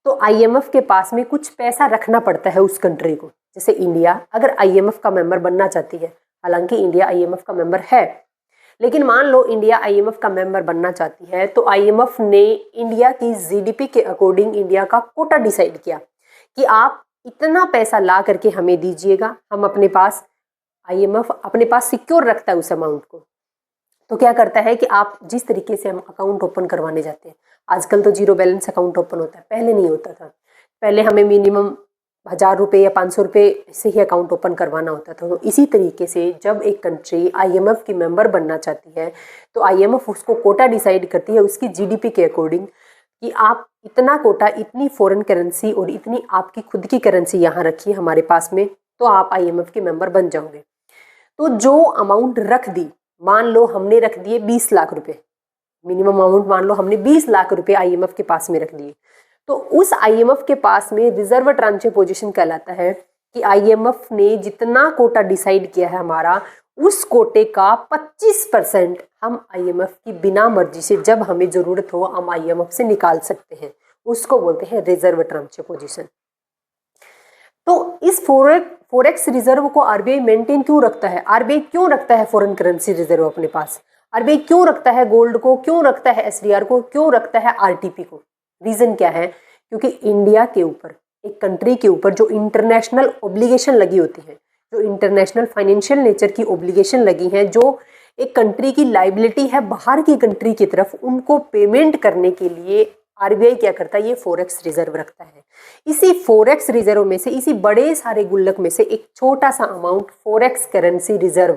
तो आईएमएफ के पास में कुछ पैसा रखना पड़ता है उस कंट्री को। जैसे इंडिया अगर आईएमएफ का मेंबर बनना चाहती है, हालांकि इंडिया आईएमएफ का मेंबर है, लेकिन मान लो इंडिया आईएमएफ का मेंबर बनना चाहती है तो आईएमएफ ने इंडिया की जीडीपी के अकॉर्डिंग इंडिया का कोटा डिसाइड किया कि आप इतना पैसा ला करके हमें दीजिएगा, हम अपने पास, आईएमएफ अपने पास सिक्योर रखता है उस अमाउंट को। तो क्या करता है कि आप जिस तरीके से हम अकाउंट ओपन करवाने जाते हैं, आजकल तो जीरो बैलेंस अकाउंट ओपन होता है, पहले नहीं होता था। पहले हमें मिनिमम 1000 रुपये या 500 रुपये से ही अकाउंट ओपन करवाना होता था। तो इसी तरीके से जब एक कंट्री आईएमएफ की मेंबर बनना चाहती है तो आईएमएफ उसको कोटा डिसाइड करती है उसकी जीडीपी के अकॉर्डिंग कि आप इतना कोटा, इतनी फॉरेन करेंसी और इतनी आपकी खुद की करेंसी यहाँ रखिए हमारे पास में, तो आप आईएमएफ के मेंबर बन जाओगे। तो जो अमाउंट रख दी, मान लो हमने रख दिए 20 लाख रुपए, मिनिमम अमाउंट मान लो हमने 20 लाख रुपए आईएमएफ के पास में रख दिए, तो उस आईएमएफ के पास में रिजर्व ट्रांचे पोजीशन कहलाता है कि आईएमएफ ने जितना कोटा डिसाइड किया है हमारा, उस कोटे का 25% हम आईएमएफ की बिना मर्जी से जब हमें जरूरत हो हम आईएमएफ से निकाल सकते हैं, उसको बोलते हैं रिजर्व ट्रांचे पोजीशन। तो इस फॉरेक्स रिजर्व को आरबीआई मेंटेन क्यों रखता है, आरबीआई क्यों रखता है फॉरेन करेंसी रिजर्व अपने पास, आरबीआई क्यों रखता है गोल्ड को, क्यों रखता है एसडीआर को, क्यों रखता है आरटीपी को? रीजन क्या है, क्योंकि इंडिया के ऊपर, एक कंट्री के ऊपर जो इंटरनेशनल ऑब्लिगेशन लगी होती है, जो इंटरनेशनल फाइनेंशियल नेचर की ऑब्लिगेशन लगी है, जो एक कंट्री की लाइबिलिटी है बाहर की कंट्री की तरफ, उनको पेमेंट करने के लिए आरबीआई क्या करता है, ये फॉरेक्स रिजर्व रखता है। इसी फॉरेक्स रिजर्व में से, इसी बड़े सारे गुल्लक में से एक छोटा सा अमाउंट फॉरेक्स करेंसी रिजर्व,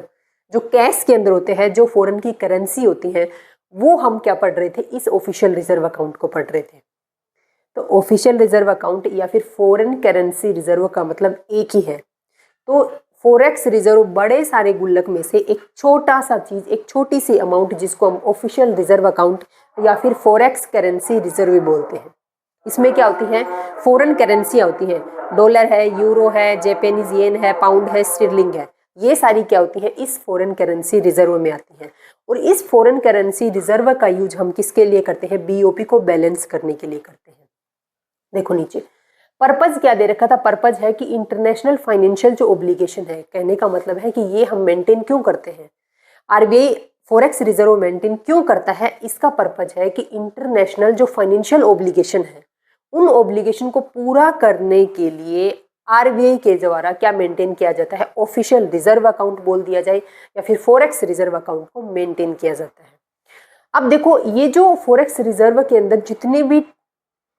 जो कैश के अंदर होते हैं, जो फॉरेन की करेंसी होती है, वो हम क्या पढ़ रहे थे, इस ऑफिशियल रिजर्व अकाउंट को पढ़ रहे थे। तो ऑफिशियल रिजर्व अकाउंट या फिर फॉरेन करेंसी रिजर्व का मतलब एक ही है। तो फॉरेक्स रिजर्व बड़े सारे गुल्लक में से एक छोटा सा चीज, एक छोटी सी अमाउंट जिसको हम ऑफिशियल रिजर्व अकाउंट या फिर फॉरेक्स करेंसी रिजर्व बोलते हैं। इसमें क्या होती हैं, फॉरेन करेंसियाँ होती हैं, डॉलर है, यूरो है, जापानीज येन है, पाउंड है, स्टर्लिंग है, ये सारी क्या होती है, इस फॉरेन करेंसी रिजर्व में आती हैं। और इस फॉरेन करेंसी रिजर्व का यूज हम किसके लिए करते हैं, बीओपी को बैलेंस करने के लिए करते हैं। देखो नीचे पर्पज क्या दे रखा था, पर्पज है कि इंटरनेशनल फाइनेंशियल जो ऑब्लिगेशन है, कहने का मतलब है कि ये हम मेंटेन क्यों करते हैं, आरबीआई फॉरेक्स रिजर्व मेंटेन क्यों करता है, इसका पर्पज है कि इंटरनेशनल जो फाइनेंशियल ऑब्लिगेशन है, उन ऑब्लिगेशन को पूरा करने के लिए आरबीआई के द्वारा क्या मेंटेन किया जाता है, ऑफिशियल रिजर्व अकाउंट बोल दिया जाए या फिर फॉरेक्स रिजर्व अकाउंट को मेंटेन किया जाता है। अब देखो ये जो फॉरेक्स रिजर्व के अंदर जितनी भी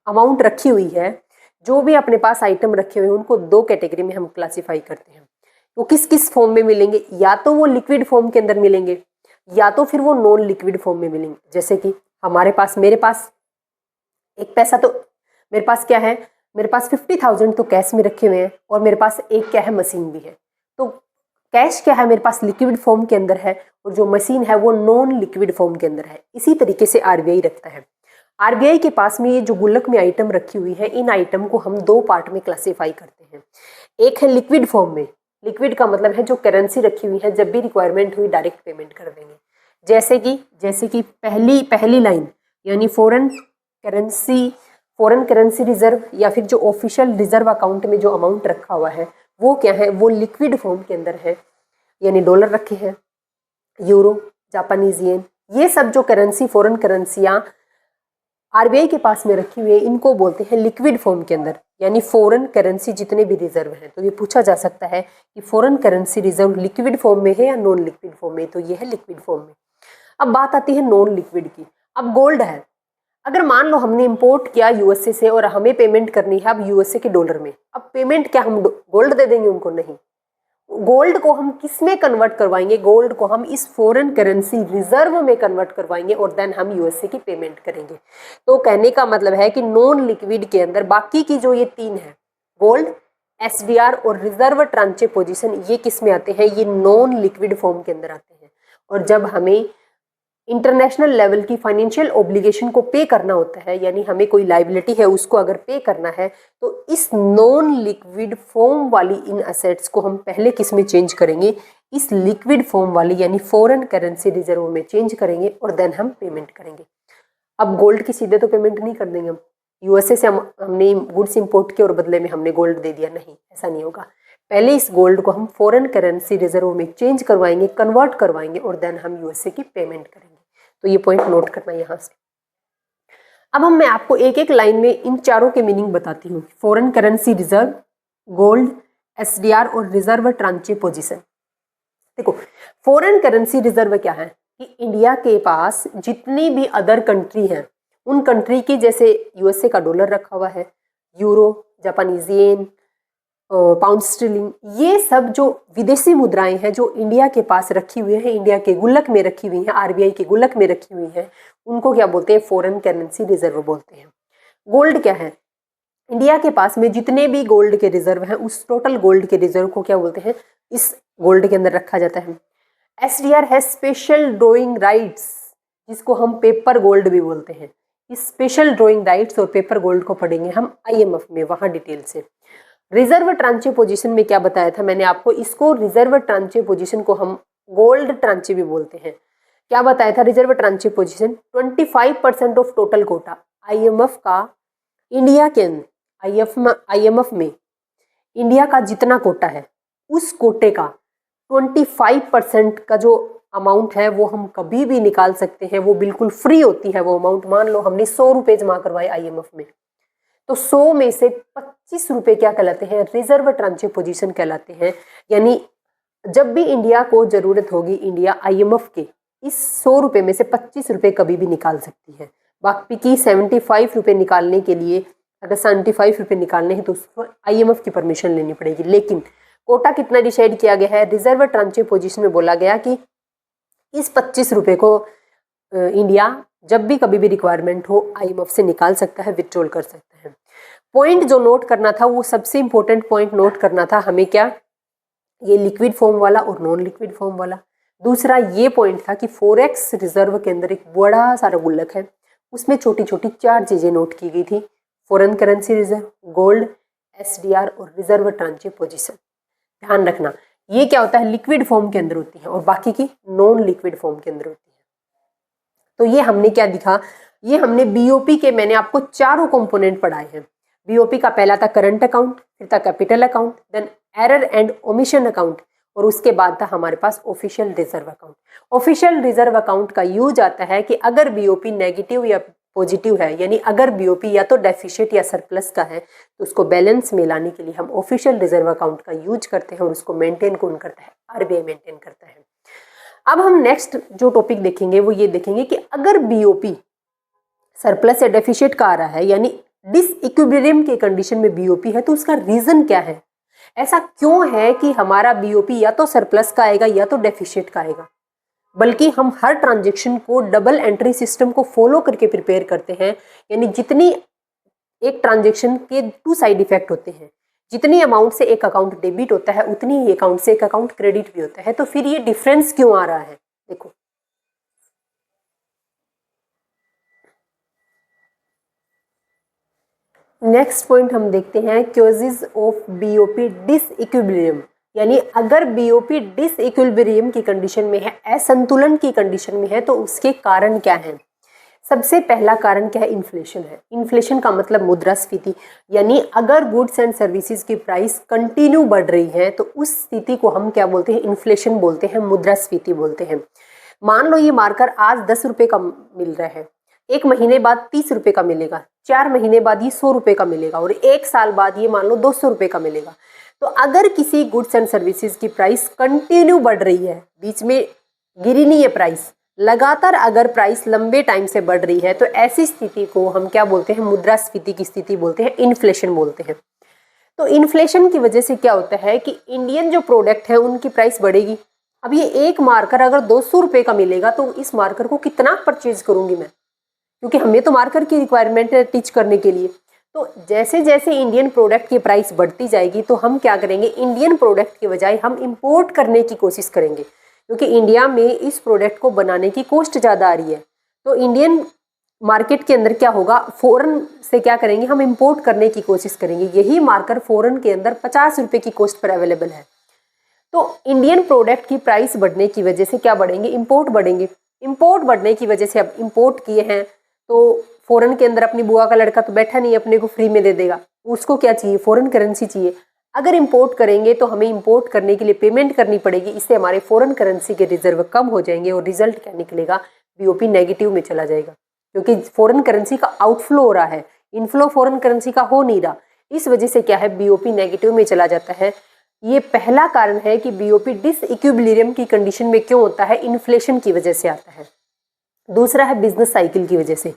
अमाउंट रखी हुई है, जो भी अपने पास आइटम रखे हुए हैं, उनको दो कैटेगरी में हम क्लासिफाई करते हैं। वो किस किस फॉर्म में मिलेंगे, या तो वो लिक्विड फॉर्म के अंदर मिलेंगे, या तो फिर वो नॉन लिक्विड फॉर्म में मिलेंगे। जैसे कि मेरे पास एक पैसा, तो मेरे पास क्या है, मेरे पास 50,000 तो कैश में रखे हुए हैं और मेरे पास एक क्या है, मशीन भी है। तो कैश क्या है, मेरे पास लिक्विड फॉर्म के अंदर है और जो मशीन है वो नॉन लिक्विड फॉर्म के अंदर है। इसी तरीके से आरबीआई रखता है। आरबीआई के पास में ये जो गुल्लक में आइटम रखी हुई है, इन आइटम को हम दो पार्ट में क्लासीफाई करते हैं। एक है लिक्विड फॉर्म में, लिक्विड का मतलब है जो करेंसी रखी हुई है, जब भी रिक्वायरमेंट हुई डायरेक्ट पेमेंट कर देंगे। जैसे कि पहली लाइन यानी फॉरेन करेंसी रिजर्व या फिर जो ऑफिशियल रिजर्व अकाउंट में जो अमाउंट रखा हुआ है वो क्या है, वो लिक्विड फॉर्म के अंदर है। यानी डॉलर रखे हैं, यूरो, जापानीज येन, ये सब जो करेंसी फॉरेन करेंसियां आरबीआई के पास में रखी हुई है, इनको बोलते हैं लिक्विड फॉर्म के अंदर, यानी फॉरेन करेंसी जितने भी रिजर्व हैं। तो ये पूछा जा सकता है कि foreign currency reserve liquid form में है या नॉन लिक्विड फॉर्म में, तो ये है लिक्विड फॉर्म में। अब बात आती है नॉन लिक्विड की। अब गोल्ड है, अगर मान लो हमने इंपोर्ट किया यूएसए से और हमें पेमेंट करनी है अब यूएसए के डॉलर में, अब पेमेंट क्या हम गोल्ड दे देंगे उनको? नहीं, गोल्ड को हम किस में कन्वर्ट करवाएंगे? गोल्ड को हम इस फॉरेन करेंसी रिजर्व में कन्वर्ट करवाएंगे और देन हम यूएसए की पेमेंट करेंगे। तो कहने का मतलब है कि नॉन लिक्विड के अंदर बाकी की जो ये तीन है, गोल्ड, एसडीआर और रिजर्व ट्रांचे पोजीशन, ये किस में आते हैं? ये नॉन लिक्विड फॉर्म के अंदर आते हैं। और जब हमें इंटरनेशनल लेवल की फाइनेंशियल ऑब्लिगेशन को पे करना होता है, यानी हमें कोई लाइबिलिटी है उसको अगर पे करना है, तो इस नॉन लिक्विड फॉर्म वाली इन असेट्स को हम पहले किस में चेंज करेंगे? इस लिक्विड फॉर्म वाली यानी फॉरेन करेंसी रिजर्व में चेंज करेंगे और देन हम पेमेंट करेंगे। अब गोल्ड की सीधे तो पेमेंट नहीं कर देंगे हम, यूएसए से हमने गुड्स इंपोर्ट किए और बदले में हमने गोल्ड दे दिया, नहीं, ऐसा नहीं होगा। पहले इस गोल्ड को हम फॉरेन करेंसी रिजर्व में चेंज करवाएंगे, कन्वर्ट करवाएंगे और देन हम यूएसए की पेमेंट करेंगे। तो ये पॉइंट नोट करना यहाँ से। अब मैं आपको एक एक लाइन में इन चारों के मीनिंग बताती हूँ। Foreign currency reserve, gold, SDR और रिजर्व ट्रांचे पोजीशन। देखो, फॉरेन करेंसी रिजर्व क्या है कि इंडिया के पास जितनी भी अदर कंट्री हैं, उन कंट्री की, जैसे यूएसए का डॉलर रखा हुआ है, euro, Japanese yen, pound sterling, ये सब जो विदेशी मुद्राएं हैं जो इंडिया के पास रखी हुई हैं, इंडिया के गुल्लक में रखी हुई हैं, आरबीआई के गुल्लक में रखी हुई हैं, उनको क्या बोलते हैं? फॉरेन करेंसी रिजर्व बोलते हैं। गोल्ड क्या है? इंडिया के पास में जितने भी गोल्ड के रिजर्व हैं, उस टोटल गोल्ड के रिजर्व को क्या बोलते हैं? इस गोल्ड के अंदर रखा जाता है। एसडीआर है स्पेशल ड्रॉइंग राइट्स, जिसको हम पेपर गोल्ड भी बोलते हैं। इस स्पेशल ड्रॉइंग राइट्स और पेपर गोल्ड को पढ़ेंगे हम आईएमएफ में, वहां डिटेल से। रिजर्व ट्रांचे पोजीशन में क्या बताया था मैंने आपको? इसको रिजर्व ट्रांचे पोजीशन को हम गोल्ड ट्रांचे भी बोलते हैं। क्या बताया था? Reserve tranche position 25% of total quota IMF का, इंडिया के आईएमएफ में इंडिया का जितना कोटा है, उस कोटे का 25% का जो अमाउंट है वो हम कभी भी निकाल सकते हैं। वो बिल्कुल फ्री होती है वो अमाउंट। मान लो हमने 100 रुपये जमा करवाए आईएमएफ में, तो 100 में से 25 रुपये क्या कहलाते हैं? रिजर्व ट्रांचे पोजीशन कहलाते हैं। यानी जब भी इंडिया को जरूरत होगी, इंडिया आईएमएफ के इस 100 रुपये में से 25 रुपये कभी भी निकाल सकती है। बाकी की 75 रुपये निकालने के लिए, अगर 75 रुपये निकालने हैं तो उसको आईएमएफ की परमिशन लेनी पड़ेगी। लेकिन कोटा कितना डिसाइड किया गया है? रिजर्व ट्रांचे पोजीशन में बोला गया कि इस 25 रुपये को इंडिया जब भी कभी भी रिक्वायरमेंट हो आईएमएफ से निकाल सकता है, विथड्रॉल कर सकता है। पॉइंट जो नोट करना था, वो सबसे इंपॉर्टेंट पॉइंट नोट करना था हमें, क्या? ये लिक्विड फॉर्म वाला और नॉन लिक्विड फॉर्म वाला। दूसरा ये पॉइंट था कि फॉरेक्स रिजर्व के अंदर एक बड़ा सारा गुल्लक है, उसमें छोटी छोटी 4 चीजें नोट की गई थी। Foreign currency reserve, gold, SDR और रिजर्व ट्रांचे पोजीशन। ध्यान रखना, ये क्या होता है? लिक्विड फॉर्म के अंदर होती है और बाकी की नॉन लिक्विड फॉर्म के अंदर होती है। तो ये हमने क्या दिखा? ये हमने बीओपी के, मैंने आपको चारों कंपोनेंट पढ़ाए हैं। बीओपी का पहला था करंट अकाउंट, फिर था capital account, then error and omission account, और उसके बाद था हमारे पास official reserve account. Official reserve account का यूज आता है कि अगर बीओपी नेगेटिव या पॉजिटिव है, यानी अगर बीओपी या तो डेफिशिट या सरप्लस का है, तो उसको बैलेंस में लाने के लिए हम ऑफिशियल रिजर्व अकाउंट का यूज करते हैं और उसको मेंटेन कौन करता है? आरबीआई मेंटेन करता है। अब हम नेक्स्ट जो टॉपिक देखेंगे वो ये देखेंगे कि अगर बीओपी सरप्लस या डेफिशिट का आ रहा है, यानी डिसइक्विलिब्रियम के कंडीशन में बीओपी है, तो उसका रीजन क्या है? ऐसा क्यों है कि हमारा बीओपी या तो सरप्लस का आएगा या तो डेफिशिट का आएगा? बल्कि हम हर ट्रांजेक्शन को डबल एंट्री सिस्टम को फॉलो करके प्रिपेयर करते हैं। यानी जितनी एक ट्रांजेक्शन के 2 साइड इफेक्ट होते हैं, जितनी अमाउंट से एक अकाउंट डेबिट होता है उतनी ही अकाउंट से एक अकाउंट क्रेडिट भी होता है। तो फिर ये डिफरेंस क्यों आ रहा है, देखो नेक्स्ट पॉइंट हम देखते हैं क्योजेज ऑफ बीओपी डिसइक्विलिब्रियम। यानी अगर बीओपी डिसइक्विलिब्रियम की कंडीशन में है, असंतुलन की कंडीशन में है, तो उसके कारण क्या है। सबसे पहला कारण क्या है, इन्फ्लेशन है। इन्फ्लेशन का मतलब मुद्रास्फीति। यानी अगर गुड्स एंड सर्विसेज की प्राइस कंटिन्यू बढ़ रही है तो उस स्थिति को हम क्या बोलते हैं, इन्फ्लेशन बोलते हैं, मुद्रास्फीति बोलते हैं। मान लो ये मार्कर आज 10 रुपए का मिल रहा है, 1 महीने बाद 30 रुपए का मिलेगा, 4 महीने बाद ये 100 रुपए का मिलेगा और 1 साल बाद ये मान लो 200 रुपए का मिलेगा। तो अगर किसी गुड्स एंड सर्विसेज की प्राइस कंटिन्यू बढ़ रही है, बीच में गिरी नहीं है प्राइस, लगातार अगर प्राइस लंबे टाइम से बढ़ रही है, तो ऐसी स्थिति को हम क्या बोलते हैं, मुद्रास्फीति की स्थिति बोलते हैं, इन्फ्लेशन बोलते हैं। तो इन्फ्लेशन की वजह से क्या होता है कि इंडियन जो प्रोडक्ट है उनकी प्राइस बढ़ेगी। अब ये एक मार्कर अगर 200 रुपए का मिलेगा तो इस मार्कर को कितना परचेज करूंगी मैं, क्योंकि हमें तो मार्कर की रिक्वायरमेंट है टीच करने के लिए। तो जैसे जैसे इंडियन प्रोडक्ट की प्राइस बढ़ती जाएगी तो हम क्या करेंगे, इंडियन प्रोडक्ट की बजाय हम इंपोर्ट करने की कोशिश करेंगे, क्योंकि इंडिया में इस प्रोडक्ट को बनाने की कॉस्ट ज़्यादा आ रही है। तो इंडियन मार्केट के अंदर क्या होगा, फॉरेन से क्या करेंगे, हम इंपोर्ट करने की कोशिश करेंगे। यही मार्कर फॉरेन के अंदर 50 रुपये की कॉस्ट पर अवेलेबल है। तो इंडियन प्रोडक्ट की प्राइस बढ़ने की वजह से क्या बढ़ेंगे, इंपोर्ट बढ़ेंगे। इंपोर्ट बढ़ने की वजह से अब इंपोर्ट किए हैं तो फॉरेन के अंदर अपनी बुआ का लड़का तो बैठा नहीं अपने को फ्री में दे देगा, उसको क्या चाहिए, फॉरेन करेंसी चाहिए। अगर इंपोर्ट करेंगे तो हमें इंपोर्ट करने के लिए पेमेंट करनी पड़ेगी, इससे हमारे फॉरेन करेंसी के रिजर्व कम हो जाएंगे और रिजल्ट क्या निकलेगा, बीओपी नेगेटिव में चला जाएगा, क्योंकि फॉरेन करेंसी का आउटफ्लो हो रहा है, इनफ्लो फॉरेन करेंसी का हो नहीं रहा। इस वजह से क्या है, बीओपी नेगेटिव में चला जाता है। ये पहला कारण है कि बीओपी डिसइक्विलिब्रियम की कंडीशन में क्यों होता है, इन्फ्लेशन की वजह से आता है। दूसरा है बिजनेस साइकिल की वजह से।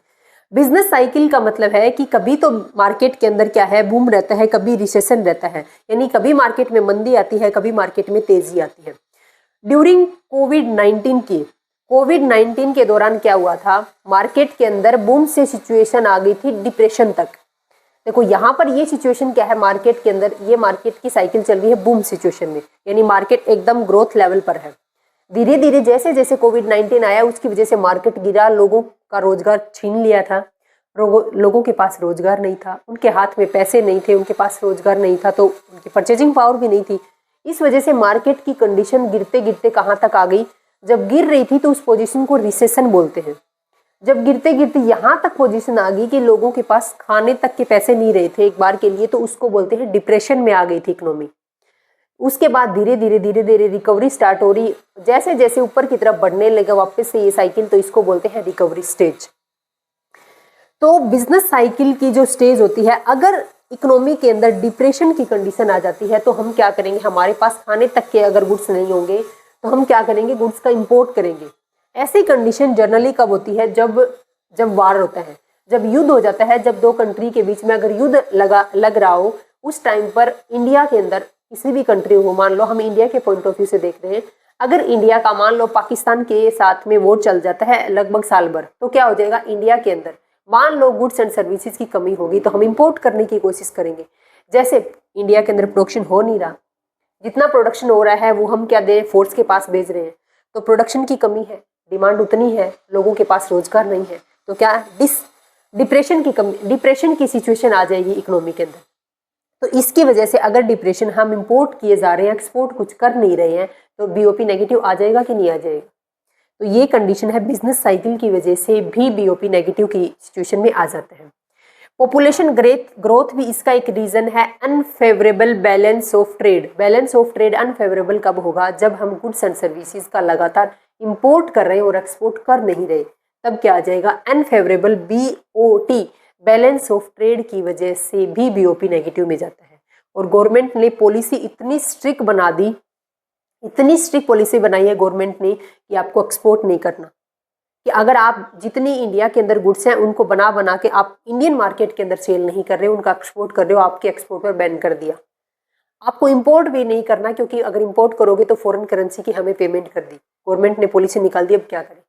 बिजनेस साइकिल का मतलब है कि कभी तो मार्केट के अंदर क्या है, बूम रहता है, कभी रिसेशन रहता है, यानी कभी मार्केट में मंदी आती है, कभी मार्केट में तेजी आती है। ड्यूरिंग कोविड-19 के दौरान क्या हुआ था, मार्केट के अंदर बूम से सिचुएशन आ गई थी डिप्रेशन तक। देखो यहाँ पर ये सिचुएशन क्या है, मार्केट के अंदर ये मार्केट की साइकिल चल रही है बूम सिचुएशन में, यानी मार्केट एकदम ग्रोथ लेवल पर है। धीरे धीरे जैसे जैसे कोविड-19 आया उसकी वजह से मार्केट गिरा, लोगों का रोजगार छीन लिया था, लोगों के पास रोजगार नहीं था, उनके हाथ में पैसे नहीं थे, उनके पास रोजगार नहीं था, तो उनकी परचेजिंग पावर भी नहीं थी। इस वजह से मार्केट की कंडीशन गिरते गिरते कहाँ तक आ गई, जब गिर रही थी तो उस पोजीशन को रिसेशन बोलते हैं। जब गिरते गिरते यहाँ तक पोजीशन आ गई कि लोगों के पास खाने तक के पैसे नहीं रहे थे एक बार के लिए, तो उसको बोलते हैं डिप्रेशन में आ गई थी इकोनॉमी। उसके बाद धीरे धीरे रिकवरी स्टार्ट हो रही, जैसे जैसे ऊपर की तरफ बढ़ने लगा वापस से ये साइकिल, तो इसको बोलते हैं रिकवरी स्टेज। तो बिजनेस साइकिल की जो स्टेज होती है, अगर इकोनॉमी के अंदर डिप्रेशन की कंडीशन आ जाती है तो हम क्या करेंगे, हमारे पास खाने तक के अगर गुड्स नहीं होंगे तो हम क्या करेंगे, गुड्स का इंपोर्ट करेंगे। ऐसी कंडीशन जनरली कब होती है, जब वार होता है, जब युद्ध हो जाता है, जब दो कंट्री के बीच में अगर युद्ध लग रहा हो, उस टाइम पर इंडिया के अंदर किसी भी कंट्री हो, मान लो हम इंडिया के पॉइंट ऑफ व्यू से देख रहे हैं, अगर इंडिया का मान लो पाकिस्तान के साथ में वॉर चल जाता है लगभग साल भर, तो क्या हो जाएगा, इंडिया के अंदर मान लो गुड्स एंड सर्विसेज की कमी होगी तो हम इंपोर्ट करने की कोशिश करेंगे। जैसे इंडिया के अंदर प्रोडक्शन हो नहीं रहा, जितना प्रोडक्शन हो रहा है वो हम क्या दे, फोर्स के पास भेज रहे हैं, तो प्रोडक्शन की कमी है, डिमांड उतनी है, लोगों के पास रोजगार नहीं है, तो क्या डिप्रेशन की सिचुएशन आ जाएगी इकोनॉमी के अंदर। तो इसकी वजह से अगर डिप्रेशन, हम इंपोर्ट किए जा रहे हैं, एक्सपोर्ट कुछ कर नहीं रहे हैं, तो बीओपी नेगेटिव आ जाएगा कि नहीं आ जाएगा। तो ये कंडीशन है, बिजनेस साइकिल की वजह से भी बीओपी नेगेटिव की सिचुएशन में आ जाते हैं। पॉपुलेशन ग्रोथ भी इसका एक रीजन है। Unfavourable balance of trade unfavourable कब होगा, जब हम गुड्स एंड सर्विसेज का लगातार इंपोर्ट कर रहे हैं और एक्सपोर्ट कर नहीं रहे, तब क्या आ जाएगा, unfavourable BOT, balance of trade की वजह से भी बीओपी नेगेटिव में जाता है। और गवर्नमेंट ने पॉलिसी इतनी स्ट्रिक्ट बना दी, इतनी स्ट्रिक्ट पॉलिसी बनाई है गवर्नमेंट ने कि आपको एक्सपोर्ट नहीं करना, कि अगर आप जितनी इंडिया के अंदर गुड्स हैं उनको बना के आप इंडियन मार्केट के अंदर सेल नहीं कर रहे हो, उनका एक्सपोर्ट कर रहे हो, आपके एक्सपोर्ट पर बैन कर दिया। आपको इंपोर्ट भी नहीं करना, क्योंकि अगर इंपोर्ट करोगे तो फॉरेन करेंसी की हमें पेमेंट कर दी, गवर्नमेंट ने पॉलिसी निकाल दी, अब क्या करें।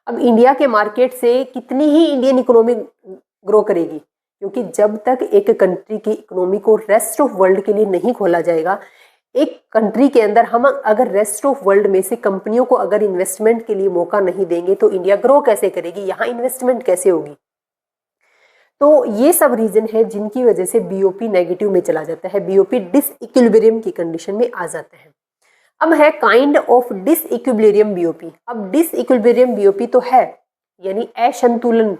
अब इंडिया के मार्केट से कितनी ही इंडियन इकोनॉमी ग्रो करेगी, क्योंकि जब तक एक कंट्री की इकोनॉमी को रेस्ट ऑफ वर्ल्ड के लिए नहीं खोला जाएगा, एक कंट्री के अंदर हम अगर रेस्ट ऑफ वर्ल्ड में से कंपनियों को अगर इन्वेस्टमेंट के लिए मौका नहीं देंगे तो इंडिया ग्रो कैसे करेगी, यहाँ इन्वेस्टमेंट कैसे होगी। तो ये सब रीजन है जिनकी वजह से बीओपी नेगेटिव में चला जाता है, बीओपी डिसइक्विलिब्रियम की कंडीशन में आ जाता है। अब है काइंड ऑफ डिसइक्विलिब्रियम बीओपी। अब डिसइक्विलिब्रियम बीओपी तो है, यानी असंतुलन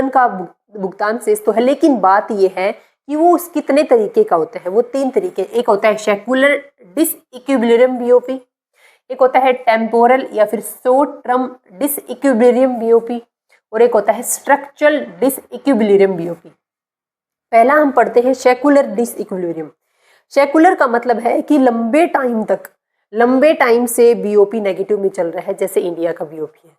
का भुगतान शेष तो है, लेकिन बात यह है कि वो कितने तरीके का होता है। वो 3 तरीके, एक होता है सेक्युलर डिसइक्विलिब्रियम बीओपी, एक होता है टेम्पोरल या फिर शॉर्ट टर्म डिसइक्विलिब्रियम बीओपी, और एक होता है स्ट्रक्चरल डिसइक्विलिब्रियम बीओपी। पहला हम पढ़ते हैं सेक्युलर डिसइक्विलिब्रियम। सेक्युलर का मतलब है कि लंबे टाइम से बीओपी नेगेटिव में चल रहा है, जैसे इंडिया का बीओपी है।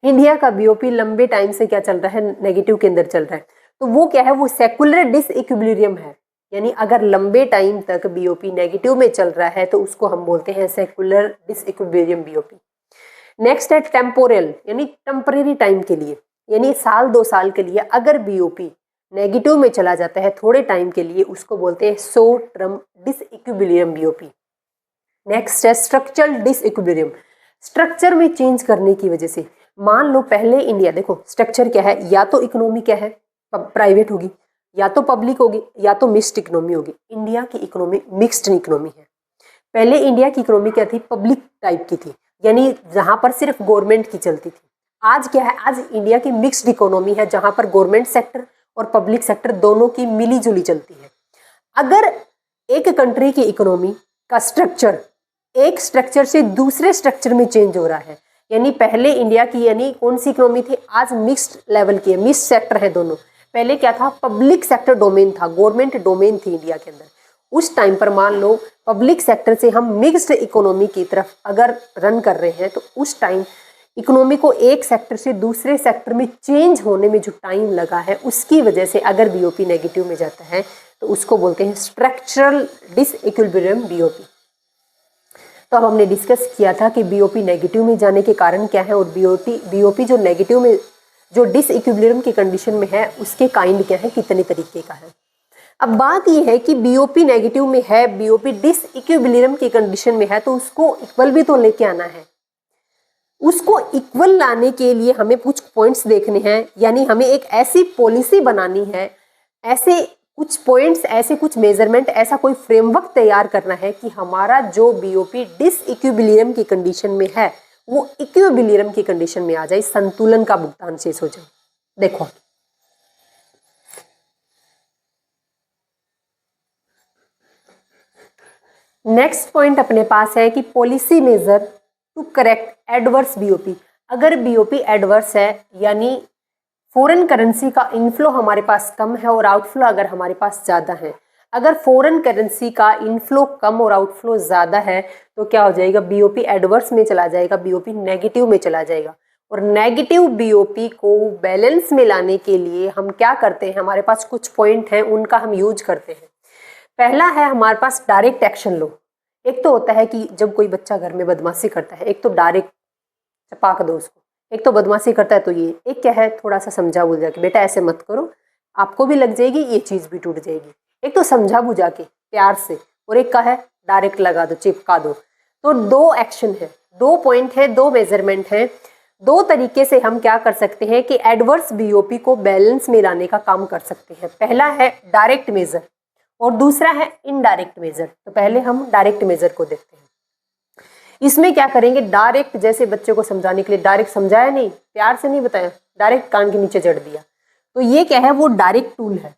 इंडिया का बीओपी लंबे टाइम से क्या चल रहा है, नेगेटिव के अंदर चल रहा है। तो वो क्या है, वो सेक्युलर डिसइक्विलिब्रियम है, यानी अगर लंबे टाइम तक बीओपी नेगेटिव में चल रहा है तो उसको हम बोलते हैं सेक्युलर डिसइक्विलिब्रियम बीओपी। नेक्स्ट है टेम्पोरल, यानी टेम्परेरी टाइम के लिए, यानी 1-2 साल के लिए अगर बीओपी नेगेटिव में चला जाता है थोड़े टाइम के लिए, उसको बोलते हैं short term disequilibrium BOP. Next है स्ट्रक्चरल डिसइक्विलिब्रियम। स्ट्रक्चर में चेंज करने की वजह से, मान लो पहले इंडिया, देखो स्ट्रक्चर क्या है, या तो इकोनॉमी क्या है, प्राइवेट होगी, या तो पब्लिक होगी, या तो मिक्स्ड इकोनॉमी होगी। इंडिया की इकोनॉमी मिक्स्ड इकोनॉमी है। पहले इंडिया की इकोनॉमी क्या थी, पब्लिक टाइप की थी, यानी जहां पर सिर्फ गवर्नमेंट की चलती थी। आज क्या है, आज इंडिया की मिक्स्ड इकोनॉमी है, जहां पर गवर्नमेंट सेक्टर और पब्लिक सेक्टर दोनों की मिली जुली चलती है। अगर एक कंट्री की इकोनॉमी का स्ट्रक्चर एक स्ट्रक्चर से दूसरे स्ट्रक्चर में चेंज हो रहा है, यानी पहले इंडिया की यानी कौन सी इकोनॉमी थी, आज मिक्स्ड लेवल की है, मिक्स्ड सेक्टर है दोनों। पहले क्या था, पब्लिक सेक्टर डोमेन था, गवर्नमेंट डोमेन थी इंडिया के अंदर। उस टाइम पर मान लो पब्लिक सेक्टर से हम मिक्स्ड इकोनॉमी की तरफ अगर रन कर रहे हैं, तो उस टाइम इकोनॉमी को एक सेक्टर से दूसरे सेक्टर में चेंज होने में जो टाइम लगा है, उसकी वजह से अगर बीओपी नेगेटिव में जाता है तो उसको बोलते हैं स्ट्रक्चरल डिसइक्विलिब्रियम बीओपी। तो अब हमने डिस्कस किया था कि बीओपी नेगेटिव में जाने के कारण क्या है, और बीओपी जो नेगेटिव में, जो डिसइक्विलिब्रियम की कंडीशन में है, उसके काइंड क्या है, कितने तरीके का है। अब बात यह है कि बीओपी नेगेटिव में है, बीओपी डिसइक्विलिब्रियम की कंडीशन में है, तो उसको इक्वल भी तो लेके आना है। उसको इक्वल लाने के लिए हमें कुछ पॉइंट्स देखने हैं, यानी हमें एक ऐसी पॉलिसी बनानी है, ऐसे कुछ पॉइंट्स, ऐसे कुछ मेजरमेंट, ऐसा कोई फ्रेमवर्क तैयार करना है कि हमारा जो बीओपी डिसइक्विलिब्रियम की कंडीशन में है वो इक्विलिब्रियम की कंडीशन में आ जाए, संतुलन का भुगतान शेष हो जाए। देखो नेक्स्ट पॉइंट अपने पास है कि policy measure to correct adverse BOP. अगर बीओपी एडवर्स है, यानी फॉरेन करेंसी का इनफ्लो हमारे पास कम है और आउटफ्लो अगर हमारे पास ज़्यादा है, अगर फॉरेन करेंसी का इनफ्लो कम और आउटफ्लो ज़्यादा है तो क्या हो जाएगा, बीओपी एडवर्स में चला जाएगा, बीओपी नेगेटिव में चला जाएगा। और नेगेटिव बीओपी को बैलेंस में लाने के लिए हम क्या करते हैं, हमारे पास कुछ पॉइंट हैं, उनका हम यूज करते हैं। पहला है हमारे पास डायरेक्ट एक्शन लो। एक तो होता है कि जब कोई बच्चा घर में बदमाशी करता है, एक तो डायरेक्ट चपाक दो उसको, एक तो बदमाशी करता है तो ये, एक क्या है थोड़ा सा समझा बुझा के, बेटा ऐसे मत करो, आपको भी लग जाएगी, ये चीज़ भी टूट जाएगी। एक तो समझा बुझा के प्यार से, और एक का है डायरेक्ट लगा दो, चिपका दो। तो 2 एक्शन है, 2 पॉइंट है, 2 मेजरमेंट है। 2 तरीके से हम क्या कर सकते हैं कि एडवर्स बीओपी को बैलेंस में लाने का काम कर सकते हैं। पहला है डायरेक्ट मेजर और दूसरा है इनडायरेक्ट मेजर। तो पहले हम डायरेक्ट मेजर को देखते हैं। इसमें क्या करेंगे, डायरेक्ट जैसे बच्चे को समझाने के लिए डायरेक्ट समझाया नहीं, प्यार से नहीं बताया, डायरेक्ट कान के नीचे जड़ दिया, तो ये क्या है, वो डायरेक्ट टूल है।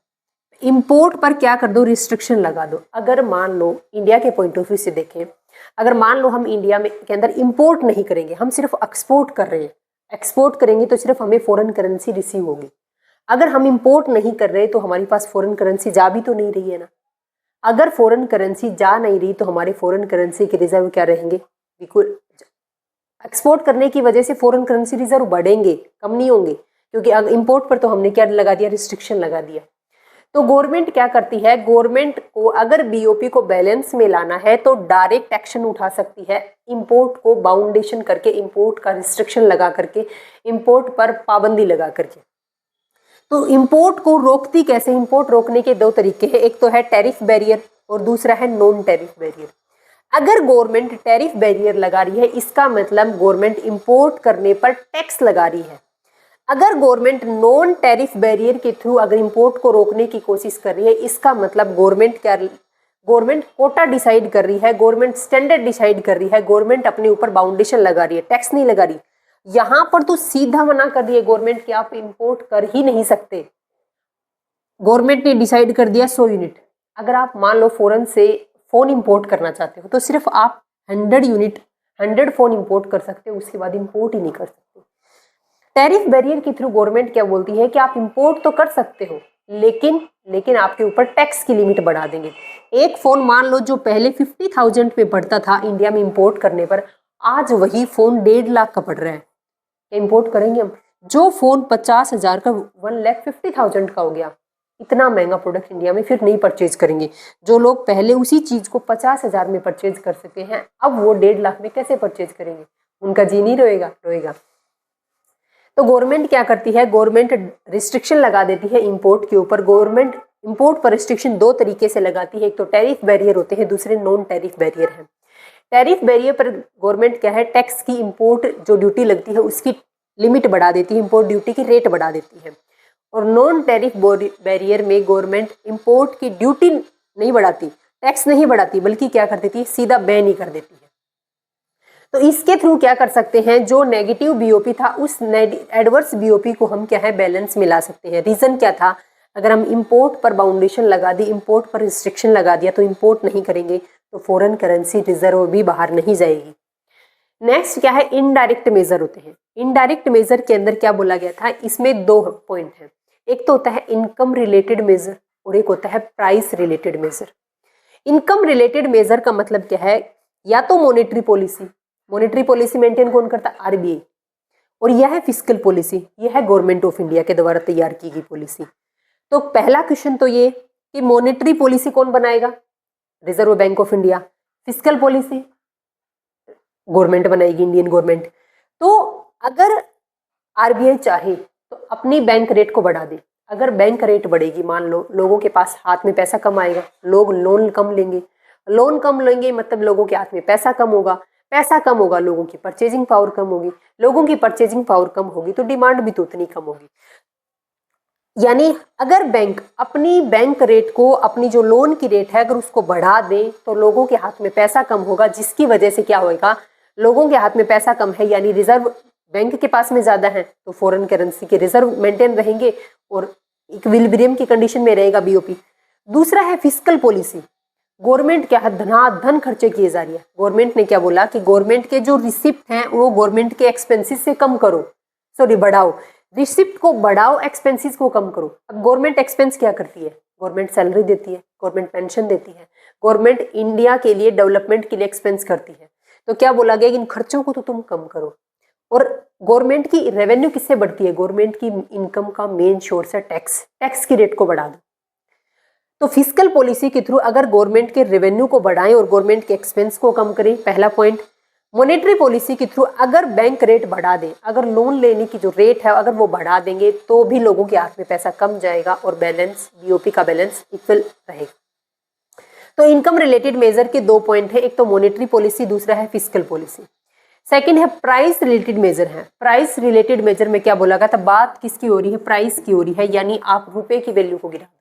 इंपोर्ट पर क्या कर दो, रिस्ट्रिक्शन लगा दो। अगर मान लो इंडिया के पॉइंट ऑफ व्यू से देखें, अगर मान लो हम इंडिया में के अंदर इंपोर्ट नहीं करेंगे, हम सिर्फ एक्सपोर्ट कर रहे हैं, एक्सपोर्ट करेंगे तो सिर्फ हमें फॉरेन करेंसी रिसीव होगी। अगर हम इंपोर्ट नहीं कर रहे तो हमारे पास फॉरेन करेंसी जा भी तो नहीं रही है ना। अगर फॉरेन करेंसी जा नहीं रही तो हमारे फॉरेन करेंसी के रिजर्व क्या रहेंगे, बिल्कुल एक्सपोर्ट करने की वजह से फॉरेन करेंसी रिजर्व बढ़ेंगे, कम नहीं होंगे, क्योंकि इंपोर्ट पर तो हमने क्या लगा दिया, रिस्ट्रिक्शन लगा दिया। तो गवर्नमेंट क्या करती है, गवर्नमेंट को अगर बीओपी को बैलेंस में लाना है तो डायरेक्ट एक्शन उठा सकती है, इंपोर्ट को बाउंडेशन करके, इंपोर्ट का रिस्ट्रिक्शन लगा करके, इंपोर्ट पर पाबंदी लगा करके। तो इंपोर्ट को रोकती कैसे, इंपोर्ट रोकने के दो तरीके हैं, एक तो है टैरिफ बैरियर और दूसरा है नॉन टैरिफ बैरियर। अगर गवर्नमेंट टैरिफ बैरियर लगा रही है, इसका मतलब गवर्नमेंट इंपोर्ट करने पर टैक्स लगा रही है। अगर गवर्नमेंट नॉन टैरिफ बैरियर के थ्रू अगर इंपोर्ट को रोकने की कोशिश कर रही है, इसका मतलब गवर्नमेंट कोटा डिसाइड कर रही है, गवर्नमेंट स्टैंडर्ड डिसाइड कर रही है, गवर्नमेंट अपने ऊपर बाउंडेशन लगा रही है, टैक्स नहीं लगा रही। यहां पर तो सीधा मना कर दिया गवर्नमेंट कि आप इंपोर्ट कर ही नहीं सकते। गवर्नमेंट ने डिसाइड कर दिया 100 यूनिट। अगर आप मान लो फॉरेन से फोन इंपोर्ट करना चाहते हो तो सिर्फ आप 100 फोन इंपोर्ट कर सकते हो, उसके बाद इंपोर्ट ही नहीं कर सकते। टैरिफ बैरियर के थ्रू गवर्नमेंट क्या बोलती है कि आप इंपोर्ट तो कर सकते हो, लेकिन आपके ऊपर टैक्स की लिमिट बढ़ा देंगे। एक फोन मान लो जो पहले 50,000 पे पड़ता था इंडिया में इंपोर्ट करने पर, आज वही फोन 1.5 लाख का पड़ रहा है। इंपोर्ट करेंगे हम? जो फोन 50,000 का 1,50,000 का हो गया, इतना महंगा प्रोडक्ट इंडिया में फिर नहीं परचेज करेंगे। जो लोग पहले उसी चीज को 50,000 में परचेज कर सकते हैं, अब वो 1.5 लाख में कैसे परचेज करेंगे? उनका जी नहीं रोएगा। तो गवर्नमेंट क्या करती है, गवर्नमेंट रिस्ट्रिक्शन लगा देती है इंपोर्ट के ऊपर। गवर्नमेंट इंपोर्ट पर रिस्ट्रिक्शन दो तरीके से लगाती है, एक तो टैरिफ बैरियर होते हैं, दूसरे नॉन टैरिफ बैरियर है। टैरिफ बैरियर पर गवर्नमेंट क्या है, टैक्स की इंपोर्ट जो ड्यूटी लगती है उसकी लिमिट बढ़ा देती है, इंपोर्ट ड्यूटी की रेट बढ़ा देती है। और नॉन टैरिफ बैरियर में गवर्नमेंट इंपोर्ट की ड्यूटी नहीं बढ़ाती, टैक्स नहीं बढ़ाती, बल्कि क्या कर देती है, सीधा बैन ही कर देती है। तो इसके थ्रू क्या कर सकते हैं, जो नेगेटिव बीओपी था उस एडवर्स बीओपी को हम क्या है बैलेंस में ला सकते हैं। रीजन क्या था, अगर हम इंपोर्ट पर बाउंडेशन लगा दी, इंपोर्ट पर रिस्ट्रिक्शन लगा दिया तो इंपोर्ट नहीं करेंगे तो फॉरेन करेंसी रिजर्व भी बाहर नहीं जाएगी। नेक्स्ट क्या है, इनडायरेक्ट मेजर होते हैं। इनडायरेक्ट मेजर के अंदर क्या बोला गया था, इसमें दो पॉइंट है, एक तो होता है इनकम रिलेटेड मेजर और एक होता है price related measure. Income related measure का मतलब क्या है, या तो मॉनेटरी पॉलिसी मेंटेन कौन करता है, आरबीआई, और यह है फिस्कल पॉलिसी, यह है गवर्नमेंट ऑफ इंडिया के द्वारा तैयार की गई पॉलिसी। तो पहला क्वेश्चन तो ये कि मॉनेटरी पॉलिसी कौन बनाएगा, reserve bank of India. Fiscal policy government बनाएगी, इंडियन गवर्नमेंट। तो अगर आरबीआई चाहे तो अपनी बैंक रेट को बढ़ा दे। अगर बैंक रेट बढ़ेगी, मान लो लोगों के पास हाथ में पैसा कम आएगा, लोग लोन कम लेंगे मतलब लोगों के हाथ में पैसा कम होगा, लोगों की परचेजिंग पावर कम होगी, लोगों की परचेजिंग पावर कम होगी तो डिमांड भी तो उतनी कम होगी। यानी अगर बैंक अपनी बैंक रेट को, अपनी जो लोन की रेट है अगर उसको बढ़ा दे तो लोगों के हाथ में पैसा कम होगा, जिसकी वजह से क्या होगा, लोगों के हाथ में पैसा कम है यानी रिजर्व बैंक के पास में ज्यादा है तो फॉरेन करेंसी के रिजर्व मेंटेन रहेंगे और इक्विलिब्रियम की कंडीशन में रहेगा बीओपी। दूसरा है फिस्कल पॉलिसी। गवर्नमेंट क्या है, धनाधन खर्चे किए जा रही है। गवर्नमेंट ने क्या बोला कि गवर्नमेंट के जो रिसिप्ट हैं वो गवर्नमेंट के एक्सपेंसेस से कम करो, बढ़ाओ, रिसिप्ट को बढ़ाओ, एक्सपेंसेस को कम करो। अब गवर्नमेंट एक्सपेंस क्या करती है, गवर्नमेंट सैलरी देती है, गवर्नमेंट पेंशन देती है, गवर्नमेंट इंडिया के लिए डेवलपमेंट के लिए एक्सपेंस करती है। तो क्या बोला गया कि इन खर्चों को तो तुम कम करो। और गवर्नमेंट की रेवेन्यू किससे बढ़ती है, गवर्नमेंट की इनकम का मेन सोर्स है टैक्स की रेट को बढ़ा दो। तो फिस्कल पॉलिसी के थ्रू अगर गवर्नमेंट के रेवेन्यू को बढ़ाएं और गवर्नमेंट के एक्सपेंस को कम करें, पहला पॉइंट। मॉनेटरी पॉलिसी के थ्रू अगर बैंक रेट बढ़ा दें, अगर लोन लेने की जो रेट है अगर वो बढ़ा देंगे तो भी लोगों के हाथ में पैसा कम जाएगा और बैलेंस, बीओपी का बैलेंस इक्वल रहेगा। तो इनकम रिलेटेड मेजर के दो पॉइंट है, एक तो मॉनेटरी पॉलिसी, दूसरा है फिस्कल पॉलिसी। सेकंड है प्राइस रिलेटेड मेजर है। प्राइस रिलेटेड मेजर में क्या बोला गया था, बात किसकी हो रही है, प्राइस की हो रही है। यानी आप रुपए की वैल्यू को गिरा दो,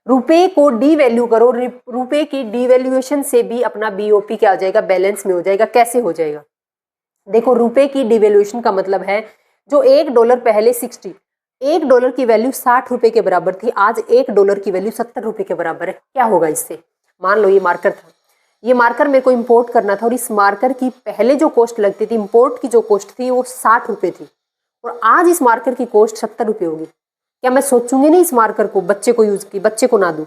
रुपए को डी वैल्यू करो, रुपए की डीवैल्यूएशन से भी अपना बीओपी क्या हो जाएगा, बैलेंस में हो जाएगा। कैसे हो जाएगा, देखो रुपए की डिवैल्यूएशन का मतलब है जो $1 पहले 60, $1 की वैल्यू 60 रुपए के बराबर थी, आज $1 की वैल्यू 70 रुपए के बराबर है। क्या होगा इससे, मान लो ये मार्कर था, ये मार्कर मेरे को इंपोर्ट करना था और इस मार्कर की पहले जो कॉस्ट लगती थी, इंपोर्ट की जो कॉस्ट थी वो 60 रुपए थी और आज इस मार्कर की कॉस्ट 70 रुपए होगी। क्या मैं सोचूंगी नहीं इस मार्कर को बच्चे को यूज की, बच्चे को ना दूं।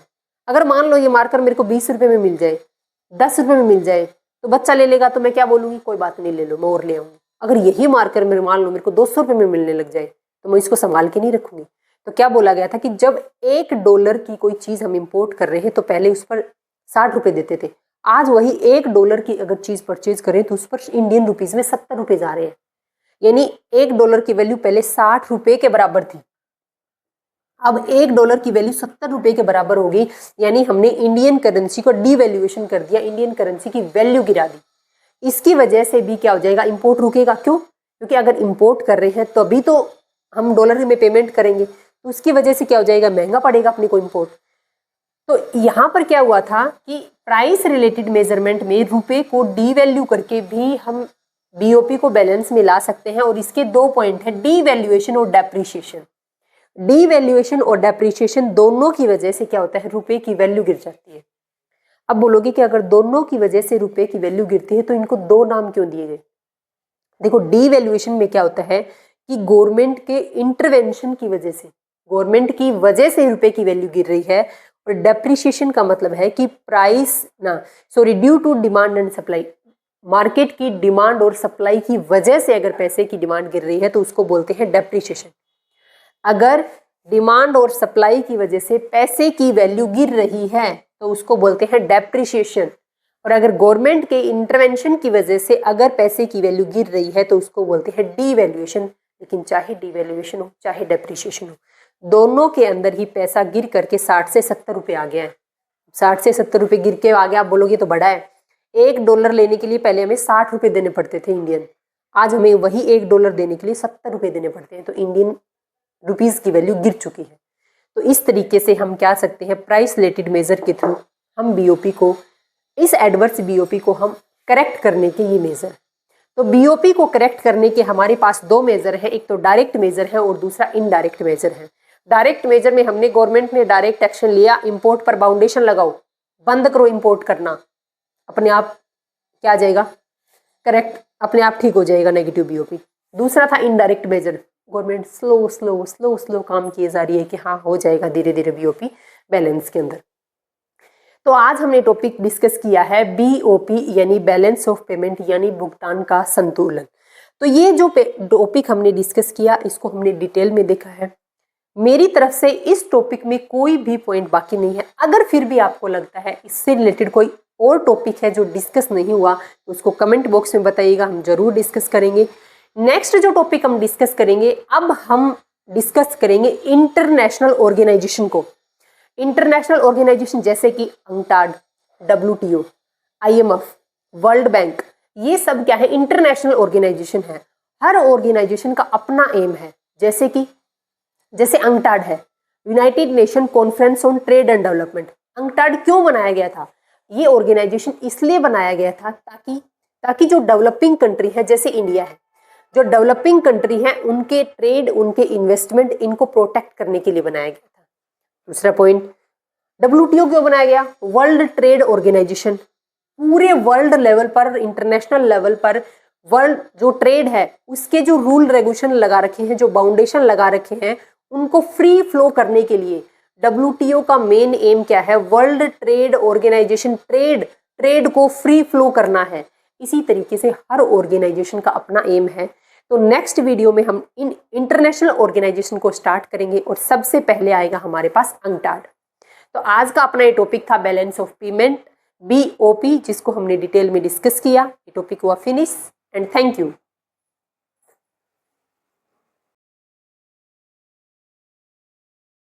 अगर मान लो ये मार्कर मेरे को 20 रुपए में मिल जाए, 10 रुपए में मिल जाए तो बच्चा ले लेगा तो मैं क्या बोलूंगी, कोई बात नहीं, ले लो, मैं और ले आऊंगी। अगर यही मार्कर मेरे मान लो मेरे को 200 रुपए में मिलने लग जाए तो मैं इसको संभाल के नहीं रखूंगी। तो क्या बोला गया था कि जब $1 की कोई चीज़ हम इंपोर्ट कर रहे हैं तो पहले उस पर 60 रुपये देते थे। आज वही $1 की अगर चीज़ परचेज करें तो उस पर इंडियन रुपीज़ में 70 रुपये आ रहे हैं। यानी $1 की वैल्यू पहले 60 रुपये के बराबर थी, अब $1 की वैल्यू 70 रुपये के बराबर हो गई। यानी हमने इंडियन करेंसी को डीवैल्यूएशन कर दिया, इंडियन करेंसी की वैल्यू गिरा दी। इसकी वजह से भी क्या हो जाएगा, इंपोर्ट रुकेगा। क्यों? क्योंकि अगर इंपोर्ट कर रहे हैं तो अभी तो हम डॉलर में पेमेंट करेंगे, तो उसकी वजह से क्या हो जाएगा, महंगा पड़ेगा अपने को इंपोर्ट। तो यहाँ पर क्या हुआ था कि प्राइस रिलेटेड मेजरमेंट में रुपए को डीवैल्यू करके भी हम बीओपी को बैलेंस में ला सकते हैं। और इसके 2 पॉइंट है, डीवैल्यूएशन और डेप्रिसिएशन। डीवैल्यूएशन और डेप्रिसिएशन दोनों की वजह से क्या होता है, रुपए की वैल्यू गिर जाती है। अब बोलोगे कि अगर दोनों की वजह से रुपए की वैल्यू गिरती है तो इनको 2 नाम क्यों दिए गए? देखो, डीवैल्यूएशन में क्या होता है कि गवर्नमेंट के इंटरवेंशन की वजह से, गवर्नमेंट की वजह से रुपए की वैल्यू गिर रही है। और डेप्रिसिएशन का मतलब है कि due to demand and supply, market की डिमांड और सप्लाई की वजह से अगर पैसे की डिमांड गिर रही है तो उसको बोलते हैं डेप्रिसिएशन। अगर डिमांड और सप्लाई की वजह से पैसे की वैल्यू गिर रही है तो उसको बोलते हैं डेप्रिसिएशन। और अगर गवर्नमेंट के इंटरवेंशन की वजह से अगर पैसे की वैल्यू गिर रही है तो उसको बोलते हैं डीवैल्यूएशन। लेकिन चाहे डीवैल्यूएशन हो चाहे डेप्रिसिएशन हो, दोनों के अंदर ही पैसा गिर करके 60 से 70 रुपये आ गया है। 60 से 70 रुपये गिर के आ गया, आप बोलोगे तो बड़ा है। $1 लेने के लिए पहले हमें 60 रुपये देने पड़ते थे इंडियन, आज हमें वही $1 देने के लिए 70 रुपये देने पड़ते हैं। तो इंडियन रुपीज़ की वैल्यू गिर चुकी है। तो इस तरीके से हम क्या सकते हैं, प्राइस रिलेटेड मेजर के थ्रू हम बीओपी को, इस एडवर्स बीओपी को हम करेक्ट करने के ये मेजर। तो बीओपी को करेक्ट करने के हमारे पास 2 मेजर है, एक तो डायरेक्ट मेजर है और दूसरा इनडायरेक्ट मेजर है। डायरेक्ट मेजर में हमने, गवर्नमेंट ने डायरेक्ट एक्शन लिया, इंपोर्ट पर बाउंडेशन लगाओ, बंद करो इंपोर्ट करना, अपने आप क्या आ जाएगा, करेक्ट, अपने आप ठीक हो जाएगा नेगेटिव बीओपी। दूसरा था इनडायरेक्ट मेजर, गवर्नमेंट स्लो काम किए जा रही है कि हाँ हो जाएगा धीरे धीरे बीओपी बैलेंस के अंदर। तो आज हमने टॉपिक डिस्कस किया है बीओपी यानी बैलेंस ऑफ पेमेंट यानी भुगतान का संतुलन। तो ये जो टॉपिक हमने डिस्कस किया इसको हमने डिटेल में देखा है। मेरी तरफ से इस टॉपिक में कोई भी पॉइंट बाकी नहीं है। अगर फिर भी आपको लगता है इससे रिलेटेड कोई और टॉपिक है जो डिस्कस नहीं हुआ तो उसको कमेंट बॉक्स में बताइएगा, हम जरूर डिस्कस करेंगे। नेक्स्ट जो टॉपिक हम डिस्कस करेंगे, अब हम डिस्कस करेंगे इंटरनेशनल ऑर्गेनाइजेशन को। इंटरनेशनल ऑर्गेनाइजेशन जैसे कि अंक्टाड, WTO, IMF, वर्ल्ड बैंक, ये सब क्या है, इंटरनेशनल ऑर्गेनाइजेशन है। हर ऑर्गेनाइजेशन का अपना एम है। जैसे अंक्टाड है, United Nation conference on trade and development. UNCTAD क्यों बनाया गया था? ये ऑर्गेनाइजेशन इसलिए बनाया गया था ताकि जो डेवलपिंग कंट्री है, जैसे इंडिया है, जो डेवलपिंग कंट्री है, उनके ट्रेड, उनके इन्वेस्टमेंट, इनको प्रोटेक्ट करने के लिए बनाया गया था। दूसरा पॉइंट, WTO क्यों बनाया गया? वर्ल्ड ट्रेड ऑर्गेनाइजेशन, पूरे वर्ल्ड लेवल पर, इंटरनेशनल लेवल पर वर्ल्ड जो ट्रेड है उसके जो रूल रेगुलेशन लगा रखे हैं, जो बाउंडेशन लगा रखे हैं, उनको फ्री फ्लो करने के लिए WTO का मेन एम क्या है? वर्ल्ड ट्रेड ऑर्गेनाइजेशन, ट्रेड को फ्री फ्लो करना है। इसी तरीके से हर ऑर्गेनाइजेशन का अपना एम है। तो नेक्स्ट वीडियो में हम इन इंटरनेशनल ऑर्गेनाइजेशन को स्टार्ट करेंगे और सबसे पहले आएगा हमारे पास अंक्टाड। तो आज का अपना ये टॉपिक था बैलेंस ऑफ पेमेंट, BOP, जिसको हमने डिटेल में डिस्कस किया। ये टॉपिक हुआ फिनिश एंड थैंक यू।